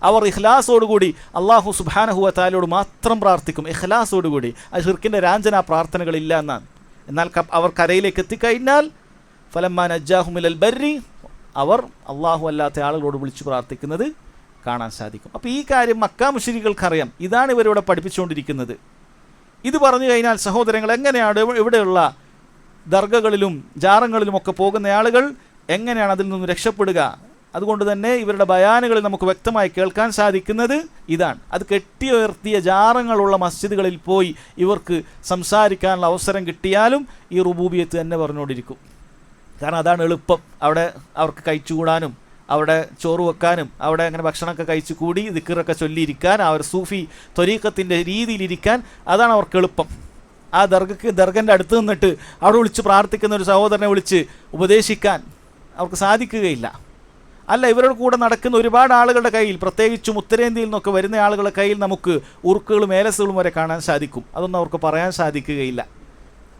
അവർ ഇഖ്ലാസോടുകൂടി അല്ലാഹു സുബ്ഹാനഹു വ തആലയോട് മാത്രം പ്രാർത്ഥിക്കും. ഇഖ്ലാസോടുകൂടി, അത് ശിർക്കിൻ്റെ രാഞ്ജന പ്രാർത്ഥനകളില്ല എന്നാണ്. എന്നാൽ അവർ കരയിലേക്ക് എത്തിക്കഴിഞ്ഞാൽ ഫലമ്മാ നജ്ജാഹും ഇലൽ ബർരി, അവർ അല്ലാഹു അല്ലാത്ത ആളുകളോട് വിളിച്ചു പ്രാർത്ഥിക്കുന്നത് കാണാൻ സാധിക്കും. അപ്പോൾ ഈ കാര്യം മക്ക മുശ്രിക്കുകൾക്കറിയാം. ഇതാണ് ഇവരിവിടെ പഠിപ്പിച്ചുകൊണ്ടിരിക്കുന്നത്. ഇത് പറഞ്ഞു കഴിഞ്ഞാൽ സഹോദരങ്ങൾ, എങ്ങനെയാണ് ഇവിടെയുള്ള ദർഗകളിലും ജാറങ്ങളിലുമൊക്കെ പോകുന്ന ആളുകൾ എങ്ങനെയാണ് അതിൽ നിന്ന് രക്ഷപ്പെടുക? അതുകൊണ്ട് തന്നെ ഇവരുടെ ബയാനുകളിൽ നമുക്ക് വ്യക്തമായി കേൾക്കാൻ സാധിക്കുന്നത് ഇതാണ്. അത് കെട്ടിയുയർത്തിയ ജാറങ്ങളുള്ള മസ്ജിദുകളിൽ പോയി ഇവർക്ക് സംസാരിക്കാനുള്ള അവസരം കിട്ടിയാലും ഈ റുബൂബിയത്ത് തന്നെ പറഞ്ഞുകൊണ്ടിരിക്കും. കാരണം അതാണ് എളുപ്പം. അവിടെ അവർക്ക് കഴിച്ചുകൂടാനും അവിടെ ചോറ് വെക്കാനും അവിടെ അങ്ങനെ ഭക്ഷണമൊക്കെ കഴിച്ചു കൂടി ദിക്റൊക്കെ ചൊല്ലിയിരിക്കാൻ, ആ ഒരു സൂഫി ത്വരീഖത്തിൻ്റെ രീതിയിലിരിക്കാൻ അതാണ് അവർക്ക് എളുപ്പം. ആ ദർഗൻ്റെ അടുത്ത് നിന്നിട്ട് അവിടെ വിളിച്ച് പ്രാർത്ഥിക്കുന്ന ഒരു സഹോദരനെ വിളിച്ച് ഉപദേശിക്കാൻ അവർക്ക് സാധിക്കുകയില്ല. അല്ല, ഇവരുടെ കൂടെ നടക്കുന്ന ഒരുപാട് ആളുകളുടെ കയ്യിൽ, പ്രത്യേകിച്ചും ഉത്തരേന്ത്യയിൽ നിന്നൊക്കെ വരുന്ന ആളുകളുടെ കയ്യിൽ നമുക്ക് ഉറുക്കുകളും ഏലസുകളും വരെ കാണാൻ സാധിക്കും. അതൊന്നും അവർക്ക് പറയാൻ സാധിക്കുകയില്ല.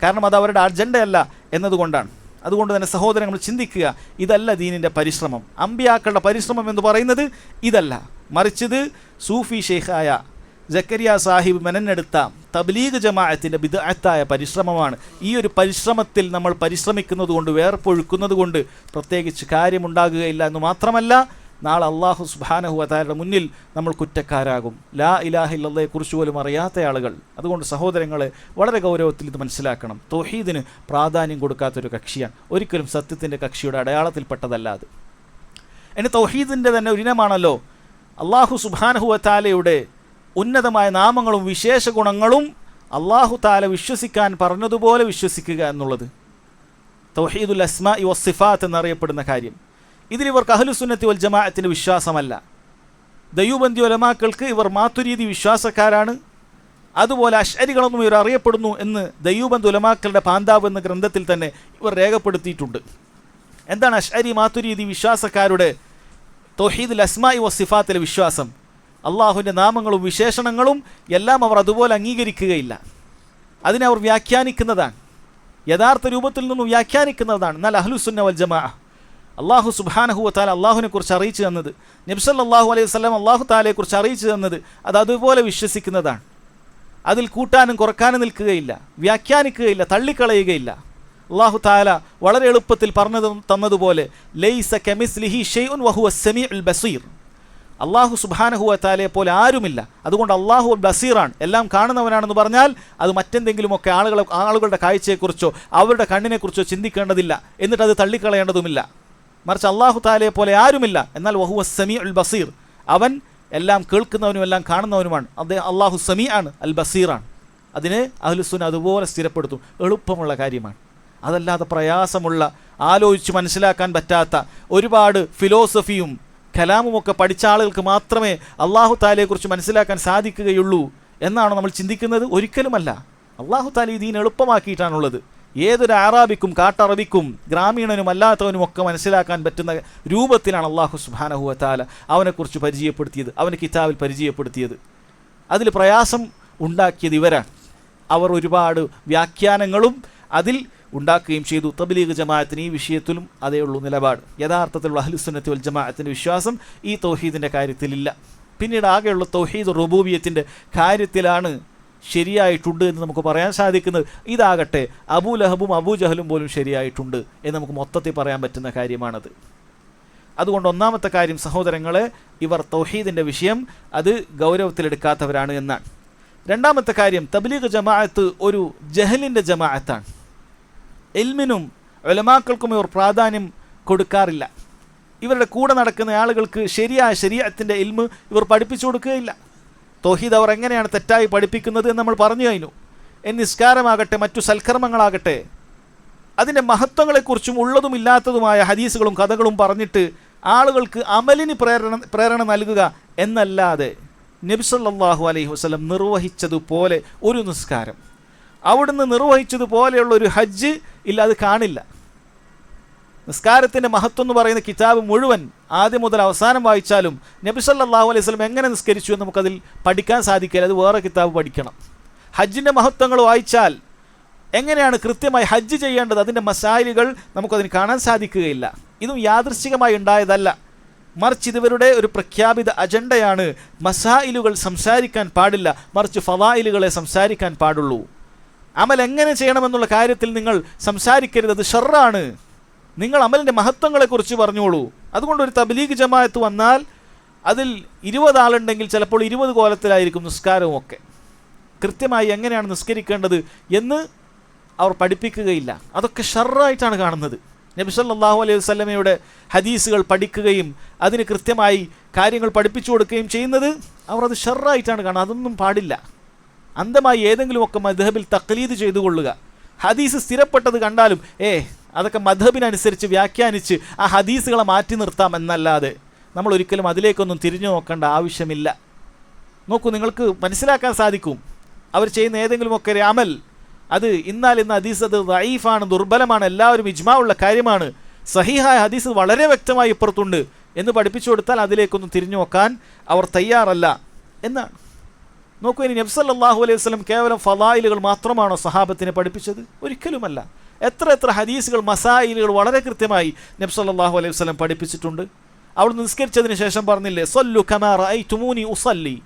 കാരണം അത് അവരുടെ അജണ്ടയല്ല എന്നതുകൊണ്ടാണ്. അതുകൊണ്ട് തന്നെ സഹോദരങ്ങൾ ചിന്തിക്കുക, ഇതല്ല ദീനിൻ്റെ പരിശ്രമം. അമ്പിയാക്കളുടെ പരിശ്രമം എന്ന് പറയുന്നത് ഇതല്ല, മറിച്ചത് സൂഫി ഷെയ്ഖായ ജക്കരിയ സാഹിബ് മെനഞ്ഞെടുത്ത തബ്ലീഗ് ജമാഅത്തിൻ്റെ ബിദ്അത്തായ പരിശ്രമമാണ്. ഈ ഒരു പരിശ്രമത്തിൽ നമ്മൾ പരിശ്രമിക്കുന്നത് കൊണ്ട്, വേർപ്പൊഴുക്കുന്നത് കൊണ്ട് പ്രത്യേകിച്ച് കാര്യമുണ്ടാകുകയില്ല എന്ന് മാത്രമല്ല, നാളെ അല്ലാഹു സുബ്ഹാനഹു വ തആലയുടെ മുന്നിൽ നമ്മൾ കുറ്റക്കാരാകും. ലാ ഇലാഹ ഇല്ലല്ലാഹയെ കുറിച്ച് പോലും അറിയാത്ത ആളുകൾ. അതുകൊണ്ട് സഹോദരങ്ങളെ, വളരെ ഗൗരവത്തിൽ ഇത് മനസ്സിലാക്കണം. തൗഹീദിന് പ്രാധാന്യം കൊടുക്കാത്തൊരു കക്ഷിയാണ്, ഒരിക്കലും സത്യത്തിൻ്റെ കക്ഷിയുടെ അടയാളത്തിൽപ്പെട്ടതല്ല അത്. ഇനി തൗഹീദിൻ്റെ തന്നെ ഒരു ഇനമാണല്ലോ അല്ലാഹു സുബ്ഹാനഹു വ തആലയുടെ ഉന്നതമായ നാമങ്ങളും വിശേഷ ഗുണങ്ങളും അല്ലാഹു തആല വിശ്വസിക്കാൻ പറഞ്ഞതുപോലെ വിശ്വസിക്കുക എന്നുള്ളത്. തൗഹീദുൽ അസ്മാഇ വസ്സിഫാത്ത് എന്നറിയപ്പെടുന്ന കാര്യം. ഇതിലിവർക്ക് അഹ്ലുസുന്നത്തി വൽ ജമാഅത്തിൻ്റെ വിശ്വാസമല്ല. ദയ്യൂബന്ദി ഉലമാക്കൾക്ക് ഇവർ മാതുരീദി വിശ്വാസക്കാരാണ്. അതുപോലെ അശ്അരികളൊന്നും ഇവർ അറിയപ്പെടുന്നു എന്ന് ദയ്യൂബന്ദി ഉലമാക്കളുടെ പാന്താവ് എന്ന ഗ്രന്ഥത്തിൽ തന്നെ ഇവർ രേഖപ്പെടുത്തിയിട്ടുണ്ട്. എന്താണ് അശ്അരി മാതുരീദി വിശ്വാസക്കാരുടെ തൗഹീദുൽ അസ്മാഇ വസ്സിഫാത്തിലെ വിശ്വാസം? അള്ളാഹുവിൻ്റെ നാമങ്ങളും വിശേഷണങ്ങളും എല്ലാം അവർ അതുപോലെ അംഗീകരിക്കുകയില്ല. അതിനെ അവർ വ്യാഖ്യാനിക്കുന്നതാണ്, യഥാർത്ഥ രൂപത്തിൽ നിന്നും വ്യാഖ്യാനിക്കുന്നതാണ്. എന്നാൽ അഹ്ലുസുന്ന വൽ ജമാഅ അല്ലാഹു സുബ്ഹാനഹു വ തആല അള്ളാഹുവിനെ കുറിച്ച് അറിയിച്ചു തന്നത്, നബി സല്ലല്ലാഹു അലൈഹി വസല്ലം അല്ലാഹു തആലയെക്കുറിച്ച് അറിയിച്ചു തന്നത്, അത് അതുപോലെ വിശ്വസിക്കുന്നതാണ്. അതിൽ കൂട്ടാനും കുറക്കാനും നിൽക്കുകയില്ല, വ്യാഖ്യാനിക്കുകയില്ല, തള്ളിക്കളയുകയില്ല. അല്ലാഹു തആല വളരെ എളുപ്പത്തിൽ പറഞ്ഞു തന്നതുപോലെ ലൈസ കമിസ്ലിഹി ഷൈഉൻ വഹുവ സമീഉൽ ബസീർ, അല്ലാഹു സുബ്ഹാനഹു വ തആലയെ പോലെ ആരുമില്ല. അതുകൊണ്ട് അല്ലാഹു ബസീറാണ്, എല്ലാം കാണുന്നവനാണെന്ന് പറഞ്ഞാൽ അത് മറ്റെന്തെങ്കിലുമൊക്കെ ആളുകളുടെ കാഴ്ചയെക്കുറിച്ചോ അവരുടെ കണ്ണിനെക്കുറിച്ചോ ചിന്തിക്കേണ്ടതില്ല, എന്നിട്ട് അത് തള്ളിക്കളയേണ്ടതുമില്ല. മറിച്ച് അല്ലാഹു തആലയെ പോലെ ആരുമില്ല. എന്നാൽ വഹുവ സമീഉൽ ബസീർ, അവൻ എല്ലാം കേൾക്കുന്നവനും എല്ലാം കാണുന്നവനുമാണ്. അദ്ദേഹം അല്ലാഹു സമീഅാണ്, അൽ ബസീറാണ്. അതിനെ അഹ്ലുസുന്ന അതുപോലെ സ്ഥിരപ്പെടുത്തും. എളുപ്പമുള്ള കാര്യമാണ്. അതല്ലാതെ പ്രയാസമുള്ള, ആലോചിച്ച് മനസ്സിലാക്കാൻ പറ്റാത്ത ഒരുപാട് ഫിലോസഫിയും കലാമുമൊക്കെ പഠിച്ച ആളുകൾക്ക് മാത്രമേ അല്ലാഹു തആലയെക്കുറിച്ച് മനസ്സിലാക്കാൻ സാധിക്കുകയുള്ളൂ എന്നാണ് നമ്മൾ ചിന്തിക്കുന്നത്. ഒരിക്കലുമല്ല. അല്ലാഹു തആല ഈ ദീൻ എളുപ്പമാക്കിയിട്ടാണുള്ളത്. ഏതൊരു അറാബിക്കും കാട്ടറബിക്കും ഗ്രാമീണനും അല്ലാത്തവനും ഒക്കെ മനസ്സിലാക്കാൻ പറ്റുന്ന രൂപത്തിലാണ് അല്ലാഹു സുബ്ഹാനഹു വ തആല അവനെക്കുറിച്ച് പരിചയപ്പെടുത്തിയത്, അവന് കിതാബിൽ പരിചയപ്പെടുത്തിയത്. അതിൽ പ്രയാസം ഉണ്ടാക്കിയത് ഇവരാണ്. അവർ ഒരുപാട് വ്യാഖ്യാനങ്ങളും അതിൽ ഉണ്ടാക്കുകയും ചെയ്തു. തബ്ലീഗ് ജമാഅത്തിന് ഈ വിഷയത്തിലും അതേ ഉള്ളൂ നിലപാട്. യഥാർത്ഥത്തിലുള്ള അഹ്ലുസുന്നത്തി വൽ ജമാഅത്തിൻ്റെ വിശ്വാസം ഈ തൗഹീദിൻ്റെ കാര്യത്തിലില്ല. പിന്നീട് ആകെയുള്ള തൗഹീദ് റുബൂബിയത്തിൻ്റെ കാര്യത്തിലാണ് ശരിയായിട്ടുണ്ട് എന്ന് നമുക്ക് പറയാൻ സാധിക്കുന്നത്. ഇതാകട്ടെ അബൂലഹബും അബൂജഹലും പോലും ശരിയായിട്ടുണ്ട് എന്ന് നമുക്ക് മൊത്തത്തിൽ പറയാൻ പറ്റുന്ന കാര്യമാണത്. അതുകൊണ്ട് ഒന്നാമത്തെ കാര്യം സഹോദരങ്ങളെ, ഇവർ തൗഹീദിൻ്റെ വിഷയം അത് ഗൗരവത്തിലെടുക്കാത്തവരാണ് എന്നാണ്. രണ്ടാമത്തെ കാര്യം, തബ്ലീഗ് ജമാഅത്ത് ഒരു ജഹലിൻ്റെ ജമാഅത്താണ്. ഇൽമിനും ഉലമാക്കൾക്കും ഇവർ പ്രാധാന്യം കൊടുക്കാറില്ല. ഇവരുടെ കൂടെ നടക്കുന്ന ആളുകൾക്ക് ശരിയായ ശരീഅത്തിൻ്റെ ഇൽമ് ഇവർ പഠിപ്പിച്ചു കൊടുക്കുകയില്ല. തൗഹീദ് അവർ എങ്ങനെയാണ് തെറ്റായി പഠിപ്പിക്കുന്നത് എന്ന് നമ്മൾ പറഞ്ഞു കഴിഞ്ഞു. നിസ്കാരമാകട്ടെ മറ്റു സൽക്കർമ്മങ്ങളാകട്ടെ അതിൻ്റെ മഹത്വങ്ങളെക്കുറിച്ചും ഉള്ളതും ഇല്ലാത്തതുമായ ഹദീസുകളും കഥകളും പറഞ്ഞിട്ട് ആളുകൾക്ക് അമലിന് പ്രേരണ നൽകുക എന്നല്ലാതെ നബി സല്ലല്ലാഹു അലൈഹി വസല്ലം നിർവഹിച്ചതുപോലെ ഒരു നിസ്കാരം, അവിടുന്ന് നിർവഹിച്ചതുപോലെയുള്ള ഒരു ഹജ്ജ് ഇല്ല, അത് കാണില്ല. നിസ്കാരത്തിൻ്റെ മഹത്വം എന്ന് പറയുന്ന കിതാബ് മുഴുവൻ ആദ്യം മുതൽ അവസാനം വായിച്ചാലും നബി സല്ലല്ലാഹു അലൈഹി വസല്ലം എങ്ങനെ നിസ്കരിച്ചു എന്ന് നമുക്കതിൽ പഠിക്കാൻ സാധിക്കില്ല. അത് വേറെ കിതാബ് പഠിക്കണം. ഹജ്ജിൻ്റെ മഹത്വങ്ങൾ വായിച്ചാൽ എങ്ങനെയാണ് കൃത്യമായി ഹജ്ജ് ചെയ്യേണ്ടത്, അതിൻ്റെ മസായിലുകൾ നമുക്കതിന് കാണാൻ സാധിക്കുകയില്ല. ഇതും യാദൃശ്ചികമായി ഉണ്ടായതല്ല, മറിച്ച് ഇവരുടെ ഒരു പ്രഖ്യാപിത അജണ്ടയാണ്. മസായിലുകൾ സംസാരിക്കാൻ പാടില്ല, മറിച്ച് ഫളായിലുകളെ സംസാരിക്കാൻ പാടുള്ളൂ. അമൽ എങ്ങനെ ചെയ്യണമെന്നുള്ള കാര്യത്തിൽ നിങ്ങൾ സംസാരിക്കരുത്, അത് ഷർറാണ്. നിങ്ങൾ അമലിൻ്റെ മഹത്വങ്ങളെക്കുറിച്ച് പറഞ്ഞോളൂ. അതുകൊണ്ട് ഒരു തബ്ലീഗ് ജമാഅത്ത് വന്നാൽ അതിൽ 20 ആളുണ്ടെങ്കിൽ ചിലപ്പോൾ 20 കോലത്തിലായിരിക്കും നിസ്കാരവും ഒക്കെ. കൃത്യമായി എങ്ങനെയാണ് നിസ്കരിക്കേണ്ടത് എന്ന് അവർ പഠിപ്പിക്കുകയില്ല. അതൊക്കെ ഷർറായിട്ടാണ് കാണുന്നത്. നബി സല്ലല്ലാഹു അലൈഹി വസല്ലമയുടെ ഹദീസുകൾ പഠിക്കുകയും അതിന് കൃത്യമായി കാര്യങ്ങൾ പഠിപ്പിച്ചു കൊടുക്കുകയും ചെയ്യുന്നത് അവർ അത് ഷർറായിട്ടാണ് കാണുന്നത്. അതൊന്നും പാടില്ല. അന്ധമായി ഏതെങ്കിലുമൊക്കെ മദ്ഹബിൽ തഖ്ലീദ് ചെയ്തു കൊള്ളുക, ഹദീസ് സ്ഥിരപ്പെട്ടത് കണ്ടാലും അതൊക്കെ മദ്ഹബിനനുസരിച്ച് വ്യാഖ്യാനിച്ച് ആ ഹദീസുകളെ മാറ്റി നിർത്താം എന്നല്ലാതെ നമ്മൾ ഒരിക്കലും അതിലേക്കൊന്നും തിരിഞ്ഞു നോക്കേണ്ട ആവശ്യമില്ല. നോക്കൂ, നിങ്ങൾക്ക് മനസ്സിലാക്കാൻ സാധിക്കും അവർ ചെയ്യുന്ന ഏതെങ്കിലുമൊക്കെ ഒരു അമൽ അത് ഇന്ന് ഹദീസ് അത് ദഈഫാണ്, ദുർബലമാണ്, എല്ലാവരും ഇജ്മാ ഉള്ള കാര്യമാണ്, സഹീഹായ ഹദീസ് വളരെ വ്യക്തമായി ഇപ്പുറത്തുണ്ട് എന്ന് പഠിപ്പിച്ചു കൊടുത്താൽ അതിലേക്കൊന്നും തിരിഞ്ഞു നോക്കാൻ അവർ തയ്യാറല്ല എന്നാണ്. നോക്കൂ, ഇനി നബി സല്ലല്ലാഹു അലൈഹി വസല്ലം കേവലം ഫളായിലുകൾ മാത്രമാണോ സഹാബത്തിനെ പഠിപ്പിച്ചത്? ഒരിക്കലുമല്ല. എത്ര ഹദീസുകൾ, മസായിലുകൾ വളരെ കൃത്യമായി നബി സല്ലല്ലാഹു അലൈഹി വസല്ലം പഠിപ്പിച്ചിട്ടുണ്ട്. അവിടുന്ന് നിസ്കരിച്ചതിന് ശേഷം പറഞ്ഞില്ലേ, സല്ലു കമാ റഅയ്തുമൂനി ഉസല്ലി,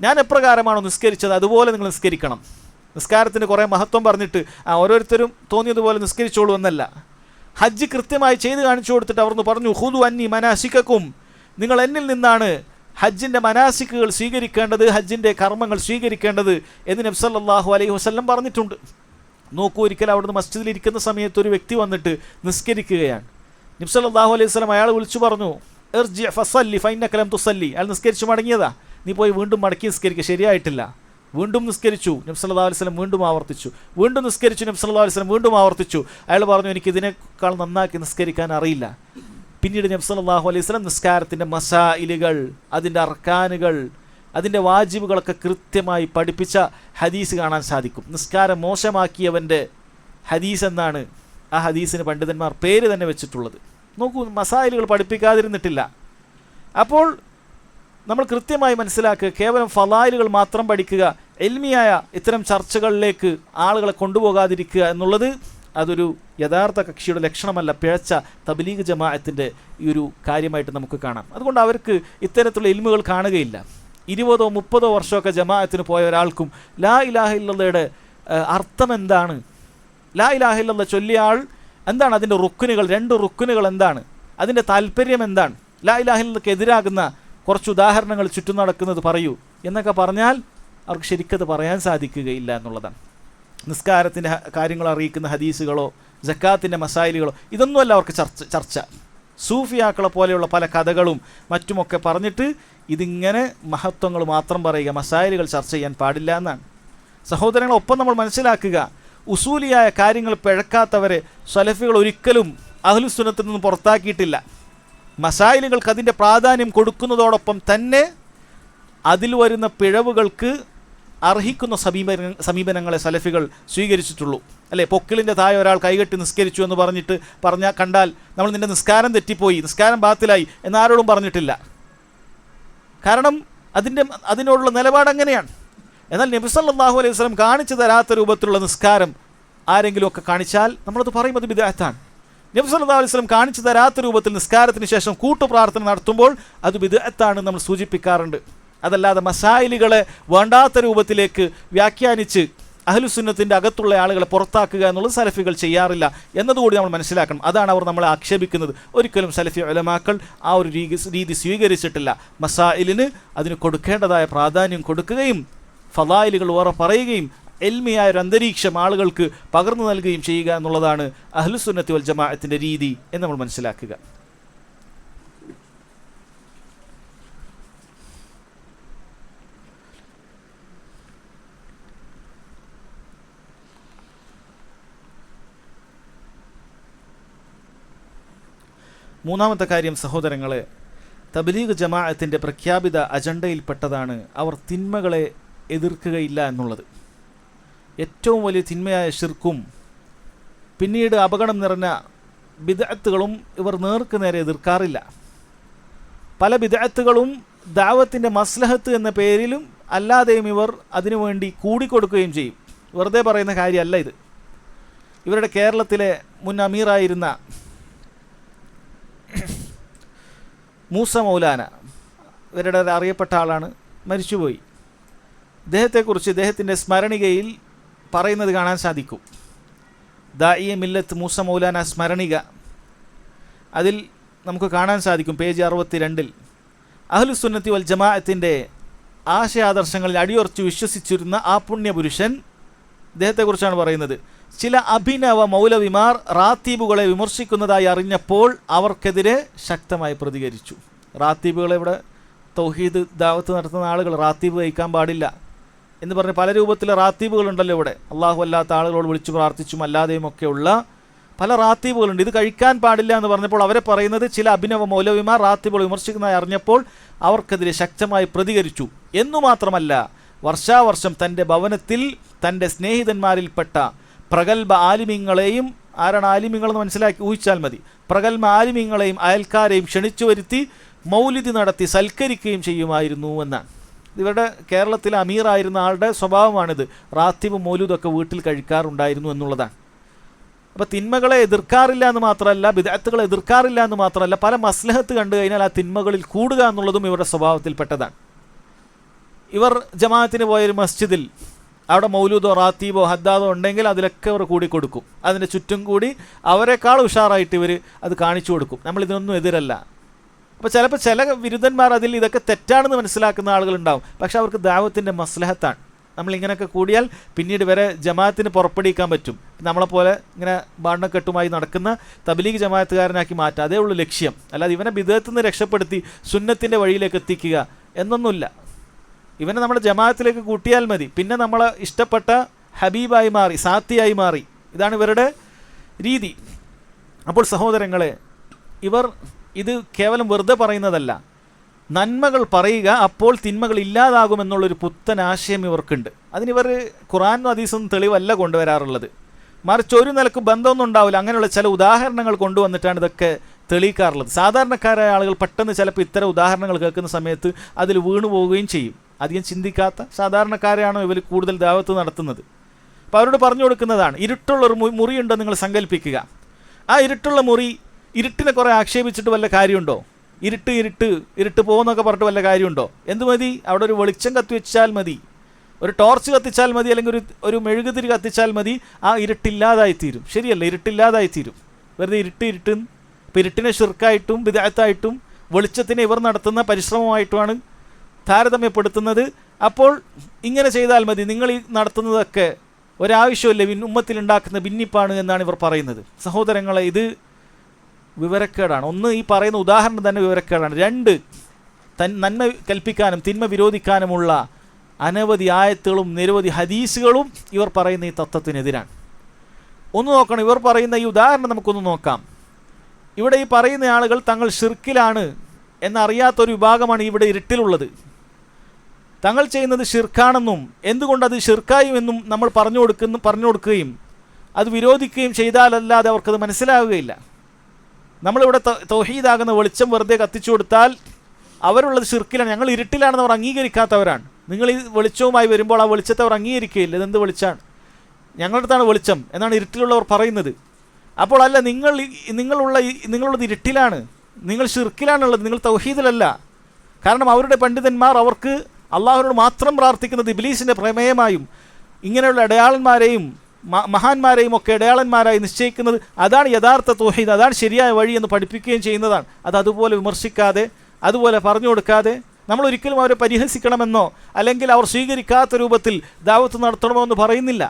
ഞാൻ എപ്രകാരമാണോ നിസ്കരിച്ചത് അതുപോലെ നിങ്ങൾ നിസ്കരിക്കണം. നിസ്കാരത്തിന് കുറേ മഹത്വം പറഞ്ഞിട്ട് ഓരോരുത്തരും തോന്നിയതുപോലെ നിസ്കരിച്ചോളൂ എന്നല്ല. ഹജ്ജ് കൃത്യമായി ചെയ്ത് കാണിച്ചു കൊടുത്തിട്ട് അവിടുന്ന് പറഞ്ഞു, ഖുദു അന്നി മനാസികക്കും, നിങ്ങൾ എന്നിൽ നിന്നാണ് ഹജ്ജിൻ്റെ മനാസിക്കുകൾ സ്വീകരിക്കേണ്ടത്, ഹജ്ജിൻ്റെ കർമ്മങ്ങൾ സ്വീകരിക്കേണ്ടത് എന്ന് നബി സല്ലല്ലാഹു അലൈഹി വസല്ലം പറഞ്ഞിട്ടുണ്ട്. നോക്കൂ, ഒരിക്കൽ അവിടുന്ന് മസ്ജിദിൽ ഇരിക്കുന്ന സമയത്ത് ഒരു വ്യക്തി വന്നിട്ട് നിസ്കരിക്കുകയാണ്. നബി സല്ലല്ലാഹു അലൈഹി വസല്ലം അയാൾ വിളിച്ചു പറഞ്ഞു, ഇർജി ഫസല്ലി ഫഇന്നക ലം തുസല്ലി, അയാൾ നിസ്കരിച്ച് മടങ്ങിയതാ, നീ പോയി വീണ്ടും മടക്കി നിസ്കരിക്കുക, ശരിയായിട്ടില്ല. വീണ്ടും നിസ്കരിച്ചു, നബി സല്ലല്ലാഹു അലൈഹി വസല്ലം വീണ്ടും ആവർത്തിച്ചു, വീണ്ടും നിസ്കരിച്ചു, നബി സല്ലല്ലാഹു അലൈഹി വസല്ലം വീണ്ടും ആവർത്തിച്ചു. അയാൾ പറഞ്ഞു, എനിക്ക് ഇതിനേക്കാൾ നന്നാക്കി നിസ്കരിക്കാൻ അറിയില്ല. പിന്നീട് നബി സല്ലല്ലാഹു അലൈഹി വസല്ലം നിസ്കാരത്തിൻ്റെ മസായിലുകൾ, അതിൻ്റെ അർക്കാനുകൾ, അതിൻ്റെ വാജിബുകളൊക്കെ കൃത്യമായി പഠിപ്പിച്ച ഹദീസ് കാണാൻ സാധിക്കും. നിസ്കാരം മോശമാക്കിയവൻ്റെ ഹദീസ് എന്നാണ് ആ ഹദീസിന് പണ്ഡിതന്മാർ പേര് തന്നെ വെച്ചിട്ടുള്ളത്. നോക്കൂ, മസായിലുകൾ പഠിപ്പിക്കാതിരുന്നിട്ടില്ല. അപ്പോൾ നമ്മൾ കൃത്യമായി മനസ്സിലാക്കുക, കേവലം ഫളായിലുകൾ മാത്രം പഠിക്കുക, ഇൽമിയായ ഇത്തരം ചർച്ചകളിലേക്ക് ആളുകളെ കൊണ്ടുപോകാതിരിക്കുക എന്നുള്ളത് അതൊരു യഥാർത്ഥ കക്ഷിയുടെ ലക്ഷണമല്ല, പിഴച്ച തബ്ലീഗ് ജമാഅത്തിൻ്റെ ഈ ഒരു കാര്യമായിട്ട് നമുക്ക് കാണാം. അതുകൊണ്ട് അവർക്ക് ഇത്തരത്തിലുള്ള ഇൽമുകൾ കാണുകയില്ല. 20-30 വർഷമൊക്കെ ജമാഅത്തിന് പോയ ഒരാൾക്കും ലാ ഇലാഹ ഇല്ലല്ലയുടെ അർത്ഥം എന്താണ്, ലാ ഇലാഹ ഇല്ലല്ല ചൊല്ലിയ ആൾ എന്താണ്, അതിൻ്റെ റുക്കുനുകൾ, 2 റുക്കുനുകൾ എന്താണ്, അതിൻ്റെ താല്പര്യം എന്താണ്, ലാ ഇലാഹ ഇല്ലല്ലക്ക് എതിരാകുന്ന കുറച്ച് ഉദാഹരണങ്ങൾ ചുറ്റും നടക്കുന്നത് പറയൂ എന്നൊക്കെ പറഞ്ഞാൽ അവർക്ക് ശരിക്കത് പറയാൻ സാധിക്കുകയില്ല എന്നുള്ളതാണ്. നിസ്കാരത്തിൻ്റെ കാര്യങ്ങൾ അറിയിക്കുന്ന ഹദീസുകളോ സക്കാത്തിൻ്റെ മസായിലുകളോ ഇതൊന്നുമല്ല അവർക്ക് ചർച്ച. സൂഫിയാക്കളെ പോലെയുള്ള പല കഥകളും മറ്റുമൊക്കെ പറഞ്ഞിട്ട് ഇതിങ്ങനെ മഹത്വങ്ങൾ മാത്രം പറയുക, മസായിലുകൾ ചർച്ച ചെയ്യാൻ പാടില്ല എന്നാണ്. സഹോദരങ്ങളൊപ്പം നമ്മൾ മനസ്സിലാക്കുക, ഉസൂലിയായ കാര്യങ്ങൾ പിഴക്കാത്തവരെ സലഫികൾ ഒരിക്കലും അഹ്ലുസുന്നത്തിൽ നിന്ന് പുറത്താക്കിയിട്ടില്ല. മസായിലുകൾക്ക് അതിൻ്റെ പ്രാധാന്യം കൊടുക്കുന്നതോടൊപ്പം തന്നെ അതിൽ വരുന്ന പിഴവുകൾക്ക് അർഹിക്കുന്ന സമീപനങ്ങളെ സലഫികൾ സ്വീകരിച്ചിട്ടുള്ളൂ. അല്ലേ, പൊക്കിളിൻ്റെ താഴെ ഒരാൾ കൈകെട്ടി നിസ്കരിച്ചു എന്ന് കണ്ടാൽ നമ്മൾ നിൻ്റെ നിസ്കാരം തെറ്റിപ്പോയി, നിസ്കാരം ബാത്തിലായി എന്നാരോടും പറഞ്ഞിട്ടില്ല. കാരണം അതിനോടുള്ള നിലപാട് അങ്ങനെയാണ്. എന്നാൽ നബി സല്ലല്ലാഹു അലൈഹി വസല്ലം കാണിച്ചു തരാത്ത രൂപത്തിലുള്ള നിസ്കാരം ആരെങ്കിലുമൊക്കെ കാണിച്ചാൽ നമ്മളത് പറയും അത് ബിദ്അത്താണ്. നബി സല്ലല്ലാഹു അലൈഹി വസല്ലം കാണിച്ചു തരാത്ത രൂപത്തിൽ നിസ്കാരത്തിന് ശേഷം കൂട്ടുപ്രാർത്ഥന നടത്തുമ്പോൾ അത് ബിദ്അത്താണ് നമ്മൾ സൂചിപ്പിക്കാറുണ്ട്. അതല്ലാതെ മസായിലുകളെ വേണ്ടാത്ത രൂപത്തിലേക്ക് വ്യാഖ്യാനിച്ച് അഹ്ലുസുന്നത്തിൻ്റെ അകത്തുള്ള ആളുകളെ പുറത്താക്കുക എന്നുള്ളത് സലഫികൾ ചെയ്യാറില്ല എന്നതുകൂടി നമ്മൾ മനസ്സിലാക്കണം. അതാണ് അവർ നമ്മളെ ആക്ഷേപിക്കുന്നത്. ഒരിക്കലും സലഫി ഉലമാക്കൾ ആ ഒരു രീതി സ്വീകരിച്ചിട്ടില്ല. മസായിലിന് അതിന് കൊടുക്കേണ്ടതായ പ്രാധാന്യം കൊടുക്കുകയും ഫളായിലുകൾ വേറെ പറയുകയും എൽമിയായ ഒരു അന്തരീക്ഷം ആളുകൾക്ക് പകർന്നു നൽകുകയും ചെയ്യുക എന്നുള്ളതാണ് അഹ്ലുസുന്നത്തി വൽ ജമാഅത്തിൻ്റെ രീതി എന്ന് നമ്മൾ മനസ്സിലാക്കുക. മൂന്നാമത്തെ കാര്യം സഹോദരങ്ങളെ, തബ്ലീഗ് ജമാഅത്തിൻ്റെ പ്രഖ്യാപിത അജണ്ടയിൽപ്പെട്ടതാണ് അവർ തിന്മകളെ എതിർക്കുകയില്ല എന്നുള്ളത്. ഏറ്റവും വലിയ തിന്മയായ ശിർക്കും പിന്നീട് അപകടം നിറഞ്ഞ ബിദ്അത്തുകളും ഇവർ നേർക്ക് നേരെ എതിർക്കാറില്ല. പല ബിദ്അത്തുകളും ദഅവത്തിൻ്റെ മസ്ലഹത്ത് എന്ന പേരിലും അല്ലാതെയും ഇവർ അതിനുവേണ്ടി കൂടിക്കൊടുക്കുകയും ചെയ്യും. വെറുതെ പറയുന്ന കാര്യമല്ല ഇത്. ഇവരുടെ കേരളത്തിലെ മുൻ അമീറായിരുന്ന മൂസ മൗലാന, ഇവരുടെ അറിയപ്പെട്ട ആളാണ്, മരിച്ചുപോയി. ഇദ്ദേഹത്തെക്കുറിച്ച് ഇദ്ദേഹത്തിൻ്റെ സ്മരണികയിൽ പറയുന്നത് കാണാൻ സാധിക്കും. ദാഇയ മില്ലത്ത് മൂസ മൗലാന സ്മരണിക, അതിൽ നമുക്ക് കാണാൻ സാധിക്കും പേജ് 62 അഹ്ലുസുന്നത്തി വൽ ജമാഅത്തിൻ്റെ ആശയാദർശങ്ങളിൽ അടിയുറച്ച് വിശ്വസിച്ചിരുന്ന ആ പുണ്യപുരുഷൻ ഇദ്ദേഹത്തെക്കുറിച്ചാണ് പറയുന്നത്. ചില അഭിനവ മൗലവിമാർ റാത്തീബുകളെ വിമർശിക്കുന്നതായി അറിഞ്ഞപ്പോൾ അവർക്കെതിരെ ശക്തമായി പ്രതികരിച്ചു. റാത്തീബുകളെ, ഇവിടെ തൗഹീദ് ദാവത്ത് നടത്തുന്ന ആളുകൾ റാത്തീബ് കഴിക്കാൻ പാടില്ല എന്ന് പറഞ്ഞ് പല രൂപത്തിലെ റാത്തീബുകളുണ്ടല്ലോ ഇവിടെ. അള്ളാഹു അല്ലാത്ത ആളുകളോട് വിളിച്ചു പ്രാർത്ഥിച്ചും അല്ലാതെയും ഒക്കെയുള്ള പല റാത്തീബുകളുണ്ട്. ഇത് കഴിക്കാൻ പാടില്ല എന്ന് പറഞ്ഞപ്പോൾ അവരെ പറയുന്നത് ചില അഭിനവ മൗലവിമാർ റാത്തീബുകൾ വിമർശിക്കുന്നതായി അറിഞ്ഞപ്പോൾ അവർക്കെതിരെ ശക്തമായി പ്രതികരിച്ചു. എന്നു മാത്രമല്ല, വർഷാവർഷം തൻ്റെ ഭവനത്തിൽ തൻ്റെ സ്നേഹിതന്മാരിൽപ്പെട്ട പ്രഗത്ഭ ആലിമീങ്ങളെയും, ആരാണ് ആലിമീങ്ങളെന്ന് ഊഹിച്ചാൽ മതി, പ്രഗത്ഭ ആലിമീങ്ങളെയും അയൽക്കാരെയും ക്ഷണിച്ചു വരുത്തി മൗലിദ് നടത്തി സൽക്കരിക്കുകയും ചെയ്യുമായിരുന്നു എന്നാണ്. ഇവരുടെ കേരളത്തിലെ അമീറായിരുന്ന ആളുടെ സ്വഭാവമാണിത്. റാത്തീബ് മൗലൂദൊക്കെ വീട്ടിൽ കഴിക്കാറുണ്ടായിരുന്നു എന്നുള്ളതാണ്. അപ്പോൾ തിന്മകളെ എതിർക്കാറില്ല എന്ന് മാത്രമല്ല, ബിദ്അത്തുകളെ എതിർക്കാറില്ല എന്ന് മാത്രമല്ല, പല മസ്ലഹത്ത് കണ്ടു കഴിഞ്ഞാൽ ആ തിന്മകളിൽ കൂടുക എന്നുള്ളതും ഇവരുടെ സ്വഭാവത്തിൽപ്പെട്ടതാണ്. ഇവർ ജമാഅത്തിന് പോയൊരു മസ്ജിദിൽ അവിടെ മൗലൂദോ റാത്തീബോ ഹദ്ദാദോ ഉണ്ടെങ്കിൽ അതിലൊക്കെ അവർ കൂടിക്കൊടുക്കും. അതിൻ്റെ ചുറ്റും കൂടി അവരെക്കാൾ ഉഷാറായിട്ട് ഇവർ അത് കാണിച്ചു കൊടുക്കും. നമ്മളിതിനൊന്നും എതിരല്ല. അപ്പോൾ ചിലപ്പോൾ ചില വിരുദ്ധന്മാർ അതിൽ ഇതൊക്കെ തെറ്റാണെന്ന് മനസ്സിലാക്കുന്ന ആളുകളുണ്ടാവും. പക്ഷെ അവർക്ക് ദഅവത്തിൻ്റെ മസ്ലഹത്താണ്. നമ്മളിങ്ങനെയൊക്കെ കൂടിയാൽ പിന്നീട് വരെ ജമാഅത്തിന് പുറപ്പെടുവിക്കാൻ പറ്റും. നമ്മളെപ്പോലെ ഇങ്ങനെ ബാണ്ണക്കെട്ടുമായി നടക്കുന്ന തബ്ലീഗ് ജമാഅത്തുകാരനാക്കി മാറ്റുക, അതേ ഉള്ളൂ ലക്ഷ്യം. അല്ലാതെ ഇവനെ ബിദ്അത്തിൽ നിന്ന് രക്ഷപ്പെടുത്തി സുന്നത്തിൻ്റെ വഴിയിലേക്ക് എത്തിക്കുക എന്നൊന്നുമില്ല. ഇവനെ നമ്മുടെ ജമാഅത്തിലേക്ക് കൂട്ടിയാൽ മതി. പിന്നെ നമ്മളെ ഇഷ്ടപ്പെട്ട ഹബീബായി മാറി, സാത്തിയായി മാറി. ഇതാണ് ഇവരുടെ രീതി. അപ്പോൾ സഹോദരങ്ങളെ, ഇവർ ഇത് കേവലം വെറുതെ പറയുന്നതല്ല, നന്മകൾ പറയുക, അപ്പോൾ തിന്മകൾ ഇല്ലാതാകുമെന്നുള്ളൊരു പുത്തൻ ആശയം ഇവർക്കുണ്ട്. അതിനിവർ ഖുർആനും ഹദീസും തെളിവല്ല കൊണ്ടുവരാറുള്ളത്. മറിച്ച് ഒരു നിലക്ക് ബന്ധമൊന്നും ഉണ്ടാവില്ല. അങ്ങനെയുള്ള ചില ഉദാഹരണങ്ങൾ കൊണ്ടുവന്നിട്ടാണ് ഇതൊക്കെ തെളിയിക്കാറുള്ളത്. സാധാരണക്കാരായ ആളുകൾ പെട്ടെന്ന് ചിലപ്പോൾ ഇത്തരം ഉദാഹരണങ്ങൾ കേൾക്കുന്ന സമയത്ത് അതിൽ വീണു പോവുകയും ചെയ്യും. അധികം ചിന്തിക്കാത്ത സാധാരണക്കാരെയാണോ ഇവർ കൂടുതൽ ദഅവത്ത് നടത്തുന്നത്. അപ്പോൾ അവരോട് പറഞ്ഞു കൊടുക്കുന്നതാണ്, ഇരുട്ടുള്ളൊരു മുറിയുണ്ടെന്ന് നിങ്ങൾ സങ്കല്പിക്കുക. ആ ഇരുട്ടുള്ള മുറി, ഇരുട്ടിനെ കുറേ ആക്ഷേപിച്ചിട്ട് വല്ല കാര്യമുണ്ടോ? ഇരുട്ട് പോകുന്നൊക്കെ പറഞ്ഞിട്ട് വല്ല കാര്യമുണ്ടോ? എന്ത് മതി? അവിടെ ഒരു വെളിച്ചം കത്തിവെച്ചാൽ മതി, ഒരു ടോർച്ച് കത്തിച്ചാൽ മതി, അല്ലെങ്കിൽ ഒരു മെഴുകുതിരി കത്തിച്ചാൽ മതി, ആ ഇരുട്ടില്ലാതായിത്തീരും. ശരിയല്ല, ഇരുട്ടില്ലാതായിത്തീരും. വെറുതെ ഇരുട്ട്. ഇപ്പോൾ ഇരുട്ടിനെ ഷിർക്കായിട്ടും ബിദ്അത്തായിട്ടും വെളിച്ചത്തിനെ ഇവർ നടത്തുന്ന പരിശ്രമമായിട്ടുമാണ് താരതമ്യപ്പെടുത്തുന്നത്. അപ്പോൾ ഇങ്ങനെ ചെയ്താൽ മതി, നിങ്ങൾ ഈ നടത്തുന്നതൊക്കെ ഒരാവശ്യമില്ല, ഉമ്മത്തിലുണ്ടാക്കുന്ന ഭിന്നിപ്പാണ് എന്നാണ് ഇവർ പറയുന്നത്. സഹോദരങ്ങളെ, ഇത് വിവരക്കേടാണ്. ഒന്ന്, ഈ പറയുന്ന ഉദാഹരണം തന്നെ വിവരക്കേടാണ്. രണ്ട്, നന്മ കൽപ്പിക്കാനും തിന്മ വിരോധിക്കാനുമുള്ള അനവധി ആയത്തുകളും നിരവധി ഹദീസുകളും ഇവർ പറയുന്ന ഈ തത്വത്തിനെതിരാണ്. ഒന്ന് നോക്കണം, ഇവർ പറയുന്ന ഈ ഉദാഹരണം നമുക്കൊന്ന് നോക്കാം. ഇവിടെ ഈ പറയുന്ന ആളുകൾ തങ്ങൾ ഷിർക്കിലാണ് എന്നറിയാത്തൊരു വിഭാഗമാണ് ഇവിടെ ഇരുട്ടിലുള്ളത്. തങ്ങൾ ചെയ്യുന്നത് ഷിർക്കാണെന്നും എന്തുകൊണ്ടത് ഷിർക്കായും എന്നും നമ്മൾ പറഞ്ഞു കൊടുക്കുകയും അത് വിരോധിക്കുകയും ചെയ്താലല്ലാതെ അവർക്കത് മനസ്സിലാവുകയില്ല. നമ്മളിവിടെ തൗഹീദാകുന്ന വെളിച്ചം വെറുതെ കത്തിച്ചു കൊടുത്താൽ അവരുള്ളത് ഷിർക്കിലാണ്, ഞങ്ങൾ ഇരുട്ടിലാണെന്ന് അവർ അംഗീകരിക്കാത്തവരാണ്. നിങ്ങൾ ഈ വെളിച്ചവുമായി വരുമ്പോൾ ആ വെളിച്ചത്തെ അവർ അംഗീകരിക്കുകയില്ല. ഇതെന്ത് വെളിച്ചമാണ്, ഞങ്ങളുടെ അടുത്താണ് വെളിച്ചം എന്നാണ് ഇരുട്ടിലുള്ളവർ പറയുന്നത്. അപ്പോൾ അല്ല, നിങ്ങളുള്ളത് ഇരുട്ടിലാണ്, നിങ്ങൾ ഷിർക്കിലാണുള്ളത്, നിങ്ങൾ തൗഹീദിലല്ല. കാരണം അവരുടെ പണ്ഡിതന്മാർ അവർക്ക് അള്ളാഹുവിനോട് മാത്രം പ്രാർത്ഥിക്കുന്നത് ഇബ്ലീസിൻ്റെ പ്രമേയമായും ഇങ്ങനെയുള്ള ഇടയാളന്മാരെയും മഹാന്മാരെയും ഒക്കെ ഇടയാളന്മാരായി നിശ്ചയിക്കുന്നത് അതാണ് യഥാർത്ഥ തൗഹീദ്, അതാണ് ശരിയായ വഴി എന്ന് പഠിപ്പിക്കുകയും ചെയ്യുന്നതാണ്. അത് അതുപോലെ വിമർശിക്കാതെ, അതുപോലെ പറഞ്ഞു കൊടുക്കാതെ, നമ്മൾ ഒരിക്കലും അവരെ പരിഹസിക്കണമെന്നോ അല്ലെങ്കിൽ അവർ സ്വീകരിക്കാത്ത രൂപത്തിൽ ദഅവത്ത് നടത്തണമോ എന്ന് പറയുന്നില്ല.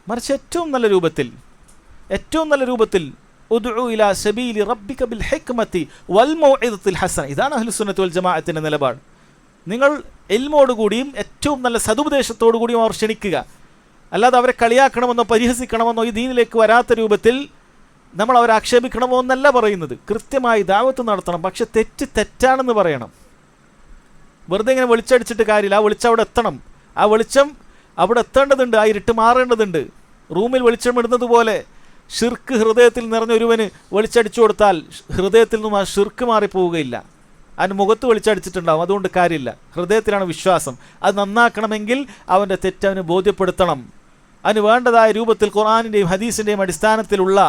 മറിച്ച് ഏറ്റവും നല്ല രൂപത്തിൽ ഉദ്ഉ ഇലാ സബീലി റബ്ബിക ബിൽ ഹിക്മതി വൽ മൗഇദത്തിൽ ഹസന. ഇതാണ് അഹ്ലുസുന്നത്ത് വൽ ജമാഅത്തിന്റെ നിലപാട്. നിങ്ങൾ ഇൽമോടുകൂടിയും ഏറ്റവും നല്ല സദുപദേശത്തോടു കൂടിയും അവർ ക്ഷണിക്കുക. അല്ലാതെ അവരെ കളിയാക്കണമെന്നോ പരിഹസിക്കണമെന്നോ ഈ ദീനിലേക്ക് വരാത്ത രൂപത്തിൽ നമ്മൾ അവരെ ആക്ഷേപിക്കണമോ എന്നല്ല പറയുന്നത്. കൃത്യമായി ദഅവത്ത് നടത്തണം, പക്ഷെ തെറ്റാണെന്ന് പറയണം. വെറുതെ ഇങ്ങനെ വെളിച്ചടിച്ചിട്ട് കാര്യമില്ല. ആ വെളിച്ചം അവിടെ എത്തണം. ആ വെളിച്ചം അവിടെ എത്തേണ്ടതുണ്ട്. ആ ഇരുട്ട് മാറേണ്ടതുണ്ട്. റൂമിൽ വെളിച്ചമിടുന്നത് പോലെ ഷിർക്ക് ഹൃദയത്തിൽ നിറഞ്ഞ ഒരുവന് വെളിച്ചടിച്ചു കൊടുത്താൽ ഹൃദയത്തിൽ നിന്നും ആ ഷിർക്ക് മാറിപ്പോവുകയില്ല. അതിന് മുഖത്ത് വെളിച്ചടിച്ചിട്ടുണ്ടാവും, അതുകൊണ്ട് കാര്യമില്ല. ഹൃദയത്തിലാണ് വിശ്വാസം. അത് നന്നാക്കണമെങ്കിൽ അവൻ്റെ തെറ്റവന് ബോധ്യപ്പെടുത്തണം. അതിന് വേണ്ടതായ രൂപത്തിൽ ഖുർആനിൻ്റെയും ഹദീസിൻ്റെയും അടിസ്ഥാനത്തിലുള്ള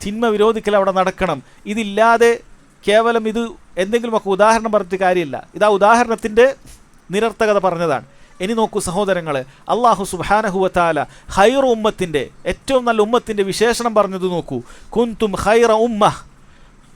തിന്മ വിരോധിക്കൽ അവിടെ നടക്കണം. ഇതില്ലാതെ കേവലം ഇത് എന്തെങ്കിലുമൊക്കെ ഉദാഹരണം പറഞ്ഞിട്ട് കാര്യമില്ല. ഇതാ ഉദാഹരണത്തിൻ്റെ നിരർത്ഥകത പറഞ്ഞതാണ്. ഇനി നോക്കൂ സഹോദരങ്ങളെ, അള്ളാഹു സുബ്ഹാനഹു വ തആല ഖൈറ ഉമ്മത്തിൻ്റെ, ഏറ്റവും നല്ല ഉമ്മത്തിൻ്റെ വിശേഷണം പറഞ്ഞത് നോക്കൂ. കുൻതും ഖൈറ ഉമ്മഹ്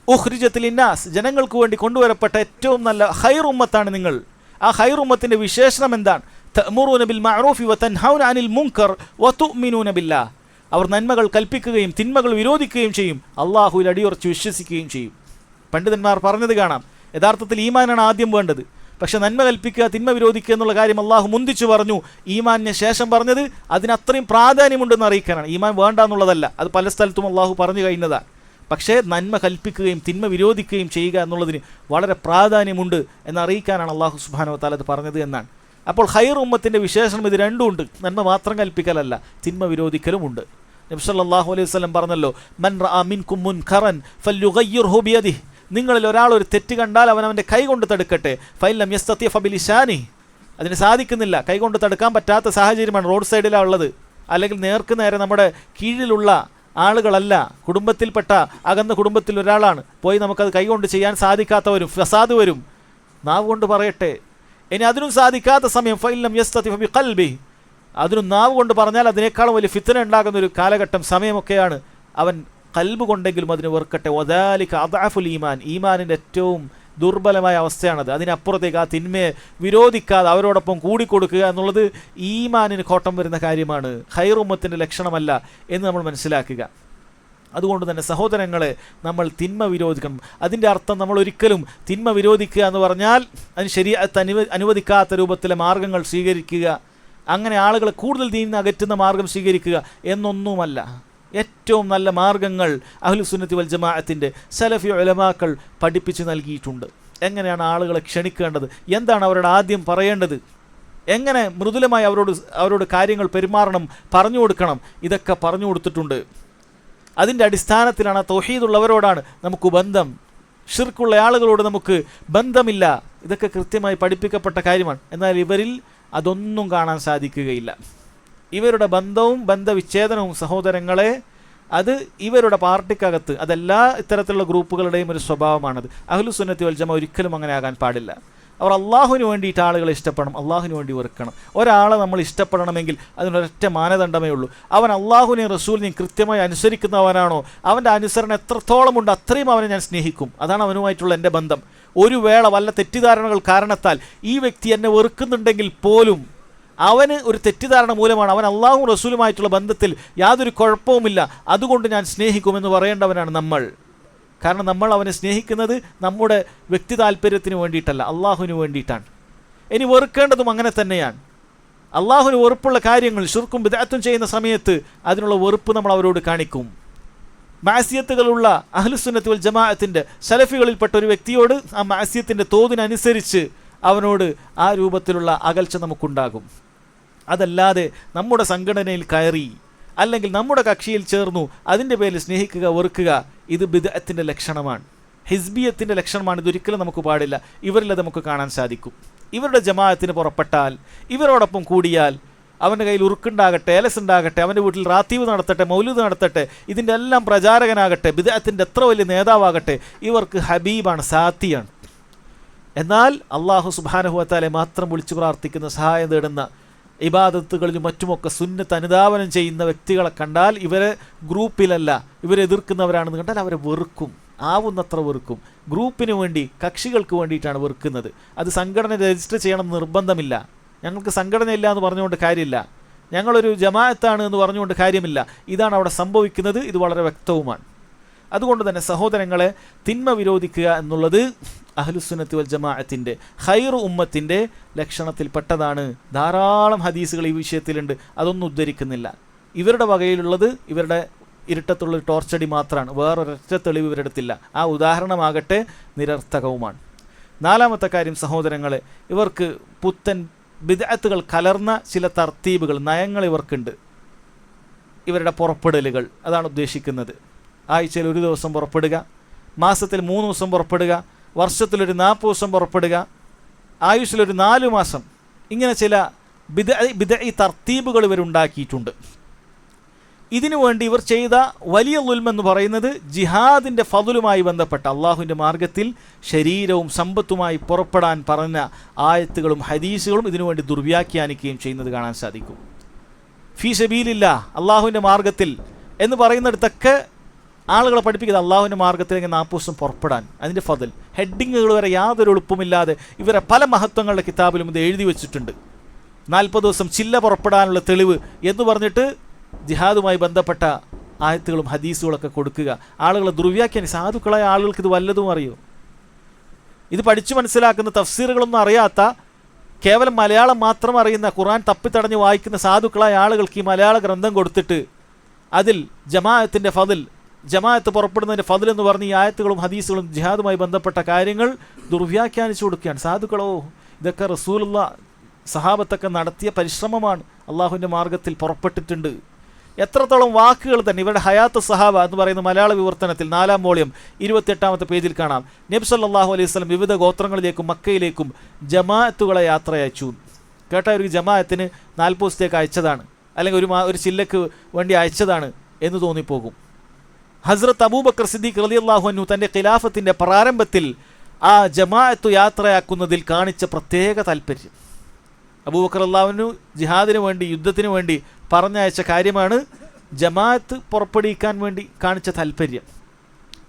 ഉഖ്രിജത് ലിന്നാസ്, ജനങ്ങൾക്ക് വേണ്ടി കൊണ്ടുവരപ്പെട്ട ഏറ്റവും നല്ല ഖൈർ ഉമ്മത്താണ് നിങ്ങൾ. ആ ഖൈർ ഉമ്മത്തിൻ്റെ വിശേഷണം എന്താണ്? തഅ്മുറൂന ബിൽ മഅറൂഫി വ തൻഹൗന അനിൽ മുൻകർ വ തുഅ്മിനൂന ബില്ലാഹ്. അവർ നന്മകൾ കൽപ്പിക്കുകയും തിന്മകൾ വിരോധിക്കുകയും ചെയ്യും, അള്ളാഹുവിൽ അടിയുറച്ച് വിശ്വസിക്കുകയും ചെയ്യും. പണ്ഡിതന്മാർ പറഞ്ഞത് കാണാം, യഥാർത്ഥത്തിൽ ഈമാനാണ് ആദ്യം വേണ്ടത്. പക്ഷെ നന്മ കൽപ്പിക്കുക തിന്മ വിരോധിക്കുക എന്നുള്ള കാര്യം അള്ളാഹു മുന്തിച്ചു പറഞ്ഞു. ഈമാനിന് ശേഷം പറഞ്ഞത് അതിനത്രയും പ്രാധാന്യമുണ്ടെന്ന് അറിയിക്കാനാണ്. ഈമാൻ വേണ്ട എന്നുള്ളതല്ല, അത് പല സ്ഥലത്തും അള്ളാഹു പറഞ്ഞു കഴിഞ്ഞതാണ്. പക്ഷേ നന്മ കൽപ്പിക്കുകയും തിന്മ വിരോധിക്കുകയും ചെയ്യുക എന്നുള്ളതിന് വളരെ പ്രാധാന്യമുണ്ട് എന്നറിയിക്കാനാണ് അള്ളാഹു സുബ്ഹാനഹു വ തആല അത് പറഞ്ഞത് എന്നാണ്. അപ്പോൾ ഖൈർ ഉമ്മത്തിൻ്റെ വിശേഷണം ഇത് രണ്ടും ഉണ്ട്. നന്മ മാത്രം കൽപ്പിക്കലല്ല, തിന്മ വിരോധിക്കലുമുണ്ട്. നബി സല്ലല്ലാഹു അലൈഹി വസല്ലം പറഞ്ഞല്ലോ, മൻ റഅ മിൻകും മുൻകറൻ ഫല്യുഗയ്യിർഹു ബിയദിഹി, നിങ്ങളിൽ ഒരാൾ ഒരു തെറ്റ് കണ്ടാൽ അവൻ അവൻ്റെ കൈ കൊണ്ട് തടുക്കട്ടെ. ഫൈലം യസ്തതി ഫബിലിസാനി, അതിന് സാധിക്കുന്നില്ല, കൈകൊണ്ട് തടുക്കാൻ പറ്റാത്ത സാഹചര്യമാണ്, റോഡ് സൈഡിലാണ് ഉള്ളത്, അല്ലെങ്കിൽ നേർക്ക് നേരെ നമ്മുടെ കീഴിലുള്ള ആളുകളല്ല, കുടുംബത്തിൽപ്പെട്ട അകന്ന കുടുംബത്തിൽ ഒരാളാണ്, പോയി നമുക്കത് കൈകൊണ്ട് ചെയ്യാൻ സാധിക്കാത്തവരും ഫസാദ് വരും, നാവ് കൊണ്ട് പറയട്ടെ. ഇനി അതിനും സാധിക്കാത്ത സമയം ഫൈലം യസ്തതി ഫബി ഖൽബി, അതിനും നാവ് കൊണ്ട് പറഞ്ഞാൽ അതിനേക്കാളും വലിയ ഫിത്ന ഉണ്ടാകുന്ന ഒരു കാലഘട്ടം സമയമൊക്കെയാണ്. അവൻ ഖൽബ് കൊണ്ടെങ്കിലും അതിന് വെറുക്കട്ടെ. വദാലിക അദ്അഫുൽ ഈമാൻ, ഈമാനിൻ്റെ ഏറ്റവും ദുർബലമായ അവസ്ഥയാണത്. അതിനപ്പുറത്തേക്ക് ആ തിന്മയെ വിരോധിക്കാതെ അവരോടൊപ്പം കൂടിക്കൊടുക്കുക എന്നുള്ളത് ഈമാനിന് കോട്ടം വരുന്ന കാര്യമാണ്, ഖൈർ ഉമ്മത്തിൻ്റെ ലക്ഷണമല്ല എന്ന് നമ്മൾ മനസ്സിലാക്കുക. അതുകൊണ്ട് തന്നെ സഹോദരങ്ങളെ, നമ്മൾ തിന്മ വിരോധിക്കണം. അതിൻ്റെ അർത്ഥം നമ്മൾ ഒരിക്കലും തിന്മ വിരോധിക്കുക എന്ന് പറഞ്ഞാൽ അതിന് ശരീഅത്ത് അനുവദിക്കാത്ത രൂപത്തിലെ മാർഗങ്ങൾ സ്വീകരിക്കുക, അങ്ങനെ ആളുകളെ കൂടുതൽ ദീനിൽ നിന്ന് അകറ്റുന്ന മാർഗം സ്വീകരിക്കുക എന്നൊന്നുമല്ല. ഏറ്റവും നല്ല മാർഗങ്ങൾ അഹ്ലുസുന്നത്തി വൽ ജമാഅത്തിൻ്റെ സലഫി ഉലമാക്കൾ പഠിപ്പിച്ച് നൽകിയിട്ടുണ്ട്. എങ്ങനെയാണ് ആളുകളെ ക്ഷണിക്കേണ്ടത്, എന്താണ് അവരോട് ആദ്യം പറയേണ്ടത്, എങ്ങനെ മൃദുലമായി അവരോട് കാര്യങ്ങൾ പെരുമാറണം, പറഞ്ഞു കൊടുക്കണം, ഇതൊക്കെ പറഞ്ഞു കൊടുത്തിട്ടുണ്ട്. അതിൻ്റെ അടിസ്ഥാനത്തിലാണ് തൗഹീദുള്ളവരോടാണ് നമുക്ക് ബന്ധം, ഷിർക്കുള്ള ആളുകളോട് നമുക്ക് ബന്ധമില്ല. ഇതൊക്കെ കൃത്യമായി പഠിപ്പിക്കപ്പെട്ട കാര്യമാണ്. എന്നാൽ ഇവരിൽ അതൊന്നും കാണാൻ സാധിക്കുകയില്ല. ഇവരുടെ ബന്ധവും ബന്ധവിച്ഛേദനവും സഹോദരങ്ങളെ, അത് ഇവരുടെ പാർട്ടിക്കകത്ത്, അതെല്ലാ ഇത്തരത്തിലുള്ള ഗ്രൂപ്പുകളുടെയും ഒരു സ്വഭാവമാണത്. അഹ്ലുസുന്നത്തി വൽ ജമാഅ ഒരിക്കലും അങ്ങനെ ആകാൻ പാടില്ല. അവർ അള്ളാഹുവിന് വേണ്ടിയിട്ട് ആളുകളെ ഇഷ്ടപ്പെടണം, അള്ളാഹുവിന് വേണ്ടി വെറുക്കണം. ഒരാളെ നമ്മൾ ഇഷ്ടപ്പെടണമെങ്കിൽ അതിനൊരൊറ്റ മാനദണ്ഡമേ ഉള്ളൂ. അവൻ അള്ളാഹുവിനെയും റസൂലിനെയും കൃത്യമായി അനുസരിക്കുന്നവനാണോ, അവൻ്റെ അനുസരണം എത്രത്തോളം ഉണ്ട് അത്രയും അവനെ ഞാൻ സ്നേഹിക്കും. അതാണ് അവനുമായിട്ടുള്ള എൻ്റെ ബന്ധം. ഒരു വേള വല്ല തെറ്റിദ്ധാരണകൾ കാരണത്താൽ ഈ വ്യക്തി എന്നെ വെറുക്കുന്നുണ്ടെങ്കിൽ പോലും അവന് ഒരു തെറ്റിദ്ധാരണ മൂലമാണ്, അവൻ അള്ളാഹും റസൂലുമായിട്ടുള്ള ബന്ധത്തിൽ യാതൊരു കുഴപ്പവുമില്ല, അതുകൊണ്ട് ഞാൻ സ്നേഹിക്കുമെന്ന് പറയേണ്ടവനാണ് നമ്മൾ. കാരണം നമ്മൾ അവനെ സ്നേഹിക്കുന്നത് നമ്മുടെ വ്യക്തി താല്പര്യത്തിന് വേണ്ടിയിട്ടല്ല, അള്ളാഹുവിന് വേണ്ടിയിട്ടാണ്. ഇനി വെറുക്കേണ്ടതും അങ്ങനെ തന്നെയാണ്. അള്ളാഹുവിന് വെറുപ്പുള്ള കാര്യങ്ങൾ ശിർക്കും ബിദ്അത്തും ചെയ്യുന്ന സമയത്ത് അതിനുള്ള വെറുപ്പ് നമ്മൾ അവരോട് കാണിക്കും. മാസിയത്തുകളുള്ള അഹ്ലുസുന്നത്തി വൽ ജമാഅത്തിൻ്റെ സലഫികളിൽപ്പെട്ട ഒരു വ്യക്തിയോട് ആ മാസിയത്തിൻ്റെ തോതിനനുസരിച്ച് അവനോട് ആ രൂപത്തിലുള്ള അകൽച്ച നമുക്കുണ്ടാകും. അതല്ലാതെ നമ്മുടെ സംഘടനയിൽ കയറി അല്ലെങ്കിൽ നമ്മുടെ കക്ഷിയിൽ ചേർന്നു അതിൻ്റെ പേരിൽ സ്നേഹിക്കുക, വെറുക്കുക, ഇത് ബിദ്അത്തിന്റെ ലക്ഷണമാണ്, ഹിസ്ബിയത്തിൻ്റെ ലക്ഷണമാണ്. ഇതൊരിക്കലും നമുക്ക് പാടില്ല. ഇവരിലത് നമുക്ക് കാണാൻ സാധിക്കും. ഇവരുടെ ജമാഅത്തിന് പുറപ്പെട്ടാൽ, ഇവരോടൊപ്പം കൂടിയാൽ അവൻ്റെ കയ്യിൽ ഉറുക്കുണ്ടാകട്ടെ, ഏലസ് ഉണ്ടാകട്ടെ, അവൻ്റെ വീട്ടിൽ റാത്തീവ് നടത്തട്ടെ, മൗലൂദ് നടത്തട്ടെ, ഇതിൻ്റെ എല്ലാം പ്രചാരകനാകട്ടെ, ബിദ്അത്തിൻ്റെ എത്ര വലിയ നേതാവാകട്ടെ, ഇവർക്ക് ഹബീബാണ്, സാത്തിയാണ്. എന്നാൽ അള്ളാഹു സുബ്ഹാനഹു വ തആലയെ മാത്രം വിളിച്ചു പ്രാർത്ഥിക്കുന്ന, സഹായം തേടുന്ന, ഇബാദത്തുകളിലും മറ്റുമൊക്കെ സുന്നത്ത് അനുധാവനം ചെയ്യുന്ന വ്യക്തികളെ കണ്ടാൽ ഇവരെ ഗ്രൂപ്പിലല്ല, ഇവരെ എതിർക്കുന്നവരാണെന്ന് കണ്ടാൽ അവരെ വെറുക്കും, ആവുന്നത്ര വെറുക്കും. ഗ്രൂപ്പിന് വേണ്ടി, കക്ഷികൾക്ക് വേണ്ടിയിട്ടാണ് വെറുക്കുന്നത്. അത് സംഘടന രജിസ്റ്റർ ചെയ്യണമെന്ന് നിർബന്ധമില്ല. ഞങ്ങൾക്ക് സംഘടനയില്ല എന്ന് പറഞ്ഞുകൊണ്ട് കാര്യമില്ല, ഞങ്ങളൊരു ജമാഅത്താണ് എന്ന് പറഞ്ഞുകൊണ്ട് കാര്യമില്ല. ഇതാണ് അവിടെ സംഭവിക്കുന്നത്. ഇത് വളരെ വ്യക്തവുമാണ്. അതുകൊണ്ട് തന്നെ സഹോദരങ്ങളെ, തിന്മ വിരോധിക്കുക എന്നുള്ളത് അഹ്ലുസുന്നത്തി വൽ ജമാഅത്തിൻ്റെ, ഖൈറു ഉമ്മത്തിൻ്റെ ലക്ഷണത്തിൽപ്പെട്ടതാണ്. ധാരാളം ഹദീസുകൾ ഈ വിഷയത്തിലുണ്ട്, അതൊന്നും ഉദ്ധരിക്കുന്നില്ല. ഇവരുടെ വകയിലുള്ളത് ഇവരുടെ ഇരുട്ടത്തുള്ളൊരു ടോർച്ചടി മാത്രമാണ്, വേറൊരൊറ്റ തെളിവ് ഇവരെടുത്തില്ല. ആ ഉദാഹരണമാകട്ടെ നിരർത്ഥകവുമാണ്. നാലാമത്തെ കാര്യം സഹോദരങ്ങളെ, ഇവർക്ക് പുത്തൻ ബിദ്അത്തുകൾ കലർന്ന ചില തർത്തീബുകൾ, നയങ്ങൾ ഇവർക്കുണ്ട്. ഇവരുടെ പുറപ്പെടലുകൾ അതാണ് ഉദ്ദേശിക്കുന്നത്. ആഴ്ചയിൽ ഒരു ദിവസം പുറപ്പെടുക, മാസത്തിൽ 3 ദിവസം പുറപ്പെടുക, വർഷത്തിലൊരു 40 ദിവസം പുറപ്പെടുക, ആയുസ്സിലൊരു 4 മാസം, ഇങ്ങനെ ചില ബിദ്അഈ തർത്തീബുകൾ ഇവരുണ്ടാക്കിയിട്ടുണ്ട്. ഇതിനു വേണ്ടി ഇവർ ചെയ്ത വലിയ ളുൽമ് എന്ന് പറയുന്നത് ജിഹാദിൻ്റെ ഫളുമായി ബന്ധപ്പെട്ട, അള്ളാഹുവിൻ്റെ മാർഗത്തിൽ ശരീരവും സമ്പത്തുമായി പുറപ്പെടാൻ പറഞ്ഞ ആയത്തുകളും ഹദീസുകളും ഇതിനുവേണ്ടി ദുർവ്യാഖ്യാനിക്കുകയും ചെയ്യുന്നത് കാണാൻ സാധിക്കും. ഫീ സബീലില്ലാഹ്, അള്ളാഹുവിൻ്റെ മാർഗത്തിൽ എന്ന് പറയുന്നിടത്തൊക്കെ ആളുകളെ പഠിപ്പിക്കുന്നത് അള്ളാഹുവിൻ്റെ മാർഗത്തിലേക്ക് 40 ദിവസം പുറപ്പെടാൻ, അതിൻ്റെ ഫضൽ. ഹെഡിങ്ങുകൾ വരെ യാതൊരു എളുപ്പമില്ലാതെ ഇവരെ പല മഹത്വങ്ങളുടെ കിതാബിലും ഇത് എഴുതി വെച്ചിട്ടുണ്ട്. 40 ദിവസം ചില്ല പുറപ്പെടാനുള്ള തെളിവ് എന്ന് പറഞ്ഞിട്ട് ജിഹാദുമായി ബന്ധപ്പെട്ട ആയത്തുകളും ഹദീസുകളൊക്കെ കൊടുക്കുക, ആളുകളെ ദുർവ്യാഖ്യാനി. സാധുക്കളായ ആളുകൾക്ക് ഇത് വല്ലതും അറിയോ? ഇത് പഠിച്ചു മനസ്സിലാക്കുന്ന, തഫ്സീറുകളൊന്നും അറിയാത്ത, കേവലം മലയാളം മാത്രം അറിയുന്ന, ഖുർആൻ തപ്പിത്തടഞ്ഞ് വായിക്കുന്ന സാധുക്കളായ ആളുകൾക്ക് ഈ മലയാള ഗ്രന്ഥം കൊടുത്തിട്ട് അതിൽ ജമാഅത്തിൻ്റെ ഫضൽ, ജമാഅത്ത് പുറപ്പെടുന്നതിൻ്റെ ഫضൽ എന്ന് പറഞ്ഞ് ഈ ആയത്തുകളും ഹദീസുകളും ജിഹാദുമായി ബന്ധപ്പെട്ട കാര്യങ്ങൾ ദുർവ്യാഖ്യാനിച്ചു കൊടുക്കുകയാണ്. സാധുക്കളോ, ഇതൊക്കെ റസൂലുള്ളാഹി സഹാബത്തൊക്കെ നടത്തിയ പരിശ്രമമാണ്, അള്ളാഹുവിൻ്റെ മാർഗത്തിൽ പുറപ്പെട്ടിട്ടുണ്ട്. എത്രത്തോളം വാക്കുകൾ തന്നെ ഇവരുടെ ഹയാത്ത് സഹാബ എന്ന് പറയുന്ന മലയാള വിവർത്തനത്തിൽ 4-ാം വോളിയം 28-ാമത്തെ പേജിൽ കാണാം. നബി സല്ലല്ലാഹു അലൈഹി വസല്ലം വിവിധ ഗോത്രങ്ങളിലേക്കും മക്കയിലേക്കും ജമാഅത്തുകളെ യാത്ര അയച്ചു. കേട്ട ഒരു ജമാഅത്തിന് 40 ദിവസത്തേക്ക് അയച്ചതാണ്, അല്ലെങ്കിൽ ഒരു ചില്ലക്ക് വേണ്ടി അയച്ചതാണ് എന്ന് തോന്നിപ്പോകും. ഹസ്രത്ത് അബൂബക്കർ സിദ്ദീഖ് റളിയല്ലാഹു അൻഹു തൻ്റെ ഖിലാഫത്തിൻ്റെ പ്രാരംഭത്തിൽ ആ ജമാഅത്ത് യാത്രയാക്കുന്നതിൽ കാണിച്ച പ്രത്യേക താല്പര്യം, അബൂബക്കർ റളിയല്ലാഹു അൻഹു ജിഹാദിന് വേണ്ടി, യുദ്ധത്തിന് വേണ്ടി പറഞ്ഞയച്ച കാര്യമാണ് ജമാഅത്ത് പുറപ്പെടുവിക്കാൻ വേണ്ടി കാണിച്ച താല്പര്യം.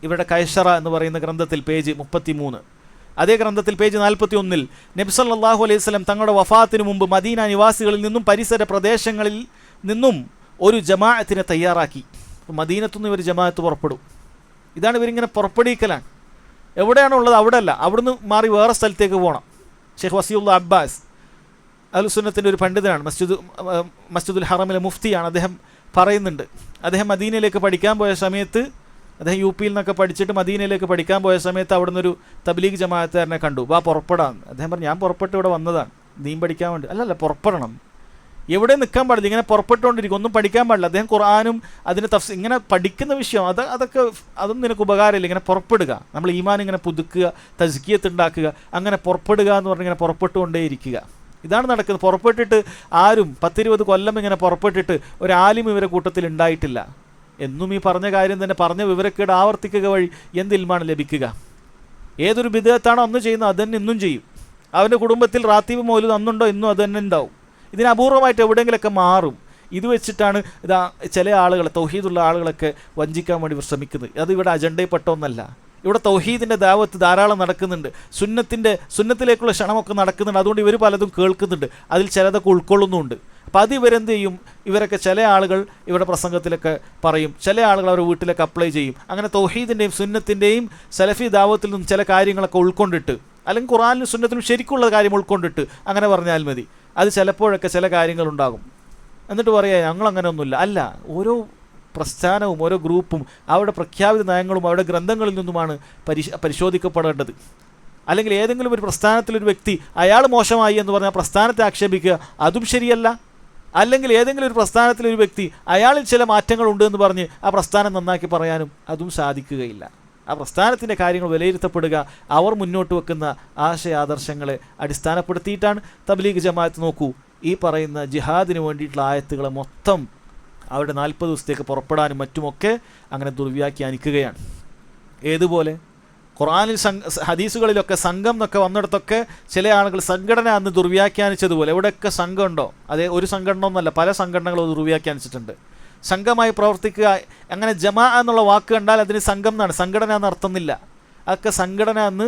ഇവരുടെ കൈശറ എന്ന് പറയുന്ന ഗ്രന്ഥത്തിൽ പേജ് 33, അതേ ഗ്രന്ഥത്തിൽ പേജ് 41 നബി സല്ലല്ലാഹു അലൈഹി വസല്ലം തങ്ങളുടെ വഫാത്തിന് മുമ്പ് മദീന നിവാസികളിൽ നിന്നും പരിസര പ്രദേശങ്ങളിൽ നിന്നും ഒരു ജമാഅത്തിനെ തയ്യാറാക്കി. മദീനത്തുനിന്ന് ഇവർ ജമാഅത്ത് പുറപ്പെടും. ഇതാണ് ഇവരിങ്ങനെ പുറപ്പെടുവിക്കലാണ്. എവിടെയാണുള്ളത് അവിടെ അല്ല, അവിടുന്ന് മാറി വേറെ സ്ഥലത്തേക്ക് പോകണം. ഷെയ്ഖ് വസീഉല്ലാഹ് അബ്ബാസ് അഹ്ലുസുന്നത്തിൻ്റെ ഒരു പണ്ഡിതനാണ്, മസ്ജിദുൽ ഹറമിലെ മുഫ്തിയാണ്. അദ്ദേഹം പറയുന്നുണ്ട്, അദ്ദേഹം മദീനയിലേക്ക് പഠിക്കാൻ പോയ സമയത്ത്, അദ്ദേഹം UP യിൽ നിന്നൊക്കെ പഠിച്ചിട്ട് മദീനയിലേക്ക് പഠിക്കാൻ പോയ സമയത്ത് അവിടെ നിന്നൊരു തബ്ലീഗ് ജമാഅത്തുകാരനെ കണ്ടു. വാ പുറപ്പെടാം. അദ്ദേഹം പറഞ്ഞു, ഞാൻ പുറപ്പെട്ട് ഇവിടെ വന്നതാണ് ദീൻ പഠിക്കാൻ വേണ്ടി. അല്ലല്ല, പുറപ്പെടണം, എവിടെ നിൽക്കാൻ പാടില്ല, ഇങ്ങനെ പുറപ്പെട്ടുകൊണ്ടിരിക്കും, ഒന്നും പഠിക്കാൻ പാടില്ല. അദ്ദേഹം ഖുർആനും അതിന് ഇങ്ങനെ പഠിക്കുന്ന വിഷയം അതൊന്നും നിനക്ക് ഉപകാരമില്ല, ഇങ്ങനെ പുറപ്പെടുക, നമ്മൾ ഈമാൻ ഇങ്ങനെ പുതുക്കുക, തസ്കിയത്ത് ഉണ്ടാക്കുക, അങ്ങനെ പുറപ്പെടുക എന്ന് പറഞ്ഞ് ഇങ്ങനെ പുറപ്പെട്ടുകൊണ്ടേയിരിക്കുക. ഇതാണ് നടക്കുന്നത്. പുറപ്പെട്ടിട്ട് ആരും 10-20 കൊല്ലം ഇങ്ങനെ പുറപ്പെട്ടിട്ട് ഒരു ആലിം ഇവരെ കൂട്ടത്തിൽ ഉണ്ടായിട്ടില്ല. എന്നും ഈ പറഞ്ഞ കാര്യം തന്നെ, പറഞ്ഞ വിവരക്കേട് ആവർത്തിക്കുക വഴി എന്ത് ഇൽമാണ് ലഭിക്കുക? ഏതൊരു ബിദ്അത്താണോ അന്ന് ചെയ്യുന്നത് അത് തന്നെ ഇന്നും ചെയ്യും. അവൻ്റെ കുടുംബത്തിൽ റാത്തീബ് മൗലൂദ് അന്നുണ്ടോ ഇന്നും അത് തന്നെ ഉണ്ടാവും. ഇതിന് അപൂർവമായിട്ട് എവിടെയെങ്കിലൊക്കെ മാറും. ഇത് വെച്ചിട്ടാണ് ചില ആളുകൾ, തൗഹീദുള്ള ആളുകളൊക്കെ വഞ്ചിക്കാൻ വേണ്ടി ഇവർ ശ്രമിക്കുന്നത്. അത് ഇവിടെ അജണ്ടയിൽപ്പെട്ട ഒന്നല്ല. ഇവിടെ തൗഹീദിൻ്റെ ദാവത്ത് ധാരാളം നടക്കുന്നുണ്ട്, സുന്നത്തിലേക്കുള്ള ക്ഷണമൊക്കെ നടക്കുന്നുണ്ട്. അതുകൊണ്ട് ഇവർ പലതും കേൾക്കുന്നുണ്ട്, അതിൽ ചിലതൊക്കെ ഉൾക്കൊള്ളുന്നുണ്ട്. അപ്പോൾ അത് ഇവരെന്ത് ചെയ്യും? ഇവരൊക്കെ ചില ആളുകൾ ഇവിടെ പ്രസംഗത്തിലൊക്കെ പറയും, ചില ആളുകൾ അവർ വീട്ടിലൊക്കെ അപ്ലൈ ചെയ്യും. അങ്ങനെ തൗഹീദിൻ്റെയും സുന്നത്തിൻ്റെയും സലഫി ദാവത്തിൽ നിന്നും ചില കാര്യങ്ങളൊക്കെ ഉൾക്കൊണ്ടിട്ട്, അല്ലെങ്കിൽ ഖുർആനിലും സുന്നത്തിലും ശരിക്കുള്ള കാര്യം ഉൾക്കൊണ്ടിട്ട് അങ്ങനെ പറഞ്ഞാൽ മതി. അത് ചിലപ്പോഴൊക്കെ ചില കാര്യങ്ങളുണ്ടാകും. എന്നിട്ട് പറയാം ഞങ്ങളങ്ങനെ ഒന്നുമില്ല. അല്ല, ഓരോ പ്രസ്ഥാനവും ഓരോ ഗ്രൂപ്പും അവരുടെ പ്രഖ്യാപിത നയങ്ങളും അവരുടെ ഗ്രന്ഥങ്ങളിൽ നിന്നുമാണ് പരിശോധിക്കപ്പെടേണ്ടത്. അല്ലെങ്കിൽ ഏതെങ്കിലും ഒരു പ്രസ്ഥാനത്തിലൊരു വ്യക്തി അയാൾ മോശമായി എന്ന് പറഞ്ഞാൽ പ്രസ്ഥാനത്തെ ആക്ഷേപിക്കുക, അതും ശരിയല്ല. അല്ലെങ്കിൽ ഏതെങ്കിലും ഒരു പ്രസ്ഥാനത്തിലൊരു വ്യക്തി അയാളിൽ ചില മാറ്റങ്ങളുണ്ട് എന്ന് പറഞ്ഞ് ആ പ്രസ്ഥാനം നന്നാക്കി പറയാനും അതും സാധിക്കുകയില്ല. ആ പ്രസ്ഥാനത്തിൻ്റെ കാര്യങ്ങൾ വിലയിരുത്തപ്പെടുക അവർ മുന്നോട്ട് വെക്കുന്ന ആശയാദർശങ്ങളെ അടിസ്ഥാനപ്പെടുത്തിയിട്ടാണ്. തബ്ലീഗ് ജമാഅത്ത് നോക്കൂ, ഈ പറയുന്ന ജിഹാദിന് വേണ്ടിയിട്ടുള്ള ആയത്തുകളെ മൊത്തം അവരുടെ 40 ദിവസത്തേക്ക് പുറപ്പെടാനും മറ്റുമൊക്കെ അങ്ങനെ ദുർവ്യാഖ്യാനിക്കുകയാണ്. ഏതുപോലെ ഖുർആനിൽ ഹദീസുകളിലൊക്കെ സംഘം എന്നൊക്കെ വന്നിടത്തൊക്കെ ചില ആളുകൾ സംഘടന അന്ന് ദുർവ്യാഖ്യാനിച്ചതുപോലെ എവിടെയൊക്കെ സംഘം ഉണ്ടോ, അതേ ഒരു സംഘടന ഒന്നല്ല, പല സംഘടനകളും ദുർവ്യാഖ്യാനിച്ചിട്ടുണ്ട്. സംഘമായി പ്രവർത്തിക്കുക, അങ്ങനെ ജമാ എന്നുള്ള വാക്ക് കണ്ടാൽ അതിന് സംഘം എന്നാണ്, സംഘടന എന്ന് അർത്ഥമില്ല. അതൊക്കെ സംഘടന എന്ന്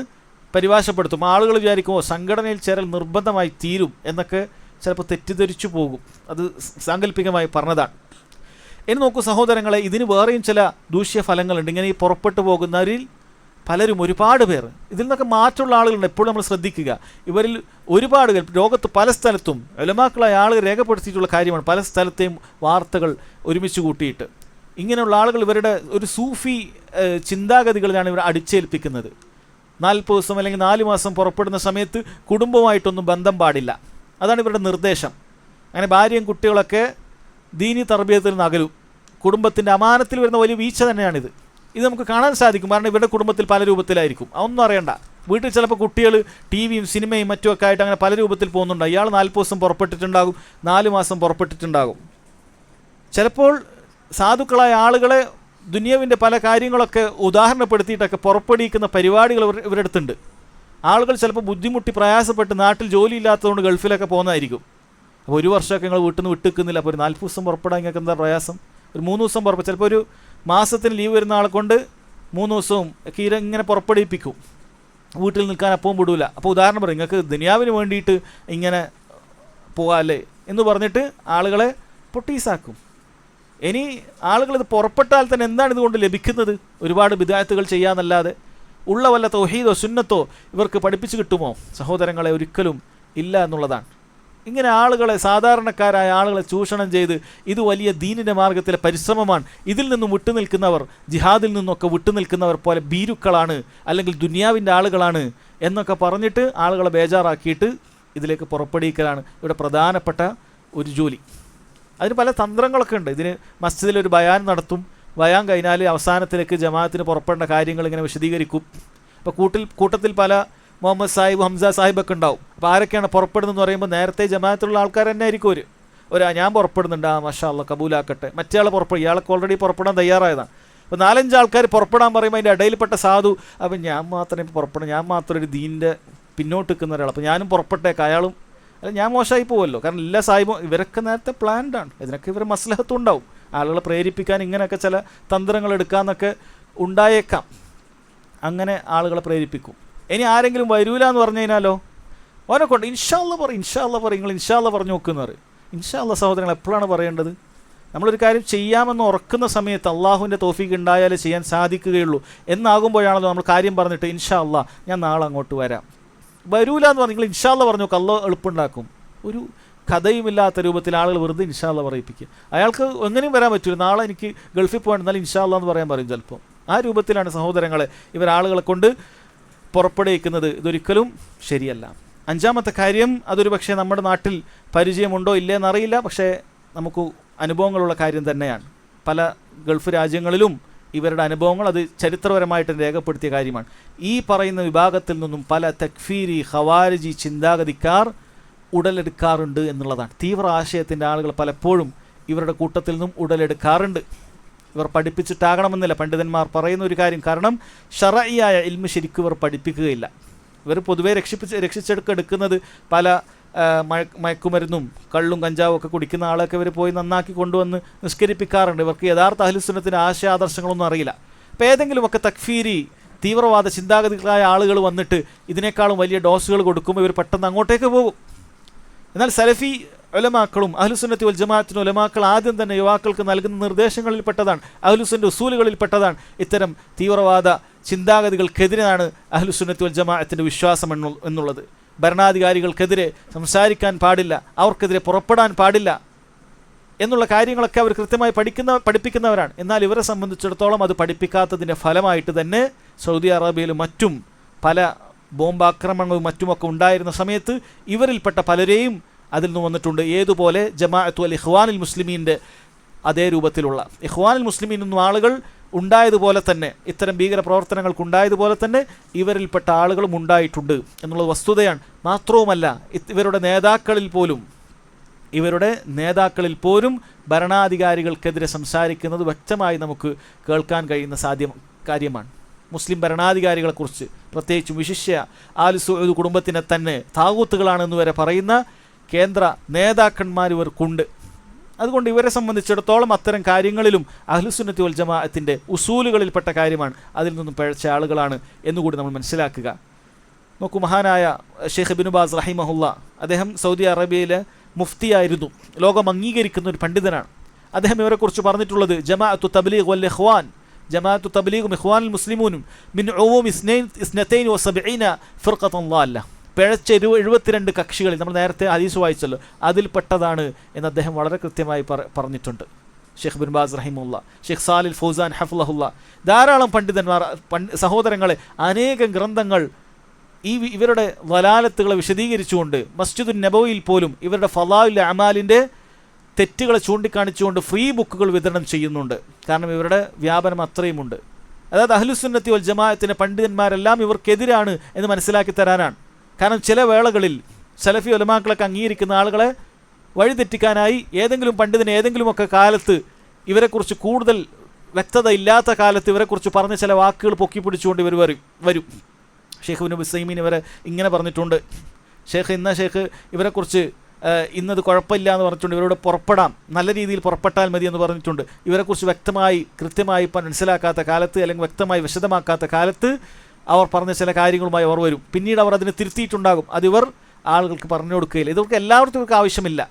പരിഭാഷപ്പെടുത്തും. ആളുകൾ വിചാരിക്കുമോ സംഘടനയിൽ ചേരൽ നിർബന്ധമായി തീരും എന്നൊക്കെ ചിലപ്പോൾ തെറ്റിദ്ധരിച്ചു പോകും. അത് സാങ്കല്പികമായി പറഞ്ഞതാണ്. ഇനി നോക്കൂ സഹോദരങ്ങളെ, ഇതിന് വേറെയും ചില ദൂഷ്യഫലങ്ങളുണ്ട്. ഇങ്ങനെ ഈ പുറപ്പെട്ടു പോകുന്നവരിൽ പലരും, ഒരുപാട് പേർ, ഇതിൽ നിന്നൊക്കെ മാറ്റമുള്ള ആളുകളുണ്ട്. എപ്പോഴും നമ്മൾ ശ്രദ്ധിക്കുക, ഇവരിൽ ഒരുപാട് പേർ ലോകത്ത് പല സ്ഥലത്തും ഉലമാക്കളായ ആളുകൾ രേഖപ്പെടുത്തിയിട്ടുള്ള കാര്യമാണ്. പല സ്ഥലത്തെയും വാർത്തകൾ ഒരുമിച്ച് കൂട്ടിയിട്ട് ഇങ്ങനെയുള്ള ആളുകൾ ഇവരുടെ ഒരു സൂഫി ചിന്താഗതികളിലാണ് ഇവർ അടിച്ചേൽപ്പിക്കുന്നത്. 40 ദിവസം അല്ലെങ്കിൽ 4 മാസം പുറപ്പെടുന്ന സമയത്ത് കുടുംബമായിട്ടൊന്നും ബന്ധം പാടില്ല, അതാണ് ഇവരുടെ നിർദ്ദേശം. അങ്ങനെ ഭാര്യയും കുട്ടികളൊക്കെ ദീനി തർബിയത്തിൽ നിന്ന് അകലും. കുടുംബത്തിൻ്റെ അമാനത്തിൽ വരുന്ന വലിയ വീഴ്ച തന്നെയാണിത്. ഇത് നമുക്ക് കാണാൻ സാധിക്കും. കാരണം ഇവരുടെ കുടുംബത്തിൽ പല രൂപത്തിലായിരിക്കും. അതൊന്നും അറിയണ്ട. വീട്ടിൽ ചിലപ്പോൾ കുട്ടികൾ ടിവിയും സിനിമയും മറ്റുമൊക്കെ ആയിട്ട് അങ്ങനെ പല രൂപത്തിൽ പോകുന്നുണ്ട്. ഇയാൾ 40 ദിവസം പുറപ്പെട്ടിട്ടുണ്ടാകും, 4 മാസം പുറപ്പെട്ടിട്ടുണ്ടാകും. ചിലപ്പോൾ സാധുക്കളായ ആളുകളെ ദുനിയാവിൻ്റെ പല കാര്യങ്ങളൊക്കെ ഉദാഹരണപ്പെടുത്തിയിട്ടൊക്കെ പുറപ്പെടുവിക്കുന്ന പരിപാടികൾ ഇവരുടെ അടുത്തുണ്ട്. ആളുകൾ ചിലപ്പോൾ ബുദ്ധിമുട്ടി പ്രയാസപ്പെട്ട് നാട്ടിൽ ജോലി ഇല്ലാത്തതുകൊണ്ട് ഗൾഫിലൊക്കെ പോകുന്നതായിരിക്കും. അപ്പോൾ ഒരു വർഷമൊക്കെ നിങ്ങൾ വീട്ടിൽ നിന്ന് വിട്ടുനിൽക്കുന്നില്ല, അപ്പോൾ ഒരു 40 ദിവസം പുറപ്പെടാൻ നിങ്ങൾക്ക് എന്താ പ്രയാസം? ഒരു 3 ദിവസം പുറപ്പെടും. ചിലപ്പോൾ ഒരു മാസത്തിന് ലീവ് വരുന്ന ആളെ കൊണ്ട് 3 ദിവസവും ഒക്കെ ഇങ്ങനെ പുറപ്പെടുവിപ്പിക്കും. വീട്ടിൽ നിൽക്കാൻ അപ്പവും വിടൂല. അപ്പോൾ ഉദാഹരണം പറയും, നിങ്ങൾക്ക് ദുനിയാവിന് വേണ്ടിയിട്ട് ഇങ്ങനെ പോകാമല്ലേ എന്ന് പറഞ്ഞിട്ട് ആളുകളെ പൊട്ടീസാക്കും. ഇനി ആളുകളിത് പുറപ്പെട്ടാൽ തന്നെ എന്താണ് ഇതുകൊണ്ട് ലഭിക്കുന്നത്? ഒരുപാട് ബിദ്അത്തുകൾ ചെയ്യാന്നല്ലാതെ ഉള്ള വല്ല തൗഹീദോ സുന്നത്തോ ഇവർക്ക് പഠിപ്പിച്ച് കിട്ടുമോ? സഹോദരങ്ങളെ, ഒരിക്കലും ഇല്ല എന്നുള്ളതാണ്. ഇങ്ങനെ ആളുകളെ, സാധാരണക്കാരായ ആളുകളെ ചൂഷണം ചെയ്ത് ഇത് വലിയ ദീനിൻ്റെ മാർഗത്തിലെ പരിശ്രമമാണ്, ഇതിൽ നിന്നും വിട്ടുനിൽക്കുന്നവർ, ജിഹാദിൽ നിന്നൊക്കെ വിട്ടുനിൽക്കുന്നവർ പോലെ ഭീരുക്കളാണ്, അല്ലെങ്കിൽ ദുനിയാവിൻ്റെ ആളുകളാണ് എന്നൊക്കെ പറഞ്ഞിട്ട് ആളുകളെ ബേജാറാക്കിയിട്ട് ഇതിലേക്ക് പുറപ്പെടുവിക്കലാണ് ഇവിടെ പ്രധാനപ്പെട്ട ഒരു ജോലി. അതിന് പല തന്ത്രങ്ങളൊക്കെ ഉണ്ട്. ഇതിന് മസ്ജിദിലൊരു ബയാൻ നടത്തും. ബയാൻ കഴിഞ്ഞാൽ അവസാനത്തിലേക്ക് ജമാഅത്തിന് പുറപ്പെടേണ്ട കാര്യങ്ങൾ ഇങ്ങനെ വിശദീകരിക്കും. ഇപ്പോൾ കൂട്ടത്തിൽ പല മുഹമ്മദ് സാഹിബ്, ഹംസ സാഹിബൊക്കെ ഉണ്ടാവും. അപ്പോൾ ആരൊക്കെയാണ് പുറപ്പെടുന്നതെന്ന് പറയുമ്പോൾ നേരത്തെ ജമാഅത്തുള്ള ആൾക്കാർ തന്നെ ആയിരിക്കും. ഞാൻ പുറപ്പെടുന്നുണ്ട്, മാഷാ അല്ലാഹ് കബൂലാക്കട്ടെ. മറ്റേ ആൾ ഇയാൾക്ക് ഓൾറെഡി പുറപ്പെടാൻ തയ്യാറായതാണ്. അപ്പോൾ 4-5 ആൾക്കാർ പുറപ്പെടാൻ പറയുമ്പോൾ അതിൻ്റെ ഇടയിൽപ്പെട്ട സാധു, അപ്പം ഞാൻ മാത്രമേ പുറപ്പെടാം, ഞാൻ മാത്രം ഒരു ദീനിൻ്റെ പിന്നോട്ട് നിൽക്കുന്ന ഒരാൾ, അപ്പോൾ ഞാനും പുറപ്പെട്ടേക്ക്, അയാളും അല്ല ഞാൻ മോശമായി പോകുമല്ലോ. കാരണം എല്ലാ സാഹിബും ഇവരൊക്കെ നേരത്തെ പ്ലാൻഡാണ്. ഇതിനൊക്കെ ഇവർ മസ്ലഹത്തും ഉണ്ടാവും. ആളുകളെ പ്രേരിപ്പിക്കാൻ ഇങ്ങനെയൊക്കെ ചില തന്ത്രങ്ങൾ എടുക്കാമെന്നൊക്കെ ഉണ്ടായേക്കാം. അങ്ങനെ ആളുകളെ പ്രേരിപ്പിക്കും. ഇനി ആരെങ്കിലും വരൂല എന്ന് പറഞ്ഞു കഴിഞ്ഞാലോ ഓനെ കൊണ്ട് ഇൻഷാ അല്ലാഹ് പറയും, നിങ്ങൾ ഇൻഷാ അല്ലാഹ് പറഞ്ഞു നോക്കുന്നവർ. ഇൻഷാ അല്ലാഹ് സഹോദരങ്ങൾ എപ്പോഴാണ് പറയേണ്ടത്? നമ്മളൊരു കാര്യം ചെയ്യാമെന്ന് ഉറക്കുന്ന സമയത്ത് അള്ളാഹുവിൻ്റെ തൗഫീഖ് ഉണ്ടായാലേ ചെയ്യാൻ സാധിക്കുകയുള്ളൂ എന്നാകുമ്പോഴാണല്ലോ നമ്മൾ കാര്യം പറഞ്ഞിട്ട് ഇൻഷാ അല്ലാഹ് ഞാൻ നാളെ അങ്ങോട്ട് വരാം. വരൂല എന്ന് പറഞ്ഞാൽ നിങ്ങൾ ഇൻഷാ അല്ലാഹ് പറഞ്ഞു നോക്കുക, അള്ളാഹ് എളുപ്പമുണ്ടാക്കും. ഒരു കഥയുമില്ലാത്ത രൂപത്തിൽ ആളുകൾ വെറുതെ ഇൻഷാ അല്ലാഹ് പറയിപ്പിക്കുക. അയാൾക്ക് എങ്ങനെയും വരാൻ പറ്റില്ല. നാളെ എനിക്ക് ഗൾഫിൽ പോകണം, എന്നാലും ഇൻഷാ അല്ലാഹ് എന്ന് പറയാൻ പറയും ചിലപ്പോൾ. ആ രൂപത്തിലാണ് സഹോദരങ്ങളെ ഇവർ ആളുകളെ കൊണ്ട് പുറപ്പെടുവിക്കുന്നത്. ഇതൊരിക്കലും ശരിയല്ല. 5-മത്തെ കാര്യം, അതൊരു പക്ഷേ നമ്മുടെ നാട്ടിൽ പരിചയമുണ്ടോ ഇല്ലേ എന്നറിയില്ല, പക്ഷേ നമുക്ക് അനുഭവങ്ങളുള്ള കാര്യം തന്നെയാണ്. പല ഗൾഫ് രാജ്യങ്ങളിലും ഇവരുടെ അനുഭവങ്ങൾ അത് ചരിത്രപരമായിട്ട് രേഖപ്പെടുത്തിയ കാര്യമാണ്. ഈ പറയുന്ന വിഭാഗത്തിൽ നിന്നും പല തക്ഫീരി ഖവാരിജി ചിന്താഗതിക്കാർ ഉടലെടുക്കാറുണ്ട് എന്നുള്ളതാണ്. തീവ്ര ആശയത്തിൻ്റെ ആളുകൾ പലപ്പോഴും ഇവരുടെ കൂട്ടത്തിൽ നിന്നും ഉടലെടുക്കാറുണ്ട്. ഇവർ പഠിപ്പിച്ചിട്ടാകണമെന്നില്ല പണ്ഡിതന്മാർ പറയുന്ന ഒരു കാര്യം. കാരണം ശറഈയായ ഇൽമ് ശരിക്കും ഇവർ പഠിപ്പിക്കുകയില്ല. ഇവർ പൊതുവെ രക്ഷിച്ചെടുക്കുന്നത് പല മയക്കുമരുന്നും കള്ളും കഞ്ചാവും ഒക്കെ കുടിക്കുന്ന ആളൊക്കെ ഇവർ പോയി നന്നാക്കി കൊണ്ടുവന്ന് നിസ്കരിപ്പിക്കാറുണ്ട്. ഇവർക്ക് യഥാർത്ഥ അഹ്ലുസുന്നത്തിൻ്റെ ആശയാദർശങ്ങളൊന്നും അറിയില്ല. അപ്പോൾ ഏതെങ്കിലുമൊക്കെ തക്ഫീരി തീവ്രവാദ ചിന്താഗതികളായ ആളുകൾ വന്നിട്ട് ഇതിനേക്കാളും വലിയ ഡോസുകൾ കൊടുക്കുമ്പോൾ ഇവർ പെട്ടെന്ന് അങ്ങോട്ടേക്ക് പോകും. എന്നാൽ സലഫി ഉലമാക്കളും അഹ്ലുസുന്നത്തി വൽ ജമാഅത്തിന് ഉലമാക്കൾ ആദ്യം തന്നെ യുവാക്കൾക്ക് നൽകുന്ന നിർദ്ദേശങ്ങളിൽപ്പെട്ടതാണ്, അഹ്ലുസുന്നന്റെ ഉസൂലുകളിൽപ്പെട്ടതാണ് ഇത്തരം തീവ്രവാദ ചിന്താഗതികൾക്കെതിരെയാണ് അഹ്ലുസുന്നത്തി വൽ ജമാഅത്തിൻ്റെ വിശ്വാസം എന്നുള്ളത്. ഭരണാധികാരികൾക്കെതിരെ സംസാരിക്കാൻ പാടില്ല, അവർക്കെതിരെ പുറപ്പെടാൻ പാടില്ല എന്നുള്ള കാര്യങ്ങളൊക്കെ അവർ കൃത്യമായി പഠിപ്പിക്കുന്നവരാണ്. എന്നാൽ ഇവരെ സംബന്ധിച്ചിടത്തോളം അത് പഠിപ്പിക്കാത്തതിൻ്റെ ഫലമായിട്ട് തന്നെ സൗദി അറേബ്യയിലും മറ്റും പല ബോംബാക്രമണവും മറ്റുമൊക്കെ ഉണ്ടായിരുന്ന സമയത്ത് ഇവരിൽപ്പെട്ട പലരെയും അതിൽ നിന്ന് വന്നിട്ടുണ്ട്. ഏതുപോലെ ജമാഅത്തു അൽ ഇഖ്വാനുൽ മുസ്ലിമീൻ്റെ അതേ രൂപത്തിലുള്ള ഇഖ്വാനുൽ മുസ്ലിമീൻ എന്നും ആളുകൾ ഉണ്ടായതുപോലെ തന്നെ, ഇത്തരം ഭീകര പ്രവർത്തനങ്ങൾക്കുണ്ടായതുപോലെ തന്നെ ഇവരിൽപ്പെട്ട ആളുകളും ഉണ്ടായിട്ടുണ്ട് എന്നുള്ള വസ്തുതയാണ്. മാത്രവുമല്ല ഇവരുടെ നേതാക്കളിൽ പോലും ഭരണാധികാരികൾക്കെതിരെ സംസാരിക്കുന്നത് വ്യക്തമായി നമുക്ക് കേൾക്കാൻ കഴിയുന്ന കാര്യമാണ്. മുസ്ലിം ഭരണാധികാരികളെക്കുറിച്ച് പ്രത്യേകിച്ചും വിശിഷ്യ ആൽ സഊദ് കുടുംബത്തിനെ തന്നെ താഗൂത്തുകളാണെന്ന് വരെ പറയുന്ന കേന്ദ്ര നേതാക്കന്മാർ ഇവർക്കുണ്ട്. അതുകൊണ്ട് ഇവരെ സംബന്ധിച്ചിടത്തോളം അത്തരം കാര്യങ്ങളിലും അഹ്ലുസുന്നത്തി വൽ ജമാഅത്തിൻ്റെ ഉസൂലുകളിൽപ്പെട്ട കാര്യമാണ്. അതിൽ നിന്നും പിഴച്ച ആളുകളാണ് എന്നുകൂടി നമ്മൾ മനസ്സിലാക്കുക. നോക്കൂ, മഹാനായ ഷെയ്ഖ് ഇബ്നു ബാസ് റഹിമഹുല്ല, അദ്ദേഹം സൗദി അറേബ്യയിലെ മുഫ്തിയായിരുന്നു, ലോകം അംഗീകരിക്കുന്ന ഒരു പണ്ഡിതനാണ്. അദ്ദേഹം ഇവരെക്കുറിച്ച് പറഞ്ഞിട്ടുള്ളത് ജമാഅത്തു തബ്ലീഗ് വൽ ഇഖ്വാൻ, ജമാഅത്തു തബ്ലീഗും ഇഖ്വാനുൽ മുസ്ലിമൂനും മിൻ ഉമൂമി 72 ഫിർഖത്തൻ ളാല്ല, പിഴച്ച 72 കക്ഷികളിൽ, നമ്മൾ നേരത്തെ ഹദീസ് വായിച്ചല്ലോ, അതിൽപ്പെട്ടതാണ് എന്ന് അദ്ദേഹം വളരെ കൃത്യമായി പറഞ്ഞിട്ടുണ്ട്. ഷെയ്ഖ് ഇബ്നു ബാസ് റഹിമഹുല്ല, ഷെയ്ഖ് സാലിൽ ഫൗസാൻ ഹഫ്ളഹുല്ല, ധാരാളം പണ്ഡിതന്മാർ, സഹോദരങ്ങളെ, അനേകം ഗ്രന്ഥങ്ങൾ ഇവരുടെ വലാലത്തുകളെ വിശദീകരിച്ചുകൊണ്ട് മസ്ജിദുൻ നബവിയിൽ പോലും ഇവരുടെ ഫളാഇൽ അമാലിൻ്റെ തെറ്റുകളെ ചൂണ്ടിക്കാണിച്ചുകൊണ്ട് ഫ്രീ ബുക്കുകൾ വിതരണം ചെയ്യുന്നുണ്ട്. കാരണം ഇവരുടെ വ്യാപനം അത്രയുമുണ്ട്. അതായത് അഹ്ലുസുന്നത്തി വൽ ജമാഅത്തിൻ്റെ പണ്ഡിതന്മാരെല്ലാം ഇവർക്കെതിരാണ് എന്ന് മനസ്സിലാക്കി തരാനാണ്. കാരണം ചില വേളകളിൽ സലഫി ഉലമാക്കളൊക്കെ അംഗീകരിക്കുന്ന ആളുകളെ വഴിതെറ്റിക്കാനായി ഏതെങ്കിലും പണ്ഡിതന് ഏതെങ്കിലുമൊക്കെ കാലത്ത് ഇവരെക്കുറിച്ച് കൂടുതൽ വ്യക്തത ഇല്ലാത്ത കാലത്ത് ഇവരെക്കുറിച്ച് പറഞ്ഞ ചില വാക്കുകൾ പൊക്കി പിടിച്ചുകൊണ്ട് ഇവർ വരും. ഷെയ്ഖ് ഇബ്നു ഉസൈമീൻ ഇവരെ ഇങ്ങനെ പറഞ്ഞിട്ടുണ്ട്, ഷെയ്ഖ് ഇവരെക്കുറിച്ച് ഇന്നത് കുഴപ്പമില്ല എന്ന് പറഞ്ഞിട്ടുണ്ട്, ഇവരോട് പുറപ്പെടാം, നല്ല രീതിയിൽ പുറപ്പെട്ടാൽ മതി എന്ന് പറഞ്ഞിട്ടുണ്ട്. ഇവരെക്കുറിച്ച് വ്യക്തമായി കൃത്യമായി മനസ്സിലാക്കാത്ത കാലത്ത്, അല്ലെങ്കിൽ വ്യക്തമായി വിശദമാക്കാത്ത കാലത്ത് അവർ പറഞ്ഞ ചില കാര്യങ്ങളുമായി അവർ വരും. പിന്നീട് അവർ അതിനെ തിരുത്തിയിട്ടുണ്ടാകും. അതിവർ ആളുകൾക്ക് പറഞ്ഞു കൊടുക്കുകയില്ല. ഇതൊക്കെ എല്ലാവർക്കും ഇവർക്ക് ആവശ്യമില്ല.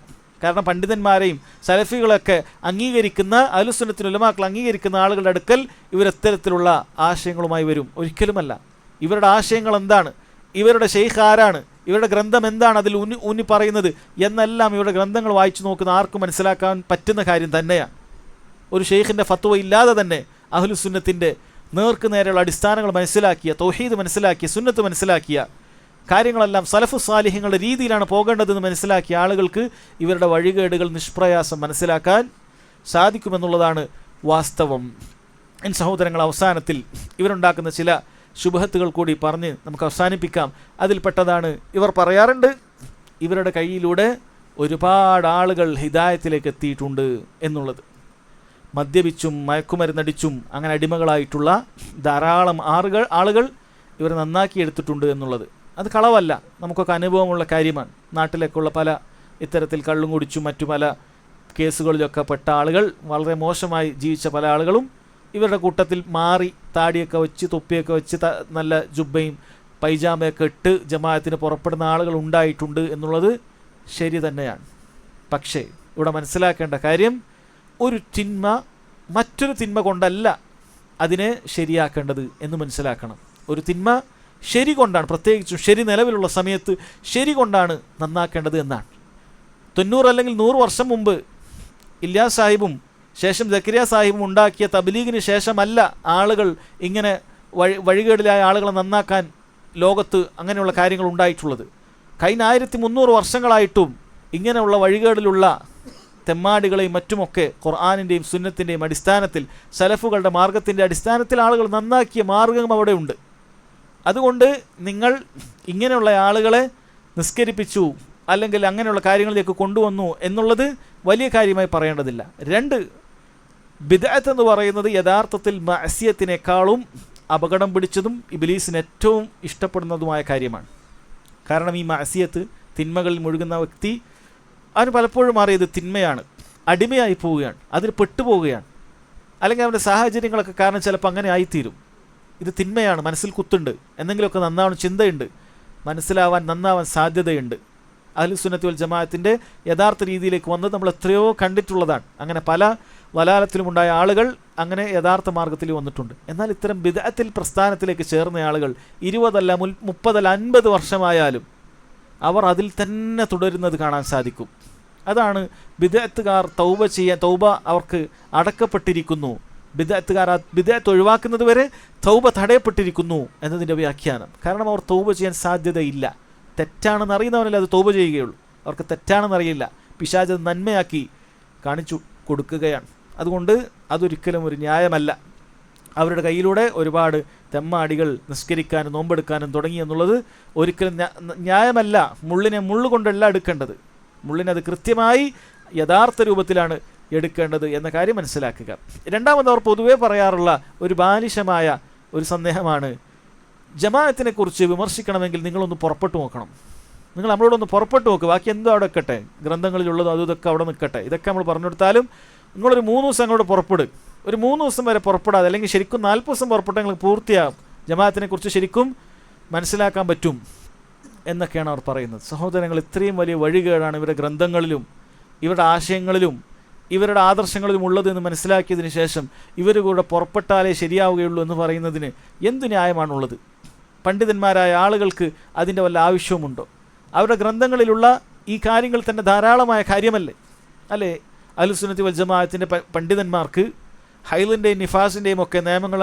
കാരണം പണ്ഡിതന്മാരെയും സലഫികളൊക്കെ അംഗീകരിക്കുന്ന, അഹ്ലുസുന്നത്തി ഉലമാക്കൾ അംഗീകരിക്കുന്ന ആളുകളുടെ അടുക്കൽ ഇവരെത്തരത്തിലുള്ള ആശയങ്ങളുമായി വരും? ഒരിക്കലുമല്ല. ഇവരുടെ ആശയങ്ങൾ എന്താണ്, ഇവരുടെ ഷെയ്ഖ് ആരാണ്, ഇവരുടെ ഗ്രന്ഥം എന്താണ് അതിൽ ഊന്നി പറയുന്നത് എന്നെല്ലാം ഇവരുടെ ഗ്രന്ഥങ്ങൾ വായിച്ചു നോക്കുന്ന ആർക്കും മനസ്സിലാക്കാൻ പറ്റുന്ന കാര്യം തന്നെയാണ്. ഒരു ഷെയ്ഖിൻ്റെ ഫത്വ ഇല്ലാതെ തന്നെ അഹ്ലുസുന്നത്തിൻ്റെ നേർക്ക് നേരെയുള്ള അടിസ്ഥാനങ്ങൾ മനസ്സിലാക്കിയ, തൗഹീദ് മനസ്സിലാക്കിയ, സുന്നത്ത് മനസ്സിലാക്കിയ കാര്യങ്ങളെല്ലാം സലഫു സാലിഹ്യങ്ങളുടെ രീതിയിലാണ് പോകേണ്ടതെന്ന് മനസ്സിലാക്കിയ ആളുകൾക്ക് ഇവരുടെ വഴികേടുകൾ നിഷ്പ്രയാസം മനസ്സിലാക്കാൻ സാധിക്കുമെന്നുള്ളതാണ് വാസ്തവം. സഹോദരങ്ങൾ, അവസാനത്തിൽ ഇവരുണ്ടാക്കുന്ന ചില ശുബഹത്തുകൾ കൂടി പറഞ്ഞ് നമുക്ക് അവസാനിപ്പിക്കാം. അതിൽപ്പെട്ടതാണ്, ഇവർ പറയാറുണ്ട് ഇവരുടെ കയ്യിലൂടെ ഒരുപാട് ആളുകൾ ഹിദായത്തിലേക്ക് എത്തിയിട്ടുണ്ട് എന്നുള്ളത്. മദ്യപിച്ചും മയക്കുമരുന്നടിച്ചും അങ്ങനെ അടിമകളായിട്ടുള്ള ധാരാളം ആളുകൾ ഇവർ നന്നാക്കിയെടുത്തിട്ടുണ്ട് എന്നുള്ളത് അത് കളവല്ല, നമുക്കൊക്കെ അനുഭവമുള്ള കാര്യമാണ്. നാട്ടിലേക്കുള്ള പല ഇത്തരത്തിൽ കള്ളും കുടിച്ചും മറ്റു പല കേസുകളിലൊക്കെ പെട്ട ആളുകൾ, വളരെ മോശമായി ജീവിച്ച പല ആളുകളും ഇവരുടെ കൂട്ടത്തിൽ മാറി താടിയൊക്കെ വെച്ച്, തൊപ്പിയൊക്കെ വെച്ച്, നല്ല ജുബ്ബയും പൈജാമയൊക്കെ ഇട്ട് ജമാഅത്തിന് പുറപ്പെടുന്ന ആളുകൾ ഉണ്ടായിട്ടുണ്ട് എന്നുള്ളത് ശരി തന്നെയാണ്. പക്ഷേ ഇവിടെ മനസ്സിലാക്കേണ്ട കാര്യം, ഒരു തിന്മ മറ്റൊരു തിന്മ കൊണ്ടല്ല അതിനെ ശരിയാക്കേണ്ടത് എന്ന് മനസ്സിലാക്കണം. ഒരു തിന്മ ശരി കൊണ്ടാണ്, പ്രത്യേകിച്ചും ശരി നിലവിലുള്ള സമയത്ത് ശരി കൊണ്ടാണ് നന്നാക്കേണ്ടത് എന്നാണ്. 90 അല്ലെങ്കിൽ 100 വർഷം മുമ്പ് ഇല്യാസ് സാഹിബും ശേഷം സക്കരിയ സാഹിബും ഉണ്ടാക്കിയ തബ്ലീഗിന് ശേഷമല്ല ആളുകൾ ഇങ്ങനെ വഴികേടിലായ ആളുകളെ നന്നാക്കാൻ ലോകത്ത് അങ്ങനെയുള്ള കാര്യങ്ങൾ ഉണ്ടായിട്ടുള്ളത്. കഴിഞ്ഞ 1300 വർഷങ്ങളായിട്ടും ഇങ്ങനെയുള്ള വഴികേടിലുള്ള തെമ്മാടികളെയും മറ്റുമൊക്കെ ഖുർആനിൻ്റെയും സുന്നത്തിൻ്റെയും അടിസ്ഥാനത്തിൽ, സലഫുകളുടെ മാർഗത്തിൻ്റെ അടിസ്ഥാനത്തിൽ ആളുകൾ നന്നാക്കിയ മാർഗം അവിടെ ഉണ്ട്. അതുകൊണ്ട് നിങ്ങൾ ഇങ്ങനെയുള്ള ആളുകളെ നിസ്കരിപ്പിച്ചു അല്ലെങ്കിൽ അങ്ങനെയുള്ള കാര്യങ്ങളിലേക്ക് കൊണ്ടുവന്നു എന്നുള്ളത് വലിയ കാര്യമായി പറയേണ്ടതില്ല. 2, ബിദ്അത്ത് എന്ന് പറയുന്നത് യഥാർത്ഥത്തിൽ മഅസിയത്തിനേക്കാളും അപകടം പിടിച്ചതും ഇബ്ലീസിന് ഏറ്റവും ഇഷ്ടപ്പെടുന്നതുമായ കാര്യമാണ്. കാരണം ഈ മഅസിയത്ത്, തിന്മകളിൽ മുഴുകുന്ന വ്യക്തി അവന് പലപ്പോഴും അറിയത് തിന്മയാണ്, അടിമയായി പോവുകയാണ്, അതിൽ പെട്ടുപോവുകയാണ്. അല്ലെങ്കിൽ അവൻ്റെ സാഹചര്യങ്ങളൊക്കെ കാരണം ചിലപ്പോൾ അങ്ങനെ ആയിത്തീരും. ഇത് തിന്മയാണ്, മനസ്സിൽ കുത്തുണ്ട്, എന്തെങ്കിലുമൊക്കെ നന്നാവണം ചിന്തയുണ്ട്, നന്നാവാൻ സാധ്യതയുണ്ട്. അഹ്ലുസുന്നത്തി വൽ ജമാഅത്തിൻ്റെ യഥാർത്ഥ രീതിയിലേക്ക് വന്നത് നമ്മൾ എത്രയോ കണ്ടിട്ടുള്ളതാണ്. അങ്ങനെ പല വലാലത്തിലുമുണ്ടായ ആളുകൾ അങ്ങനെ യഥാർത്ഥ മാർഗത്തിൽ വന്നിട്ടുണ്ട്. എന്നാൽ ഇത്തരം ബിദ്അത്തിൽ പ്രസ്ഥാനത്തിലേക്ക് ചേർന്ന ആളുകൾ 20 അല്ല 30 അല്ല 50 വർഷമായാലും അവർ അതിൽ തന്നെ തുടരുന്നത് കാണാൻ സാധിക്കും. അതാണ് ബിദ്അത്തുകാർ തൗബ അവർക്ക് അടക്കപ്പെട്ടിരിക്കുന്നു, ബിദ്അത്തുകാർ ആ ബിദ്അത്ത് ഒഴിവാക്കുന്നത് വരെ തൗബ തടയപ്പെട്ടിരിക്കുന്നു എന്നതിൻ്റെ വ്യാഖ്യാനം. കാരണം അവർ തൗബ ചെയ്യാൻ സാധ്യതയില്ല. തെറ്റാണെന്ന് അറിയുന്നവനല്ലേ അത് തൗബ ചെയ്യുകയുള്ളൂ. അവർക്ക് തെറ്റാണെന്നറിയില്ല, പിശാച് നന്മയാക്കി കാണിച്ചു കൊടുക്കുകയാണ്. അതുകൊണ്ട് അതൊരിക്കലും ഒരു ന്യായമല്ല. അവരുടെ കയ്യിലൂടെ ഒരുപാട് തെമ്മാടികൾ നിസ്കരിക്കാനും നോമ്പെടുക്കാനും തുടങ്ങി എന്നുള്ളത് ഒരിക്കലും ന്യായമല്ല. മുള്ളിനെ മുള്ളുകൊണ്ടല്ല എടുക്കേണ്ടത്, മുള്ളിനത് കൃത്യമായി യഥാർത്ഥ രൂപത്തിലാണ് എടുക്കേണ്ടത് എന്ന കാര്യം മനസ്സിലാക്കുക. രണ്ടാമത് അവർ പൊതുവേ പറയാറുള്ള ഒരു ബാലിശമായ ഒരു സന്ദേഹമാണ്, ജമാഅത്തിനെ കുറിച്ച് വിമർശിക്കണമെങ്കിൽ നിങ്ങളൊന്ന് പുറപ്പെട്ടു നോക്കണം. നിങ്ങൾ നമ്മളോടൊന്ന് പുറപ്പെട്ടു നോക്കുക, ബാക്കി എന്തോ അവിടെ നിൽക്കട്ടെ, ഗ്രന്ഥങ്ങളിലുള്ളതും അതും ഇതൊക്കെ അവിടെ നിൽക്കട്ടെ, ഇതൊക്കെ നമ്മൾ പറഞ്ഞു കൊടുത്താലും നിങ്ങളൊരു 3 ദിവസം അങ്ങോട്ട് പുറപ്പെടും. ഒരു 3 ദിവസം വരെ പുറപ്പെടാതെ, അല്ലെങ്കിൽ ശരിക്കും 40 ദിവസം പുറപ്പെട്ടെങ്കിൽ പൂർത്തിയാകും, ജമാഅത്തിനെ കുറിച്ച് ശരിക്കും മനസ്സിലാക്കാൻ പറ്റും എന്നൊക്കെയാണ് അവർ പറയുന്നത്. സഹോദരങ്ങൾ, ഇത്രയും വലിയ വഴികേടാണ് ഇവരുടെ ഗ്രന്ഥങ്ങളിലും ഇവരുടെ ആശയങ്ങളിലും ഇവരുടെ ആദർശങ്ങളിലും ഉള്ളത് എന്ന് മനസ്സിലാക്കിയതിന് ശേഷം ഇവർ കൂടെ പുറപ്പെട്ടാലേ ശരിയാവുകയുള്ളൂ എന്ന് പറയുന്നതിന് എന്തു ന്യായമാണുള്ളത്? പണ്ഡിതന്മാരായ ആളുകൾക്ക് അതിൻ്റെ വല്ല ആവശ്യവുമുണ്ടോ? അവരുടെ ഗ്രന്ഥങ്ങളിലുള്ള ഈ കാര്യങ്ങൾ തന്നെ ധാരാളമായ കാര്യമല്ലേ? അല്ലേ? അഹ്ലുസുന്നത്തി വൽ ജമാഅത്തിൻ്റെ പണ്ഡിതന്മാർക്ക് ഹൈലിൻ്റെയും നിഫാസിൻ്റെയും ഒക്കെ നിയമങ്ങൾ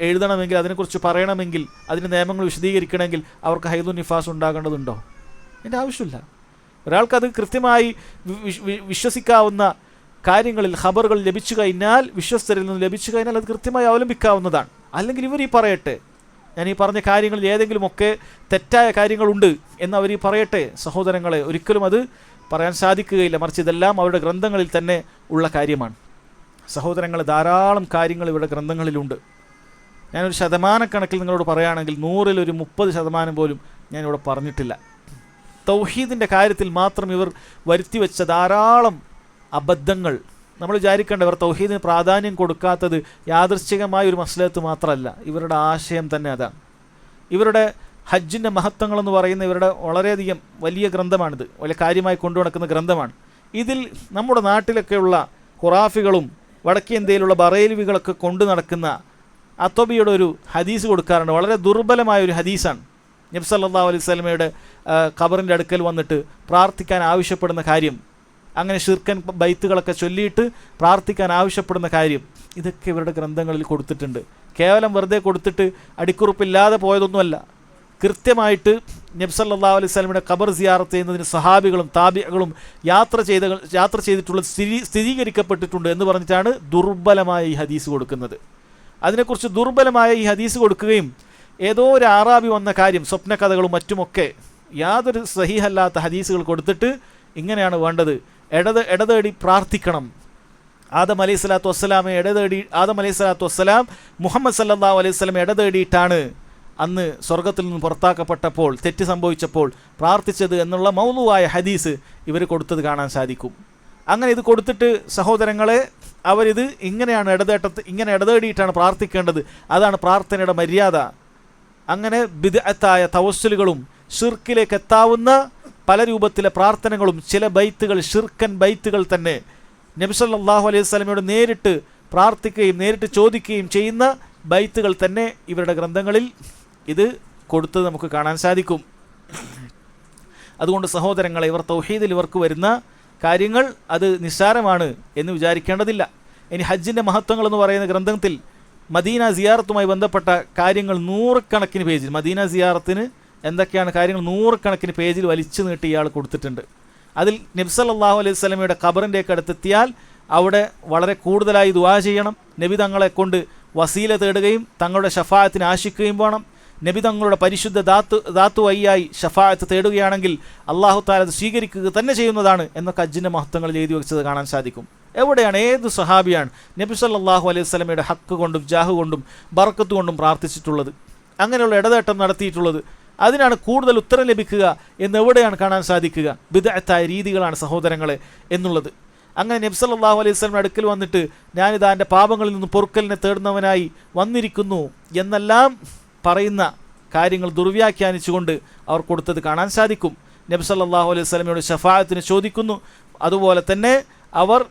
എഴുതണമെങ്കിൽ, അതിനെക്കുറിച്ച് പറയണമെങ്കിൽ, അതിൻ്റെ നിയമങ്ങൾ വിശദീകരിക്കണമെങ്കിൽ അവർക്ക് ഹൈലും നിഫാസ് ഉണ്ടാകേണ്ടതുണ്ടോ? അതിൻ്റെ ആവശ്യമില്ല. ഒരാൾക്കത് കൃത്യമായി വിശ്വസിക്കാവുന്ന കാര്യങ്ങളിൽ ഖബറുകൾ ലഭിച്ചു കഴിഞ്ഞാൽ, വിശ്വസ്തരിൽ നിന്ന് ലഭിച്ചു കഴിഞ്ഞാൽ അത് കൃത്യമായി അവലംബിക്കാവുന്നതാണ്. അല്ലെങ്കിൽ ഇവർ ഈ പറയട്ടെ, ഞാൻ ഈ പറഞ്ഞ കാര്യങ്ങളിൽ ഏതെങ്കിലുമൊക്കെ തെറ്റായ കാര്യങ്ങളുണ്ട് എന്ന് അവർ ഈ പറയട്ടെ. സഹോദരങ്ങളെ, ഒരിക്കലും അത് പറയാൻ സാധിക്കുകയില്ല. മറിച്ച് ഇതെല്ലാം അവരുടെ ഗ്രന്ഥങ്ങളിൽ തന്നെ ഉള്ള കാര്യമാണ്. സഹോദരങ്ങൾ, ധാരാളം കാര്യങ്ങൾ ഇവരുടെ ഗ്രന്ഥങ്ങളിലുണ്ട്. ഞാനൊരു ശതമാനക്കണക്കിൽ നിങ്ങളോട് പറയുകയാണെങ്കിൽ 100-ൽ ഒരു 30% പോലും ഞാനിവിടെ പറഞ്ഞിട്ടില്ല. തൗഹീദിൻ്റെ കാര്യത്തിൽ മാത്രം ഇവർ വരുത്തിവെച്ച ധാരാളം അബദ്ധങ്ങൾ. നമ്മൾ വിചാരിക്കേണ്ട, ഇവർ തൗഹീദിന് പ്രാധാന്യം കൊടുക്കാത്തത് യാദൃശ്ചികമായ ഒരു മസ്ലഹത്ത് മാത്രമല്ല, ഇവരുടെ ആശയം തന്നെ അതാണ്. ഇവരുടെ ഹജ്ജിൻ്റെ മഹത്വങ്ങളെന്ന് പറയുന്ന ഇവരുടെ വളരെയധികം വലിയ ഗ്രന്ഥമാണിത്, വലിയ കാര്യമായി കൊണ്ടു നടക്കുന്ന ഗ്രന്ഥമാണ്. ഇതിൽ നമ്മുടെ നാട്ടിലൊക്കെയുള്ള ഖുറാഫികളും വടക്കേ ഇന്ത്യയിലുള്ള ബറേൽവികളൊക്കെ കൊണ്ടു നടക്കുന്ന അത്വബിയുടെ ഒരു ഹദീസ് കൊടുക്കാറുണ്ട്. വളരെ ദുർബലമായ ഒരു ഹദീസാണ്. നബി സല്ലല്ലാഹു അലൈഹി വസല്ലമയുടെ ഖബറിൻ്റെ അടുക്കൽ വന്നിട്ട് പ്രാർത്ഥിക്കാൻ ആവശ്യപ്പെടുന്ന കാര്യം, അങ്ങനെ ഷിർക്കൻ ബൈത്തുകളൊക്കെ ചൊല്ലിയിട്ട് പ്രാർത്ഥിക്കാൻ ആവശ്യപ്പെടുന്ന കാര്യം, ഇതൊക്കെ ഇവരുടെ ഗ്രന്ഥങ്ങളിൽ കൊടുത്തിട്ടുണ്ട്. കേവലം വെറുതെ കൊടുത്തിട്ട് അടിക്കുറിപ്പില്ലാതെ പോയതൊന്നുമല്ല. കൃത്യമായിട്ട് നബി സല്ലല്ലാഹു അലൈഹി വസല്ലമയുടെ ഖബർ സിയാറത്ത് ചെയ്യുന്നതിന് സഹാബികളും താബികളും യാത്ര ചെയ്തിട്ടുള്ളത് സ്ഥിരീകരിക്കപ്പെട്ടിട്ടുണ്ട് എന്ന് പറഞ്ഞിട്ടാണ് ദുർബലമായ ഈ ഹദീസ് കൊടുക്കുന്നത്. അതിനെക്കുറിച്ച് ദുർബലമായ ഈ ഹദീസ് കൊടുക്കുകയും ഏതോ ഒരു ആറാബി വന്ന കാര്യം, സ്വപ്നകഥകളും മറ്റുമൊക്കെ യാതൊരു സഹീഹല്ലാത്ത ഹദീസുകൾ കൊടുത്തിട്ട് ഇങ്ങനെയാണ് വേണ്ടത്, ഇടതേടി പ്രാർത്ഥിക്കണം. ആദം അലൈഹി സ്വലാത്തു വസ്സലാമെ ആദം അലൈഹി സ്വലാത്തു വസ്സലാം മുഹമ്മദ് സല്ലല്ലാഹു അലൈഹി വസല്ലം ഇടതേടിയിട്ടാണ് അന്ന് സ്വർഗത്തിൽ നിന്ന് പുറത്താക്കപ്പെട്ടപ്പോൾ, തെറ്റ് സംഭവിച്ചപ്പോൾ പ്രാർത്ഥിച്ചത് എന്നുള്ള മൗലൂവായ ഹദീസ് ഇവർ കൊടുത്തത് കാണാൻ സാധിക്കും. അങ്ങനെ ഇത് കൊടുത്തിട്ട് സഹോദരങ്ങളെ, അവരിത് ഇങ്ങനെ ഇടതേടിയിട്ടാണ് പ്രാർത്ഥിക്കേണ്ടത്, അതാണ് പ്രാർത്ഥനയുടെ മര്യാദ. അങ്ങനെ ബിദ്അത്തായ തവസ്സുലുകളും ഷിർക്കിലേക്ക് എത്താവുന്ന പല രൂപത്തിലെ പ്രാർത്ഥനകളും, ചില ബൈത്തുകൾ ഷിർക്കൻ ബൈത്തുകൾ തന്നെ നബി സല്ലല്ലാഹു അലൈഹി വസല്ലമയോട് നേരിട്ട് പ്രാർത്ഥിക്കുകയും നേരിട്ട് ചോദിക്കുകയും ചെയ്യുന്ന ബൈത്തുകൾ തന്നെ ഇവരുടെ ഗ്രന്ഥങ്ങളിൽ ഇത് കൊടുത്തത് നമുക്ക് കാണാൻ സാധിക്കും. അതുകൊണ്ട് സഹോദരങ്ങളെ, ഇവർ തൗഹീദിൽ ഇവർക്ക് വരുന്ന കാര്യങ്ങൾ അത് നിസ്സാരമാണ് എന്ന് വിചാരിക്കേണ്ടതില്ല. ഇനി ഹജ്ജിൻ്റെ മഹത്വങ്ങൾ എന്ന് പറയുന്ന ഗ്രന്ഥത്തിൽ മദീന സിയാറത്തുമായി ബന്ധപ്പെട്ട കാര്യങ്ങൾ 100 കണക്കിന് പേജിൽ, മദീന സിയാറത്തിന് എന്തൊക്കെയാണ് കാര്യങ്ങൾ 100 കണക്കിന് പേജിൽ വലിച്ചു നീട്ടി ഇയാൾ കൊടുത്തിട്ടുണ്ട്. അതിൽ നബി സല്ലല്ലാഹു അലൈഹി വസല്ലമയുടെ ഖബറിൻ്റെയൊക്കെ അടുത്തെത്തിയാൽ അവിടെ വളരെ കൂടുതലായി ദുആ ചെയ്യണം. നബി തങ്ങളെ കൊണ്ട് വസീല തേടുകയും തങ്ങളുടെ ഷഫാഅത്തിന് ആശിക്കുകയും വേണം. നബി തങ്ങളുടെ പരിശുദ്ധ ധാത്തു വയ്യായി ഷഫാഅത്ത് തേടുകയാണെങ്കിൽ അല്ലാഹു തആല അത് സ്വീകരിക്കുക തന്നെ ചെയ്യുന്നതാണ് എന്നൊക്കെ ഹജ്ജിൻ്റെ മഹത്വങ്ങളിൽ എഴുതി വെച്ചത് കാണാൻ സാധിക്കും. എവിടെയാണ്, ഏത് സഹാബിയാണ് നബി സല്ലല്ലാഹു അലൈഹി വസല്ലമയുടെ ഹക്ക് കൊണ്ടും ജാഹ് കൊണ്ടും ബർക്കത്ത് കൊണ്ടും പ്രാർത്ഥിച്ചിട്ടുള്ളത്, അങ്ങനെയുള്ള ഇടതേട്ടം നടത്തിയിട്ടുള്ളത്? അതിനാണ് കൂടുതൽ ഉത്തരം ലഭിക്കുക എന്നെവിടെയാണ് കാണാൻ സാധിക്കുക? ബിദ്അത്തായ രീതികളാണ് സഹോദരങ്ങളെ എന്നുള്ളത്. അങ്ങനെ നബി സല്ലല്ലാഹു അലൈഹി വസല്ലമയുടെ അടുക്കൽ വന്നിട്ട് ഞാനിതാ എൻ്റെ പാപങ്ങളിൽ നിന്ന് പൊറുക്കലിനെ തേടുന്നവനായി വന്നിരിക്കുന്നു എന്നെല്ലാം പറയുന്ന കാര്യങ്ങൾ ദുർവ്യാഖ്യാനിച്ചുകൊണ്ട് അവർ കൊടുത്തത് കാണാൻ സാധിക്കും. നബി സല്ലല്ലാഹു അലൈഹി വസല്ലമയോട് ഷഫാഅത്തിന് ചോദിക്കുന്നു. അതുപോലെ തന്നെ അവർ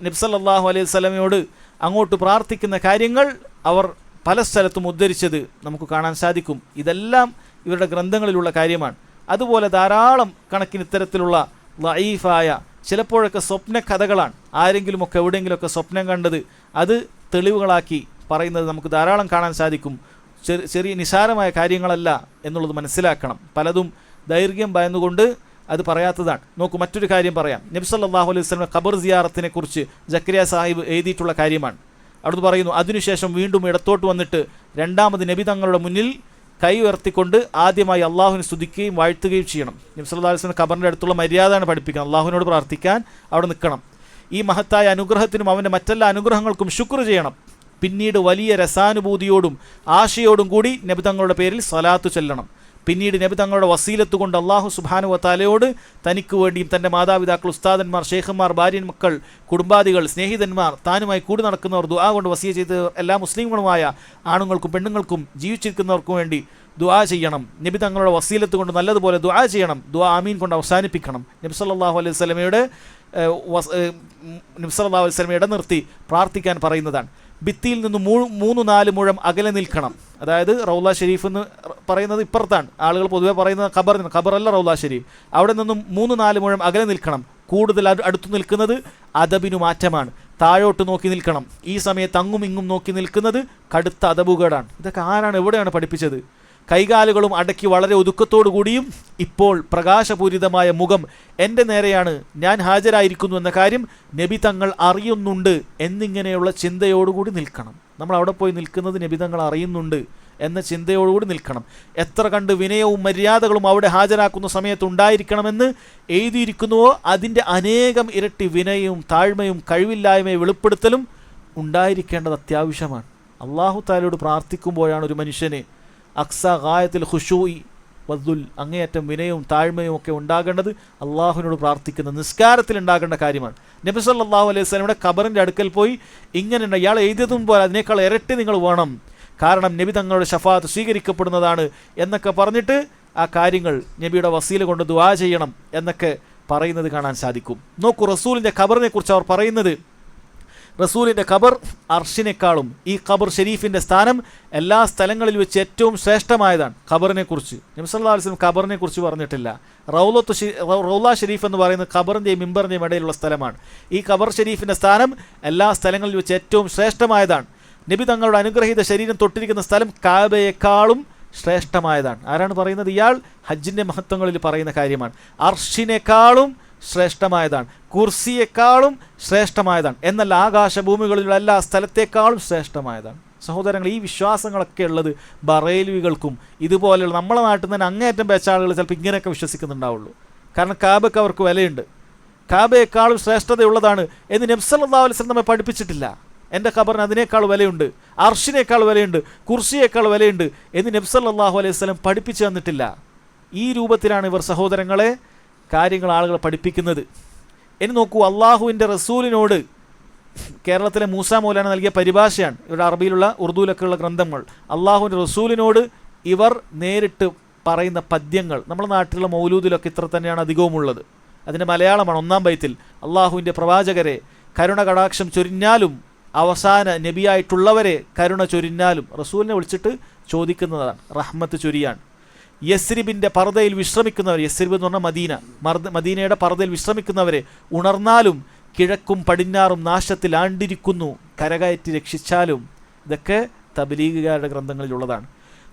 നബി സല്ലല്ലാഹു അലൈഹി വസല്ലമയോട് അങ്ങോട്ട് പ്രാർത്ഥിക്കുന്ന കാര്യങ്ങൾ അവർ പല സ്ഥലത്തും ഉദ്ധരിച്ചത് നമുക്ക് കാണാൻ സാധിക്കും. ഇതെല്ലാം ഇവരുടെ ഗ്രന്ഥങ്ങളിലുള്ള കാര്യമാണ്. അതുപോലെ ധാരാളം കണക്കിന് ഇത്തരത്തിലുള്ള ലഈഫായ, ചിലപ്പോഴൊക്കെ സ്വപ്ന കഥകളാണ്. ആരെങ്കിലുമൊക്കെ എവിടെയെങ്കിലുമൊക്കെ സ്വപ്നം കണ്ടത് അത് തെളിവുകളാക്കി പറയുന്നത് നമുക്ക് ധാരാളം കാണാൻ സാധിക്കും. ചെറിയ നിസാരമായ കാര്യങ്ങളല്ല എന്നുള്ളത് മനസ്സിലാക്കണം. പലതും ദൈർഘ്യം ഭയന്നുകൊണ്ട് അത് പറയാത്തതാണ്. നോക്കൂ, മറ്റൊരു കാര്യം പറയാം. നബി സല്ലല്ലാഹു അലൈഹി വസല്ലം ഖബർ സിയാറത്തിനെ കുറിച്ച് ജക്കരിയ സാഹിബ് എഴുതിയിട്ടുള്ള കാര്യമാണ്. അവിടുന്ന് പറയുന്നു, അതിനുശേഷം വീണ്ടും ഇടത്തോട്ട് വന്നിട്ട് രണ്ടാമത് നബി തങ്ങളുടെ മുന്നിൽ കൈ ഉയർത്തിക്കൊണ്ട് ആദ്യമായി അള്ളാഹുവിനെ സ്തുതിക്കുകയും വാഴ്ത്തുകയും ചെയ്യണം. നബി സല്ലല്ലാഹു അലൈഹി വസല്ലം ഖബറിൻ്റെ അടുത്തുള്ള മര്യാദയാണ് പഠിപ്പിക്കുന്നത്. അള്ളാഹുവിനോട് പ്രാർത്ഥിക്കാൻ അവിടെ നിൽക്കണം. ഈ മഹത്തായ അനുഗ്രഹത്തിനും അവൻ്റെ മറ്റെല്ലാ അനുഗ്രഹങ്ങൾക്കും ശുക്ർ ചെയ്യണം. പിന്നീട് വലിയ രസാനുഭൂതിയോടും ആശയോടും കൂടി നബി തങ്ങളുടെ പേരിൽ സ്വലാത്ത് ചൊല്ലണം. പിന്നീട് നബി തങ്ങളുടെ വസീലത്ത് കൊണ്ട് അള്ളാഹു സുബ്ഹാനഹു വ തആലയോട് തനിക്ക് വേണ്ടിയും തൻ്റെ മാതാപിതാക്കൾ, ഉസ്താദന്മാർ, ഷേഖന്മാർ, ഭാര്യ, മക്കൾ, കുടുംബാദികൾ, സ്നേഹിതന്മാർ, താനുമായി കൂടി നടക്കുന്നവർ, ദുആ കൊണ്ട് വസിയ ചെയ്ത് എല്ലാ മുസ്ലിങ്ങളുമായ ആണുങ്ങൾക്കും പെണ്ണുങ്ങൾക്കും ജീവിച്ചിരിക്കുന്നവർക്കും വേണ്ടി ദുആ ചെയ്യണം. നബി തങ്ങളുടെ വസീലത്ത് കൊണ്ട് നല്ലതുപോലെ ദുആ ചെയ്യണം. ദുആ ആമീൻ കൊണ്ട് അവസാനിപ്പിക്കണം. നബി സല്ലല്ലാഹു അലൈഹി വസല്ലമയുടെ ഇടനിർത്തി പ്രാർത്ഥിക്കാൻ പറയുന്നതാണ്. ഭിത്തിയിൽ നിന്ന് 3-4 മുഴം അകലെ നിൽക്കണം. അതായത് റൗള ഷരീഫ് എന്ന് പറയുന്നത് ഇപ്പുറത്താണ്. ആളുകൾ പൊതുവെ പറയുന്നത് ഖബറല്ല റൗള ഷരീഫ്. അവിടെ നിന്നും 3-4 മുഴം അകലെ നിൽക്കണം. കൂടുതൽ അടുത്തു നിൽക്കുന്നത് അദബിനു മാറ്റമാണ്. താഴോട്ട് നോക്കി നിൽക്കണം. ഈ സമയത്ത് അങ്ങും ഇങ്ങും നോക്കി നിൽക്കുന്നത് കടുത്ത അദബുകേടാണ്. ഇതൊക്കെ ആരാണ്, എവിടെയാണ് പഠിപ്പിച്ചത്? കൈകാലുകളും അടക്കി വളരെ ഒതുക്കത്തോടു കൂടിയും ഇപ്പോൾ പ്രകാശപൂരിതമായ മുഖം എൻ്റെ നേരെയാണ്, ഞാൻ ഹാജരായിരിക്കുന്നു എന്ന കാര്യം നബി തങ്ങൾ അറിയുന്നുണ്ട് എന്നിങ്ങനെയുള്ള ചിന്തയോടുകൂടി നിൽക്കണം. നമ്മൾ അവിടെ പോയി നിൽക്കുന്നത് നബി തങ്ങൾ അറിയുന്നുണ്ട് എന്ന ചിന്തയോടുകൂടി നിൽക്കണം. എത്ര കണ്ട് വിനയവും മര്യാദകളും അവിടെ ഹാജരാക്കുന്ന സമയത്ത് ഉണ്ടായിരിക്കണമെന്ന് എഴുതിയിരിക്കുന്നുവോ അതിൻ്റെ അനേകം ഇരട്ടി വിനയവും താഴ്മയും കഴിവില്ലായ്മയും വെളിപ്പെടുത്തലും ഉണ്ടായിരിക്കേണ്ടത് അത്യാവശ്യമാണ്. അല്ലാഹു തആലയോട് പ്രാർത്ഥിക്കുമ്പോഴാണ് ഒരു മനുഷ്യന് അക്സ ഗായത്തിൽ ഖുശൂഇ വദ്ദുൽ, അങ്ങേയറ്റം വിനയവും താഴ്മയും ഒക്കെ ഉണ്ടാകേണ്ടത് അള്ളാഹുവിനോട് പ്രാർത്ഥിക്കുന്ന നിസ്കാരത്തിൽ ഉണ്ടാകേണ്ട കാര്യമാണ്. നബി സല്ലല്ലാഹു അലൈഹി വസല്ലമയുടെ ഖബറിൻ്റെ അടുക്കൽ പോയി ഇങ്ങനെ ഇയാൾ എഴുതിയതും പോലെ അതിനേക്കാൾ ഇരട്ടി നിങ്ങൾ വേണം, കാരണം നബി തങ്ങളുടെ ശഫാഅത്ത് സ്വീകരിക്കപ്പെടുന്നതാണ് എന്നൊക്കെ പറഞ്ഞിട്ട് ആ കാര്യങ്ങൾ നബിയുടെ വസീല കൊണ്ട് ദുആ ചെയ്യണം എന്നൊക്കെ പറയുന്നത് കാണാൻ സാധിക്കും. നോക്കൂ, റസൂലിൻ്റെ ഖബറിനെ കുറിച്ച് അവർ പറയുന്നത്, റസൂലിൻ്റെ ഖബർ അർഷിനേക്കാളും ഈ ഖബർ ഷരീഫിൻ്റെ സ്ഥാനം എല്ലാ സ്ഥലങ്ങളിൽ വെച്ച് ഏറ്റവും ശ്രേഷ്ഠമായതാണ്. ഖബറിനെ കുറിച്ച് നബി സല്ലല്ലാഹു അലൈഹി വസല്ലം ഖബറിനെ കുറിച്ച് പറഞ്ഞിട്ടില്ല. റൗള ഷരീഫ് എന്ന് പറയുന്നത് ഖബറിൻ്റെയും മിമ്പറിൻ്റെയും ഇടയിലുള്ള സ്ഥലമാണ്. ഈ ഖബർ ഷരീഫിൻ്റെ സ്ഥാനം എല്ലാ സ്ഥലങ്ങളിൽ വെച്ച് ഏറ്റവും ശ്രേഷ്ഠമായതാണ്. നബി തങ്ങളുടെ അനുഗ്രഹീത ശരീരം തൊട്ടിരിക്കുന്ന സ്ഥലം കാബയേക്കാളും ശ്രേഷ്ഠമായതാണ്. ആരാണ് പറയുന്നത്? ഇയാൾ ഹജ്ജിൻ്റെ മഹത്വങ്ങളിൽ പറയുന്ന കാര്യമാണ്. അർഷിനേക്കാളും ശ്രേഷ്ഠമായതാണ്, കുർസിയേക്കാളും ശ്രേഷ്ഠമായതാണ്, എന്നല്ല ആകാശഭൂമികളിലുള്ള എല്ലാ സ്ഥലത്തേക്കാളും ശ്രേഷ്ഠമായതാണ്. സഹോദരങ്ങൾ, ഈ വിശ്വാസങ്ങളൊക്കെ ഉള്ളത് ബറേൽവികൾക്കും ഇതുപോലെയുള്ള നമ്മളെ നാട്ടിൽ തന്നെ അങ്ങേയറ്റം വെച്ച ആളുകൾ ചിലപ്പോൾ ഇങ്ങനെയൊക്കെ വിശ്വസിക്കുന്നുണ്ടാവുള്ളൂ. കാരണം കാബയ്ക്ക് അവർക്ക് വിലയുണ്ട്. കാബയേക്കാളും ശ്രേഷ്ഠതയുള്ളതാണ് എന്ന് നബി സല്ലല്ലാഹു അലൈഹി വസല്ലം നമ്മെ പഠിപ്പിച്ചിട്ടില്ല. എൻ്റെ ഖബറിന് അതിനേക്കാൾ വിലയുണ്ട്, അർഷിനേക്കാൾ വിലയുണ്ട്, കുർസിയേക്കാൾ വിലയുണ്ട് എന്ന് നബി സല്ലല്ലാഹു അലൈഹി വസല്ലം പഠിപ്പിച്ചു തന്നിട്ടില്ല. ഈ രൂപത്തിലാണ് ഇവർ സഹോദരങ്ങളെ കാര്യങ്ങൾ ആളുകൾ പഠിപ്പിക്കുന്നത്. ഇനി നോക്കൂ, അള്ളാഹുവിൻ്റെ റസൂലിനോട് കേരളത്തിലെ മൂസ മൗലാന നൽകിയ പരിഭാഷയാണ് ഇവരുടെ അറബിയിലുള്ള ഉറുദുവിലൊക്കെയുള്ള ഗ്രന്ഥങ്ങൾ. അള്ളാഹുവിൻ്റെ റസൂലിനോട് ഇവർ നേരിട്ട് പറയുന്ന പദ്യങ്ങൾ നമ്മുടെ നാട്ടിലുള്ള മൗലൂദിലൊക്കെ ഇത്ര തന്നെയാണ് അധികവും ഉള്ളത്. അതിൻ്റെ മലയാളമാണ്. 1-ാം ബൈത്തിൽ അള്ളാഹുവിൻ്റെ പ്രവാചകരെ കരുണ കടാക്ഷം ചൊരിഞ്ഞാലും അവസാന നബിയായിട്ടുള്ളവരെ കരുണ ചൊരിഞ്ഞാലും റസൂലിനെ വിളിച്ചിട്ട് ചോദിക്കുന്നതാണ് റഹ്മത്ത് ചൊരിയാൻ. യസ്രിബിൻ്റെ പർദയിൽ വിശ്രമിക്കുന്നവർ, യസ്രിബ് എന്ന് പറഞ്ഞാൽ മദീന, മദീനയുടെ പർദയിൽ വിശ്രമിക്കുന്നവരെ ഉണർന്നാലും കിഴക്കും പടിഞ്ഞാറും നാശത്തിൽ ആണ്ടിരിക്കുന്നു, കരകയറ്റി രക്ഷിച്ചാലും. ഇതൊക്കെ തബ്ലീഗുകാരുടെ ഗ്രന്ഥങ്ങളിലുള്ളതാണ്.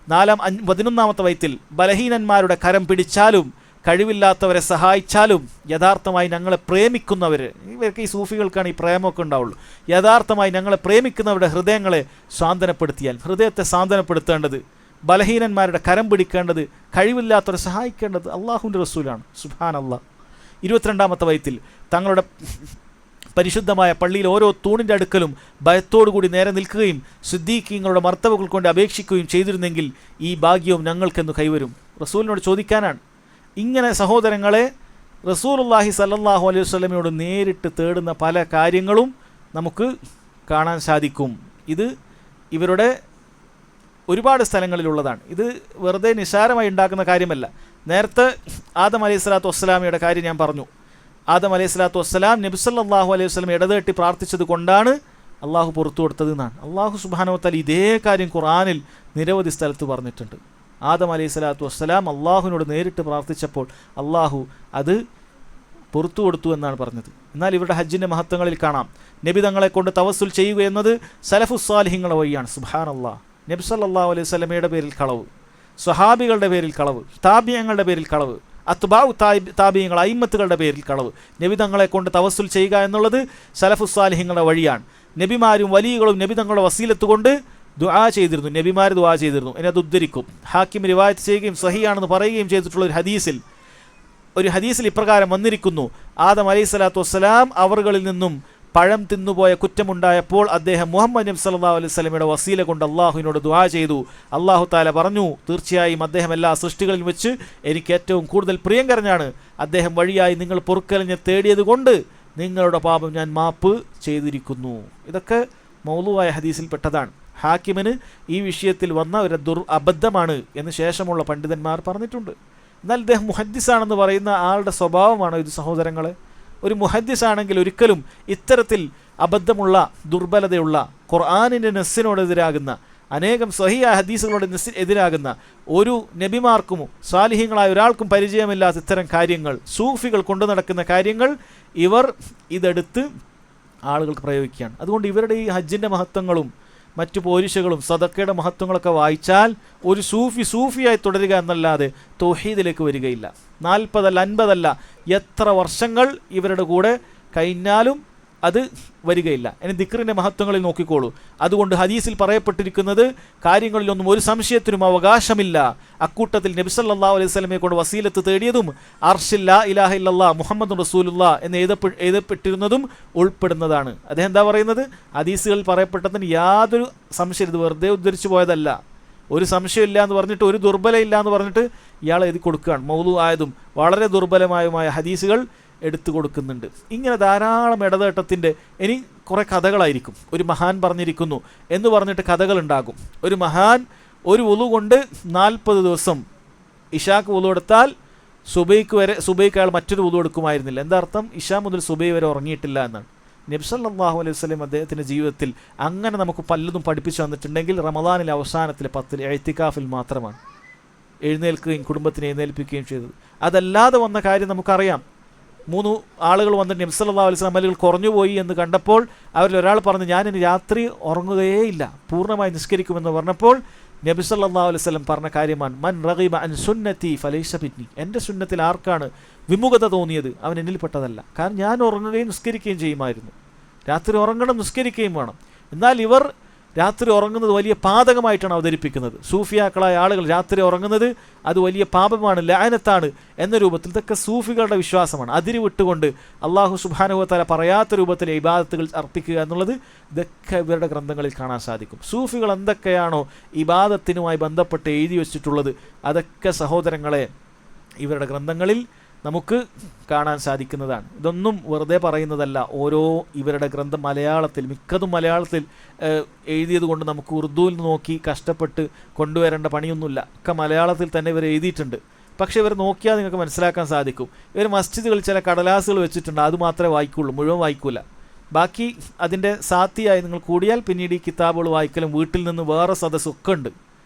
11-ാമത്തെ വയത്തിൽ ബലഹീനന്മാരുടെ കരം പിടിച്ചാലും കഴിവില്ലാത്തവരെ സഹായിച്ചാലും യഥാർത്ഥമായി ഞങ്ങളെ പ്രേമിക്കുന്നവർ, ഇവർക്ക് ഈ സൂഫികൾക്കാണ് ഈ പ്രേമമൊക്കെ ഉണ്ടാവുള്ളൂ, യഥാർത്ഥമായി ഞങ്ങളെ പ്രേമിക്കുന്നവരുടെ ഹൃദയങ്ങളെ സാന്ത്വനപ്പെടുത്തിയാൽ, ഹൃദയത്തെ സാന്ത്വനപ്പെടുത്തേണ്ടത്, ബലഹീനന്മാരുടെ കരം പിടിക്കേണ്ടത്, കഴിവില്ലാത്തവരെ സഹായിക്കേണ്ടത് അള്ളാഹുവിൻ്റെ റസൂലാണ്. സുബ്ഹാനല്ലാഹ്. 22-ാമത്തെ വയത്തിൽ തങ്ങളുടെ പരിശുദ്ധമായ പള്ളിയിൽ ഓരോ തൂണിൻ്റെ അടുക്കലും ഭയത്തോടുകൂടി നേരെ നിൽക്കുകയും സിദ്ദീഖീങ്ങളുടെ മർത്തബകൾ കൊണ്ട് അപേക്ഷിക്കുകയും ചെയ്തിരുന്നെങ്കിൽ ഈ ഭാഗ്യവും ഞങ്ങൾക്കെന്ന് കൈവരും. റസൂലിനോട് ചോദിക്കാനാണ്. ഇങ്ങനെ സഹോദരങ്ങളെ റസൂലുള്ളാഹി സ്വല്ലല്ലാഹു അലൈഹി വസല്ലമയോട് നേരിട്ട് തേടുന്ന പല കാര്യങ്ങളും നമുക്ക് കാണാൻ സാധിക്കും. ഇത് ഇവരുടെ ഒരുപാട് സ്ഥലങ്ങളിലുള്ളതാണ്. ഇത് വെറുതെ നിസ്സാരമായി ഉണ്ടാക്കുന്ന കാര്യമല്ല. നേരത്തെ ആദം അലൈഹിസ്സലാത്തു വസ്സലാമയുടെ കാര്യം ഞാൻ പറഞ്ഞു. ആദം അലൈഹിസ്സലാത്തു വസ്സലാം നബി സല്ലല്ലാഹു അലൈഹി വസല്ലം ഇടതേട്ടി പ്രാർത്ഥിച്ചത് കൊണ്ടാണ് അള്ളാഹു പുറത്തു കൊടുത്തത് എന്നാണ്. അള്ളാഹു സുബ്ഹാനഹു വ തആല ഇതേ കാര്യം ഖുർആനിൽ നിരവധി സ്ഥലത്ത് പറഞ്ഞിട്ടുണ്ട്. ആദം അലൈഹിസ്സലാത്തു വസ്സലാം അള്ളാഹുവിനോട് നേരിട്ട് പ്രാർത്ഥിച്ചപ്പോൾ അള്ളാഹു അത് പുറത്തു കൊടുത്തു എന്നാണ് പറഞ്ഞത്. എന്നാൽ ഇവരുടെ ഹജ്ജിൻ്റെ മഹത്വങ്ങളിൽ കാണാം നബി തങ്ങളെ കൊണ്ട് തവസ്സുൽ ചെയ്യുക എന്നത് സലഫുസ്സാലിഹിങ്ങളുടെ വഴിയാണ്. സുബ്ഹാനല്ലാഹ്. നബി സല്ലല്ലാഹു അലൈഹി വസല്ലമയുടെ പേരിൽ കളവ്, സ്വഹാബികളുടെ പേരിൽ കളവ്, താബിയങ്ങളുടെ പേരിൽ കളവ്, അത്ബാഉ താബിയങ്ങൾ അയിമ്മത്തുകളുടെ പേരിൽ കളവ്. നബി തങ്ങളെ കൊണ്ട് തവസ്സുൽ ചെയ്യുക എന്നുള്ളത് സലഫുസ്സാലിഹിങ്ങളുടെ വഴിയാണ്. നബിമാരും വലിയകളും നബി തങ്ങളുടെ വസീലത്ത് കൊണ്ട് ദുആ ചെയ്തിരുന്നു. നബിമാർ ദുആ ചെയ്തിരുന്നു. അത് ഉദ്ധരിക്കും. ഹാക്കിം റിവായത്ത് ചെയ്യുകയും സഹിയാണെന്ന് പറയുകയും ചെയ്തിട്ടുള്ള ഒരു ഹദീസിൽ ഇപ്രകാരം വന്നിരിക്കുന്നു: ആദം അലൈഹി സ്വലാത്തു വസ്സലാം അവറുകളിൽ നിന്നും പഴം തിന്നുപോയ കുറ്റമുണ്ടായപ്പോൾ അദ്ദേഹം മുഹമ്മദ് നബി സല്ലല്ലാഹു അലൈഹി വസല്ലമയുടെ വസീല കൊണ്ട് അള്ളാഹുവിനോട് ദുആ ചെയ്തു. അള്ളാഹു തആല പറഞ്ഞു, തീർച്ചയായും അദ്ദേഹം എല്ലാ സൃഷ്ടികളിൽ വെച്ച് എനിക്ക് ഏറ്റവും കൂടുതൽ പ്രിയങ്കരനാണ്. അദ്ദേഹം വഴിയായി നിങ്ങൾ പൊറുക്കലിനെ തേടിയത് കൊണ്ട് നിങ്ങളുടെ പാപം ഞാൻ മാപ്പ് ചെയ്തിരിക്കുന്നു. ഇതൊക്കെ മൗലൂആയ ഹദീസിൽപ്പെട്ടതാണ്. ഹാക്കിമിന് ഈ വിഷയത്തിൽ വന്ന ഒരു അബദ്ധമാണ് എന്ന് ശേഷമുള്ള പണ്ഡിതന്മാർ പറഞ്ഞിട്ടുണ്ട്. എന്നാൽ ഇദ്ദേഹം മുഹദ്ദിസാണെന്ന് പറയുന്ന ആളുടെ സ്വഭാവമാണോ ഇത് സഹോദരങ്ങളെ? ഒരു മുഹദ്ദിസാണെങ്കിൽ ഒരിക്കലും ഇത്തരത്തിൽ അബദ്ധമുള്ള ദുർബലതയുള്ള ഖുർആനിൻ്റെ നസ്സിനോടെതിരാകുന്ന അനേകം സ്വഹിയായ ഹദീസുകളോട് എതിരാകുന്ന ഒരു നബിമാർക്കും സാലിഹ്യങ്ങളായ ഒരാൾക്കും പരിചയമില്ലാത്ത ഇത്തരം കാര്യങ്ങൾ, സൂഫികൾ കൊണ്ടു നടക്കുന്ന കാര്യങ്ങൾ ഇതെടുത്ത് ആളുകൾക്ക് പ്രയോഗിക്കുകയാണ്. അതുകൊണ്ട് ഇവരുടെ ഈ ഹജ്ജിൻ്റെ മഹത്വങ്ങളും മറ്റു പോരിശകളും സദക്കയുടെ മഹത്വങ്ങളൊക്കെ വായിച്ചാൽ ഒരു സൂഫിയായി തുടരുക എന്നല്ലാതെ തൗഹീദിലേക്ക് വരികയില്ല. 40 അല്ല 50 അല്ല എത്ര വർഷങ്ങൾ ഇവരുടെ കൂടെ കഴിഞ്ഞാലും അത് വരികയില്ല. ഇനി ദിക്റിൻ്റെ മഹത്വങ്ങളിൽ നോക്കിക്കോളൂ. അതുകൊണ്ട് ഹദീസിൽ പറയപ്പെട്ടിരിക്കുന്നത് കാര്യങ്ങളിലൊന്നും ഒരു സംശയത്തിനും അവകാശമില്ല. അക്കൂട്ടത്തിൽ നബി സല്ലല്ലാഹു അലൈഹി വസല്ലമയെ കൊണ്ട് വസീലത്ത് തേടിയതും അർശിൽ ലാ ഇലാഹ ഇല്ലല്ലാഹ് മുഹമ്മദുർ റസൂലുള്ളാഹ് എന്ന് എഴുതപ്പെട്ടിരുന്നതും ഉൾപ്പെടുന്നതാണ്. അദ്ദേഹം എന്താ പറയുന്നത്? ഹദീസുകളിൽ പറയപ്പെട്ടതിന് യാതൊരു സംശയം, ഇത് വെറുതെ ഉദ്ധരിച്ചു പോയതല്ല. ഒരു സംശയമില്ല എന്ന് പറഞ്ഞിട്ട്, ഒരു ദുർബലമില്ല എന്ന് പറഞ്ഞിട്ട് ഇയാൾ എഴുതി കൊടുക്കുകയാണ്. മൗലൂ ആയതും വളരെ ദുർബലമായുമായ ഹദീസുകൾ എടുത്തു കൊടുക്കുന്നുണ്ട്. ഇങ്ങനെ ധാരാളം ഇടതേട്ടത്തിൻ്റെ ഇനി കുറേ കഥകളായിരിക്കും. ഒരു മഹാൻ പറഞ്ഞിരിക്കുന്നു എന്ന് പറഞ്ഞിട്ട് കഥകളുണ്ടാകും. ഒരു മഹാൻ ഒരു വുളു കൊണ്ട് 40 ദിവസം ഇഷാക്ക് വുളു എടുത്താൽ സുബൈക്ക് അയാൾ മറ്റൊരു വുളു എടുക്കുമായിരുന്നില്ല. എന്താ അർത്ഥം? ഇഷാ മുതൽ സുബൈ വരെ ഉറങ്ങിയിട്ടില്ല എന്നാണ്. നബി സല്ലല്ലാഹു അലൈഹി വസല്ലം അദ്ദേഹത്തിൻ്റെ ജീവിതത്തിൽ അങ്ങനെ നമുക്ക് പലതും പഠിപ്പിച്ചു തന്നിട്ടുണ്ടെങ്കിൽ റമദാനിലെ അവസാനത്തിലെ 10 ഇഅ്തികാഫിൽ മാത്രമാണ് എഴുന്നേൽക്കുകയും കുടുംബത്തിനെ എഴുന്നേൽപ്പിക്കുകയും ചെയ്തത്. അതല്ലാതെ വന്ന കാര്യം നമുക്കറിയാം. 3 ആളുകൾ വന്നിട്ട് നബി സല്ലല്ലാഹു അലൈഹി വസല്ലം അമലുകൾ കുറഞ്ഞുപോയി എന്ന് കണ്ടപ്പോൾ അവരിൽ ഒരാൾ പറഞ്ഞു, ഞാനിനി രാത്രി ഉറങ്ങുകയേയില്ല, പൂർണ്ണമായി നിസ്കരിക്കുമെന്ന് പറഞ്ഞപ്പോൾ നബി സല്ലല്ലാഹു അലൈഹി വസല്ലം പറഞ്ഞ കാര്യമാണ്, മൻ റഗിബ അൻ സുന്നതി ഫലൈസ മിന്നി. എൻ്റെ സുന്നത്തിൽ ആർക്കാണ് വിമുഖത തോന്നിയത് അവൻ എന്നിൽപ്പെട്ടതല്ല. കാരണം ഞാൻ ഉറങ്ങുകയും നിസ്കരിക്കുകയും ചെയ്യുമായിരുന്നു. രാത്രി ഉറങ്ങണം, നിസ്കരിക്കുകയും വേണം. എന്നാൽ ഇവർ രാത്രി ഉറങ്ങുന്നത് വലിയ പാതകമായിട്ടാണ് അവതരിപ്പിക്കുന്നത്. സൂഫിയാക്കളായ ആളുകൾ രാത്രി ഉറങ്ങുന്നത് അത് വലിയ പാപമാണ്, ലഅനത്താണ് എന്ന രൂപത്തിൽ. ഇതൊക്കെ സൂഫികളുടെ വിശ്വാസമാണ്. അതിര് വിട്ടുകൊണ്ട് അള്ളാഹു സുബ്ഹാനഹു വ തആല പറയാത്ത രൂപത്തിൽ ഇബാദത്തുകൾ അർപ്പിക്കുക എന്നുള്ളത് ഇതൊക്കെ ഇവരുടെ ഗ്രന്ഥങ്ങളിൽ കാണാൻ സാധിക്കും. സൂഫികൾ എന്തൊക്കെയാണോ ഇബാദത്തിനുമായി ബന്ധപ്പെട്ട് എഴുതി വച്ചിട്ടുള്ളത് അതൊക്കെ സഹോദരങ്ങളെ ഇവരുടെ ഗ്രന്ഥങ്ങളിൽ നമുക്ക് കാണാൻ സാധിക്കുന്നതാണ്. ഇതൊന്നും വെറുതെ പറയുന്നതല്ല. ഓരോ ഇവരുടെ ഗ്രന്ഥം മലയാളത്തിൽ, മിക്കതും മലയാളത്തിൽ എഴുതിയത് കൊണ്ട് നമുക്ക് ഉറുദുവിൽ നോക്കി കഷ്ടപ്പെട്ട് കൊണ്ടുവരേണ്ട പണിയൊന്നുമില്ല. ഒക്കെ മലയാളത്തിൽ തന്നെ ഇവർ എഴുതിയിട്ടുണ്ട്. പക്ഷേ ഇവർ നോക്കിയാൽ നിങ്ങൾക്ക് മനസ്സിലാക്കാൻ സാധിക്കും. ഇവർ മസ്ജിദുകളിൽ ചില കടലാസുകൾ വെച്ചിട്ടുണ്ട്, അത് മാത്രമേ വായിക്കുള്ളൂ, മുഴുവൻ വായിക്കില്ല. ബാക്കി അതിൻ്റെ സാത്തിയായി നിങ്ങൾ കൂടിയാൽ പിന്നീട് ഈ കിതാബുകൾ വായിക്കലും വീട്ടിൽ നിന്ന് വേറെ സദസ്സൊക്കെ ഉണ്ട്.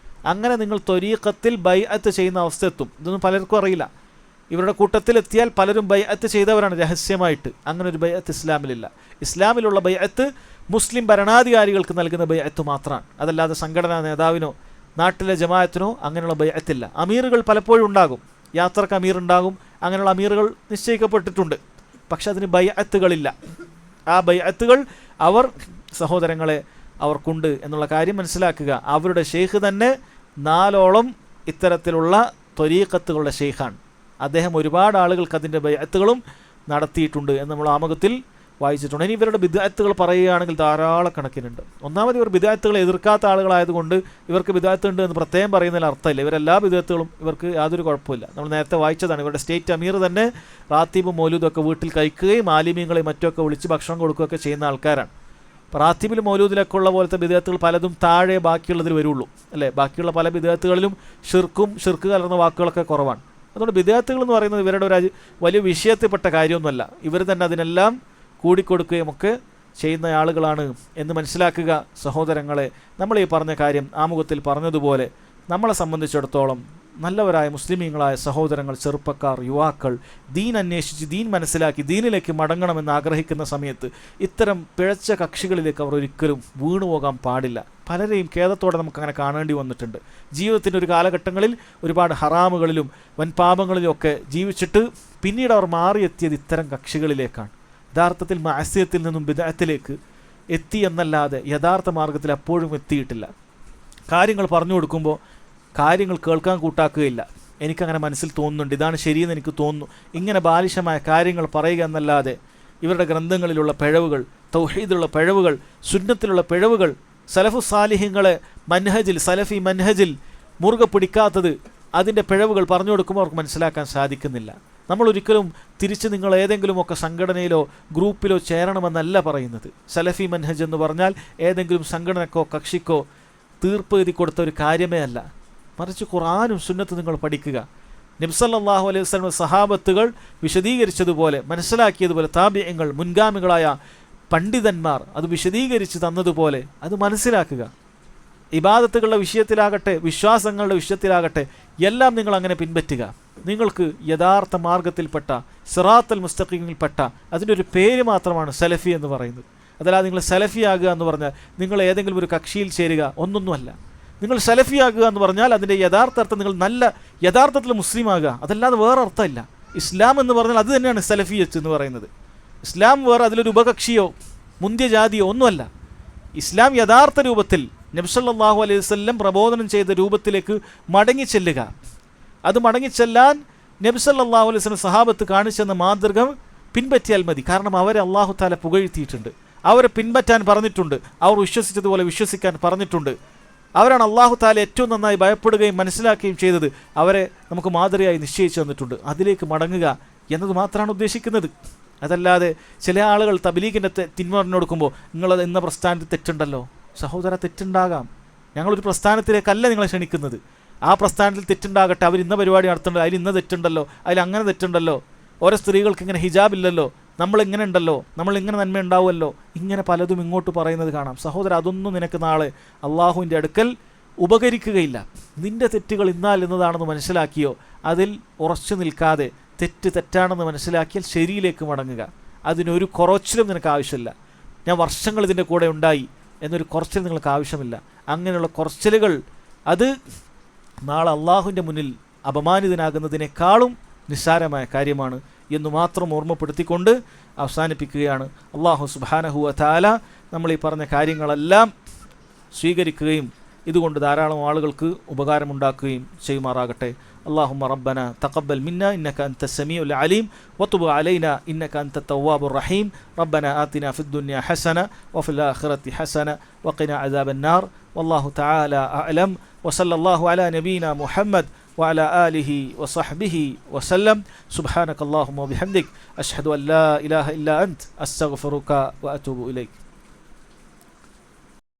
അങ്ങനെ നിങ്ങൾ ത്വരീഖത്തിൽ ബൈഅത്ത് ചെയ്യുന്ന അവസ്ഥ എത്തും. ഇതൊന്നും പലർക്കും അറിയില്ല. ഇവരുടെ കൂട്ടത്തിലെത്തിയാൽ പലരും ബൈഅത്ത് ചെയ്തവരാണ് രഹസ്യമായിട്ട്. അങ്ങനെ ഒരു ബൈഅത്ത് ഇസ്ലാമിലില്ല. ഇസ്ലാമിലുള്ള ബൈഅത്ത് മുസ്ലിം ഭരണാധികാരികൾക്ക് നൽകുന്ന ബൈഅത്ത് മാത്രമാണ്. അതല്ലാതെ സംഘടനാ നേതാവിനോ നാട്ടിലെ ജമാഅത്തിനോ അങ്ങനെയുള്ള ബൈഅത്തില്ല. അമീറുകൾ പലപ്പോഴും ഉണ്ടാകും, യാത്രക്ക് അമീർ ഉണ്ടാകും, അങ്ങനെയുള്ള അമീറുകൾ നിശ്ചയിക്കപ്പെട്ടിട്ടുണ്ട്. പക്ഷെ അതിന് ബൈഅത്തുകളില്ല. ആ ബൈഅത്തുകൾ അവർ സഹോദരങ്ങളെ അവർക്കുണ്ട് എന്നുള്ള കാര്യം മനസ്സിലാക്കുക. അവരുടെ ഷെയ്ഖ് തന്നെ 4ഓളം ഇത്തരത്തിലുള്ള ത്വരീഖത്തുകളുടെ ഷെയ്ഖാണ്. അദ്ദേഹം ഒരുപാട് ആളുകൾക്ക് അതിൻ്റെ ബൈഅത്തുകളും നടത്തിയിട്ടുണ്ട് എന്ന് നമ്മൾ ആമുഖത്തിൽ വായിച്ചിട്ടുണ്ട്. ഇനി ഇവരുടെ ബിദ്അത്തുകൾ പറയുകയാണെങ്കിൽ ധാരാളം കണക്കിനുണ്ട്. ഒന്നാമത് ഇവർ ബിദ്അത്തുകളെ എതിർക്കാത്ത ആളുകളായതുകൊണ്ട് ഇവർക്ക് ബിദ്അത്ത് ഉണ്ട് എന്ന് പ്രത്യേകം പറയുന്നതിൽ അർത്ഥമില്ല. ഇവരെല്ലാ ബിദ്അത്തുകളും ഇവർക്ക് യാതൊരു കുഴപ്പമില്ല. നമ്മൾ നേരത്തെ വായിച്ചതാണ്. ഇവരുടെ സ്റ്റേറ്റ് അമീർ തന്നെ റാത്തീബും മൗലൂദൊക്കെ വീട്ടിൽ കഴിക്കുകയും ആലിമീങ്ങളെയും മറ്റുമൊക്കെ വിളിച്ച് ഭക്ഷണം കൊടുക്കുകയൊക്കെ ചെയ്യുന്ന ആൾക്കാരാണ്. റാത്തീബിലും മൗലൂദിലൊക്കെ ഉള്ള പോലത്തെ ബിദ്അത്തുകൾ പലതും താഴെ ബാക്കിയുള്ളതിൽ വരുള്ളൂ, അല്ലേ? ബാക്കിയുള്ള പല ബിദ്അത്തുകളിലും ഷിർക്ക് കലർന്ന വാക്കുകളൊക്കെ കുറവാണ്. അതുകൊണ്ട് ബിദ്അത്തുകൾ എന്ന് പറയുന്നത് ഇവരുടെ ഒരു വലിയ വിഷയത്തിൽപ്പെട്ട കാര്യമൊന്നുമല്ല. ഇവർ തന്നെ അതിനെല്ലാം കൂടിക്കൊടുക്കുകയും ഒക്കെ ചെയ്യുന്ന ആളുകളാണ് എന്ന് മനസ്സിലാക്കുക സഹോദരങ്ങളെ. നമ്മൾ ഈ പറഞ്ഞ കാര്യം ആമുഖത്തിൽ പറഞ്ഞതുപോലെ നമ്മളെ സംബന്ധിച്ചിടത്തോളം നല്ലവരായ മുസ്ലിമീങ്ങളായ സഹോദരങ്ങൾ, ചെറുപ്പക്കാർ, യുവാക്കൾ ദീൻ അന്വേഷിച്ച് ദീൻ മനസ്സിലാക്കി ദീനിലേക്ക് മടങ്ങണമെന്ന് ആഗ്രഹിക്കുന്ന സമയത്ത് ഇത്തരം പിഴച്ച കക്ഷികളിലേക്ക് അവർ ഒരിക്കലും വീണുപോകാൻ പാടില്ല. പലരെയും ഖേദത്തോടെ നമുക്കങ്ങനെ കാണേണ്ടി വന്നിട്ടുണ്ട്. ജീവിതത്തിൻ്റെ ഒരു കാലഘട്ടങ്ങളിൽ ഒരുപാട് ഹറാമുകളിലും വൻപാപങ്ങളിലും ഒക്കെ ജീവിച്ചിട്ട് പിന്നീട് അവർ മാറിയെത്തിയത് ഇത്തരം കക്ഷികളിലേക്കാണ്. യഥാർത്ഥത്തിൽ മഅസിയത്തിൽ നിന്നും ബിദ്അത്തിലേക്ക് എത്തി എന്നല്ലാതെ യഥാർത്ഥ മാർഗത്തിൽ അപ്പോഴും എത്തിയിട്ടില്ല. കാര്യങ്ങൾ പറഞ്ഞു കൊടുക്കുമ്പോൾ കാര്യങ്ങൾ കേൾക്കാൻ കൂട്ടാക്കുകയില്ല. എനിക്കങ്ങനെ മനസ്സിൽ തോന്നുന്നുണ്ട്, ഇതാണ് ശരിയെന്ന് എനിക്ക് തോന്നുന്നു, ഇങ്ങനെ ബാലിശമായ കാര്യങ്ങൾ പറയുക എന്നല്ലാതെ ഇവരുടെ ഗ്രന്ഥങ്ങളിലുള്ള പിഴവുകൾ, തൗഹീദിലുള്ള പിഴവുകൾ, സുന്നത്തിലുള്ള പിഴവുകൾ, സലഫു സാലിഹ്യങ്ങളെ മൻഹജിൽ, സലഫി മൻഹജിൽ മുറുകെ പിടിക്കാത്തത്, അതിൻ്റെ പിഴവുകൾ പറഞ്ഞു കൊടുക്കുമ്പോൾ അവർക്ക് മനസ്സിലാക്കാൻ സാധിക്കുന്നില്ല. നമ്മളൊരിക്കലും തിരിച്ച് നിങ്ങൾ ഏതെങ്കിലുമൊക്കെ സംഘടനയിലോ ഗ്രൂപ്പിലോ ചേരണമെന്നല്ല പറയുന്നത്. സലഫി മൻഹജ് എന്ന് പറഞ്ഞാൽ ഏതെങ്കിലും സംഘടനക്കോ കക്ഷിക്കോ തീർപ്പ് എഴുതി കൊടുത്ത ഒരു കാര്യമേ അല്ല. മറിച്ച് ഖുർആനും സുന്നത്തും നിങ്ങൾ പഠിക്കുക. നബി സല്ലല്ലാഹു അലൈഹി വസല്ലം സഹാബത്തുകൾ വിശദീകരിച്ചതുപോലെ, മനസ്സിലാക്കിയതുപോലെ, താബിഈങ്ങൾ, മുൻഗാമികളായ പണ്ഡിതന്മാർ അത് വിശദീകരിച്ച് തന്നതുപോലെ അത് മനസ്സിലാക്കുക. ഇബാദത്തുകളുടെ വിഷയത്തിലാകട്ടെ, വിശ്വാസങ്ങളുടെ വിഷയത്തിലാകട്ടെ, എല്ലാം നിങ്ങൾ അങ്ങനെ പിൻപറ്റുക. നിങ്ങൾക്ക് യഥാർത്ഥ മാർഗത്തിൽപ്പെട്ട സിറാത്തുൽ മുസ്തഖീമിൽപ്പെട്ട അതിൻ്റെ ഒരു പേര് മാത്രമാണ് സലഫി എന്ന് പറയുന്നത്. അതല്ലാതെ നിങ്ങൾ സലഫിയാകുക എന്ന് പറഞ്ഞാൽ നിങ്ങൾ ഏതെങ്കിലും ഒരു കക്ഷിയിൽ ചേരുക ഒന്നൊന്നുമല്ല. നിങ്ങൾ സലഫിയാകുക എന്ന് പറഞ്ഞാൽ അതിൻ്റെ യഥാർത്ഥ അർത്ഥം നിങ്ങൾ നല്ല യഥാർത്ഥത്തിൽ മുസ്ലിം ആകുക, അതല്ലാതെ വേറെ അർത്ഥമില്ല. ഇസ്ലാം എന്ന് പറഞ്ഞാൽ അത് തന്നെയാണ് സലഫിയത്ത് എന്ന് പറയുന്നത്. ഇസ്ലാം വേറെ അതിലൊരു ഉപകക്ഷിയോ മുന്തിയ ജാതിയോ ഒന്നുമല്ല. ഇസ്ലാം യഥാർത്ഥ രൂപത്തിൽ നബി സല്ലല്ലാഹു അലൈഹി വസല്ലം പ്രബോധനം ചെയ്ത രൂപത്തിലേക്ക് മടങ്ങിച്ചെല്ലുക. അത് മടങ്ങിച്ചെല്ലാൻ നബി സല്ലല്ലാഹു അലൈഹി വസല്ലം സഹാബത്ത് കാണിച്ചെന്ന മാതൃക പിൻപറ്റിയാൽ മതി. കാരണം അവരെ അല്ലാഹു തആല പുകഴ്ത്തിയിട്ടുണ്ട്, അവരെ പിൻപറ്റാൻ പറഞ്ഞിട്ടുണ്ട്, അവർ വിശ്വസിച്ചതുപോലെ വിശ്വസിക്കാൻ പറഞ്ഞിട്ടുണ്ട്. അവരാണ് അല്ലാഹു തആല ഏറ്റവും നന്നായി ഭയപ്പെടുകയും മനസ്സിലാക്കുകയും ചെയ്തത്. അവരെ നമുക്ക് മാതൃകയായി നിശ്ചയിച്ചു തന്നിട്ടുണ്ട്. അതിലേക്ക് മടങ്ങുക എന്നത് മാത്രമാണ് ഉദ്ദേശിക്കുന്നത്. അതല്ലാതെ ചില ആളുകൾ തബ്ലീഗിൻ്റെ തിന്മ പറഞ്ഞു കൊടുക്കുമ്പോൾ നിങ്ങളത് ഇന്ന പ്രസ്ഥാനത്തിൽ തെറ്റുണ്ടല്ലോ. സഹോദര, തെറ്റുണ്ടാകാം. ഞങ്ങളൊരു പ്രസ്ഥാനത്തിലേക്കല്ല നിങ്ങളെ ക്ഷണിക്കുന്നത്. ആ പ്രസ്ഥാനത്തിൽ തെറ്റുണ്ടാകട്ടെ, അവർ ഇന്ന പരിപാടി നടത്തുന്നുണ്ട്, അതിൽ ഇന്ന തെറ്റുണ്ടല്ലോ, അതിൽ അങ്ങനെ തെറ്റുണ്ടല്ലോ, ഓരോ സ്ത്രീകൾക്ക് ഇങ്ങനെ ഹിജാബ് ഇല്ലല്ലോ, നമ്മളിങ്ങനെ ഉണ്ടല്ലോ, നമ്മളിങ്ങനെ നന്മ ഉണ്ടാവുമല്ലോ, ഇങ്ങനെ പലതും ഇങ്ങോട്ട് പറയുന്നത് കാണാം. സഹോദര, അതൊന്നും നിനക്ക് നാളെ അള്ളാഹുവിൻ്റെ അടുക്കൽ ഉപകരിക്കുകയില്ല. നിൻ്റെ തെറ്റുകൾ ഇന്നാൽ എന്നതാണെന്ന് മനസ്സിലാക്കിയോ അതിൽ ഉറച്ചു നിൽക്കാതെ തെറ്റ് തെറ്റാണെന്ന് മനസ്സിലാക്കിയാൽ ശരിയിലേക്ക് മടങ്ങുക. അതിനൊരു കുറച്ചിലും നിനക്ക് ആവശ്യമില്ല. ഞാൻ വർഷങ്ങൾ ഇതിൻ്റെ കൂടെ ഉണ്ടായി എന്നൊരു കുറച്ചിൽ നിങ്ങൾക്ക് ആവശ്യമില്ല. അങ്ങനെയുള്ള കുറച്ചിലുകൾ അത് നാളെ അള്ളാഹുവിൻ്റെ മുന്നിൽ അപമാനിതനാകുന്നതിനേക്കാളും നിസ്സാരമായ കാര്യമാണ് എന്ന് മാത്രം ഓർമ്മപ്പെടുത്തിക്കൊണ്ട് അവസാനിപ്പിക്കുകയാണ്. അള്ളാഹു സുബ്ഹാനഹു വ തആല നമ്മൾ ഈ പറഞ്ഞ കാര്യങ്ങളെല്ലാം സ്വീകരിക്കുകയും ഇതുകൊണ്ട് ധാരാളം ആളുകൾക്ക് ഉപകാരമുണ്ടാക്കുകയും ചെയ്യുമാറാകട്ടെ. اللهم ربنا تقبل منا إنك أنت السميع العليم وتب علينا إنك أنت التواب الرحيم. ربنا آتنا في الدنيا حسنة وفي الآخرة حسنة وقنا عذاب النار. والله تعالى أعلم. وصلى الله على نبينا محمد وعلى آله وصحبه وسلم. سبحانك اللهم وبحمدك أشهد أن لا إله إلا أنت أستغفرك وأتوب إليك.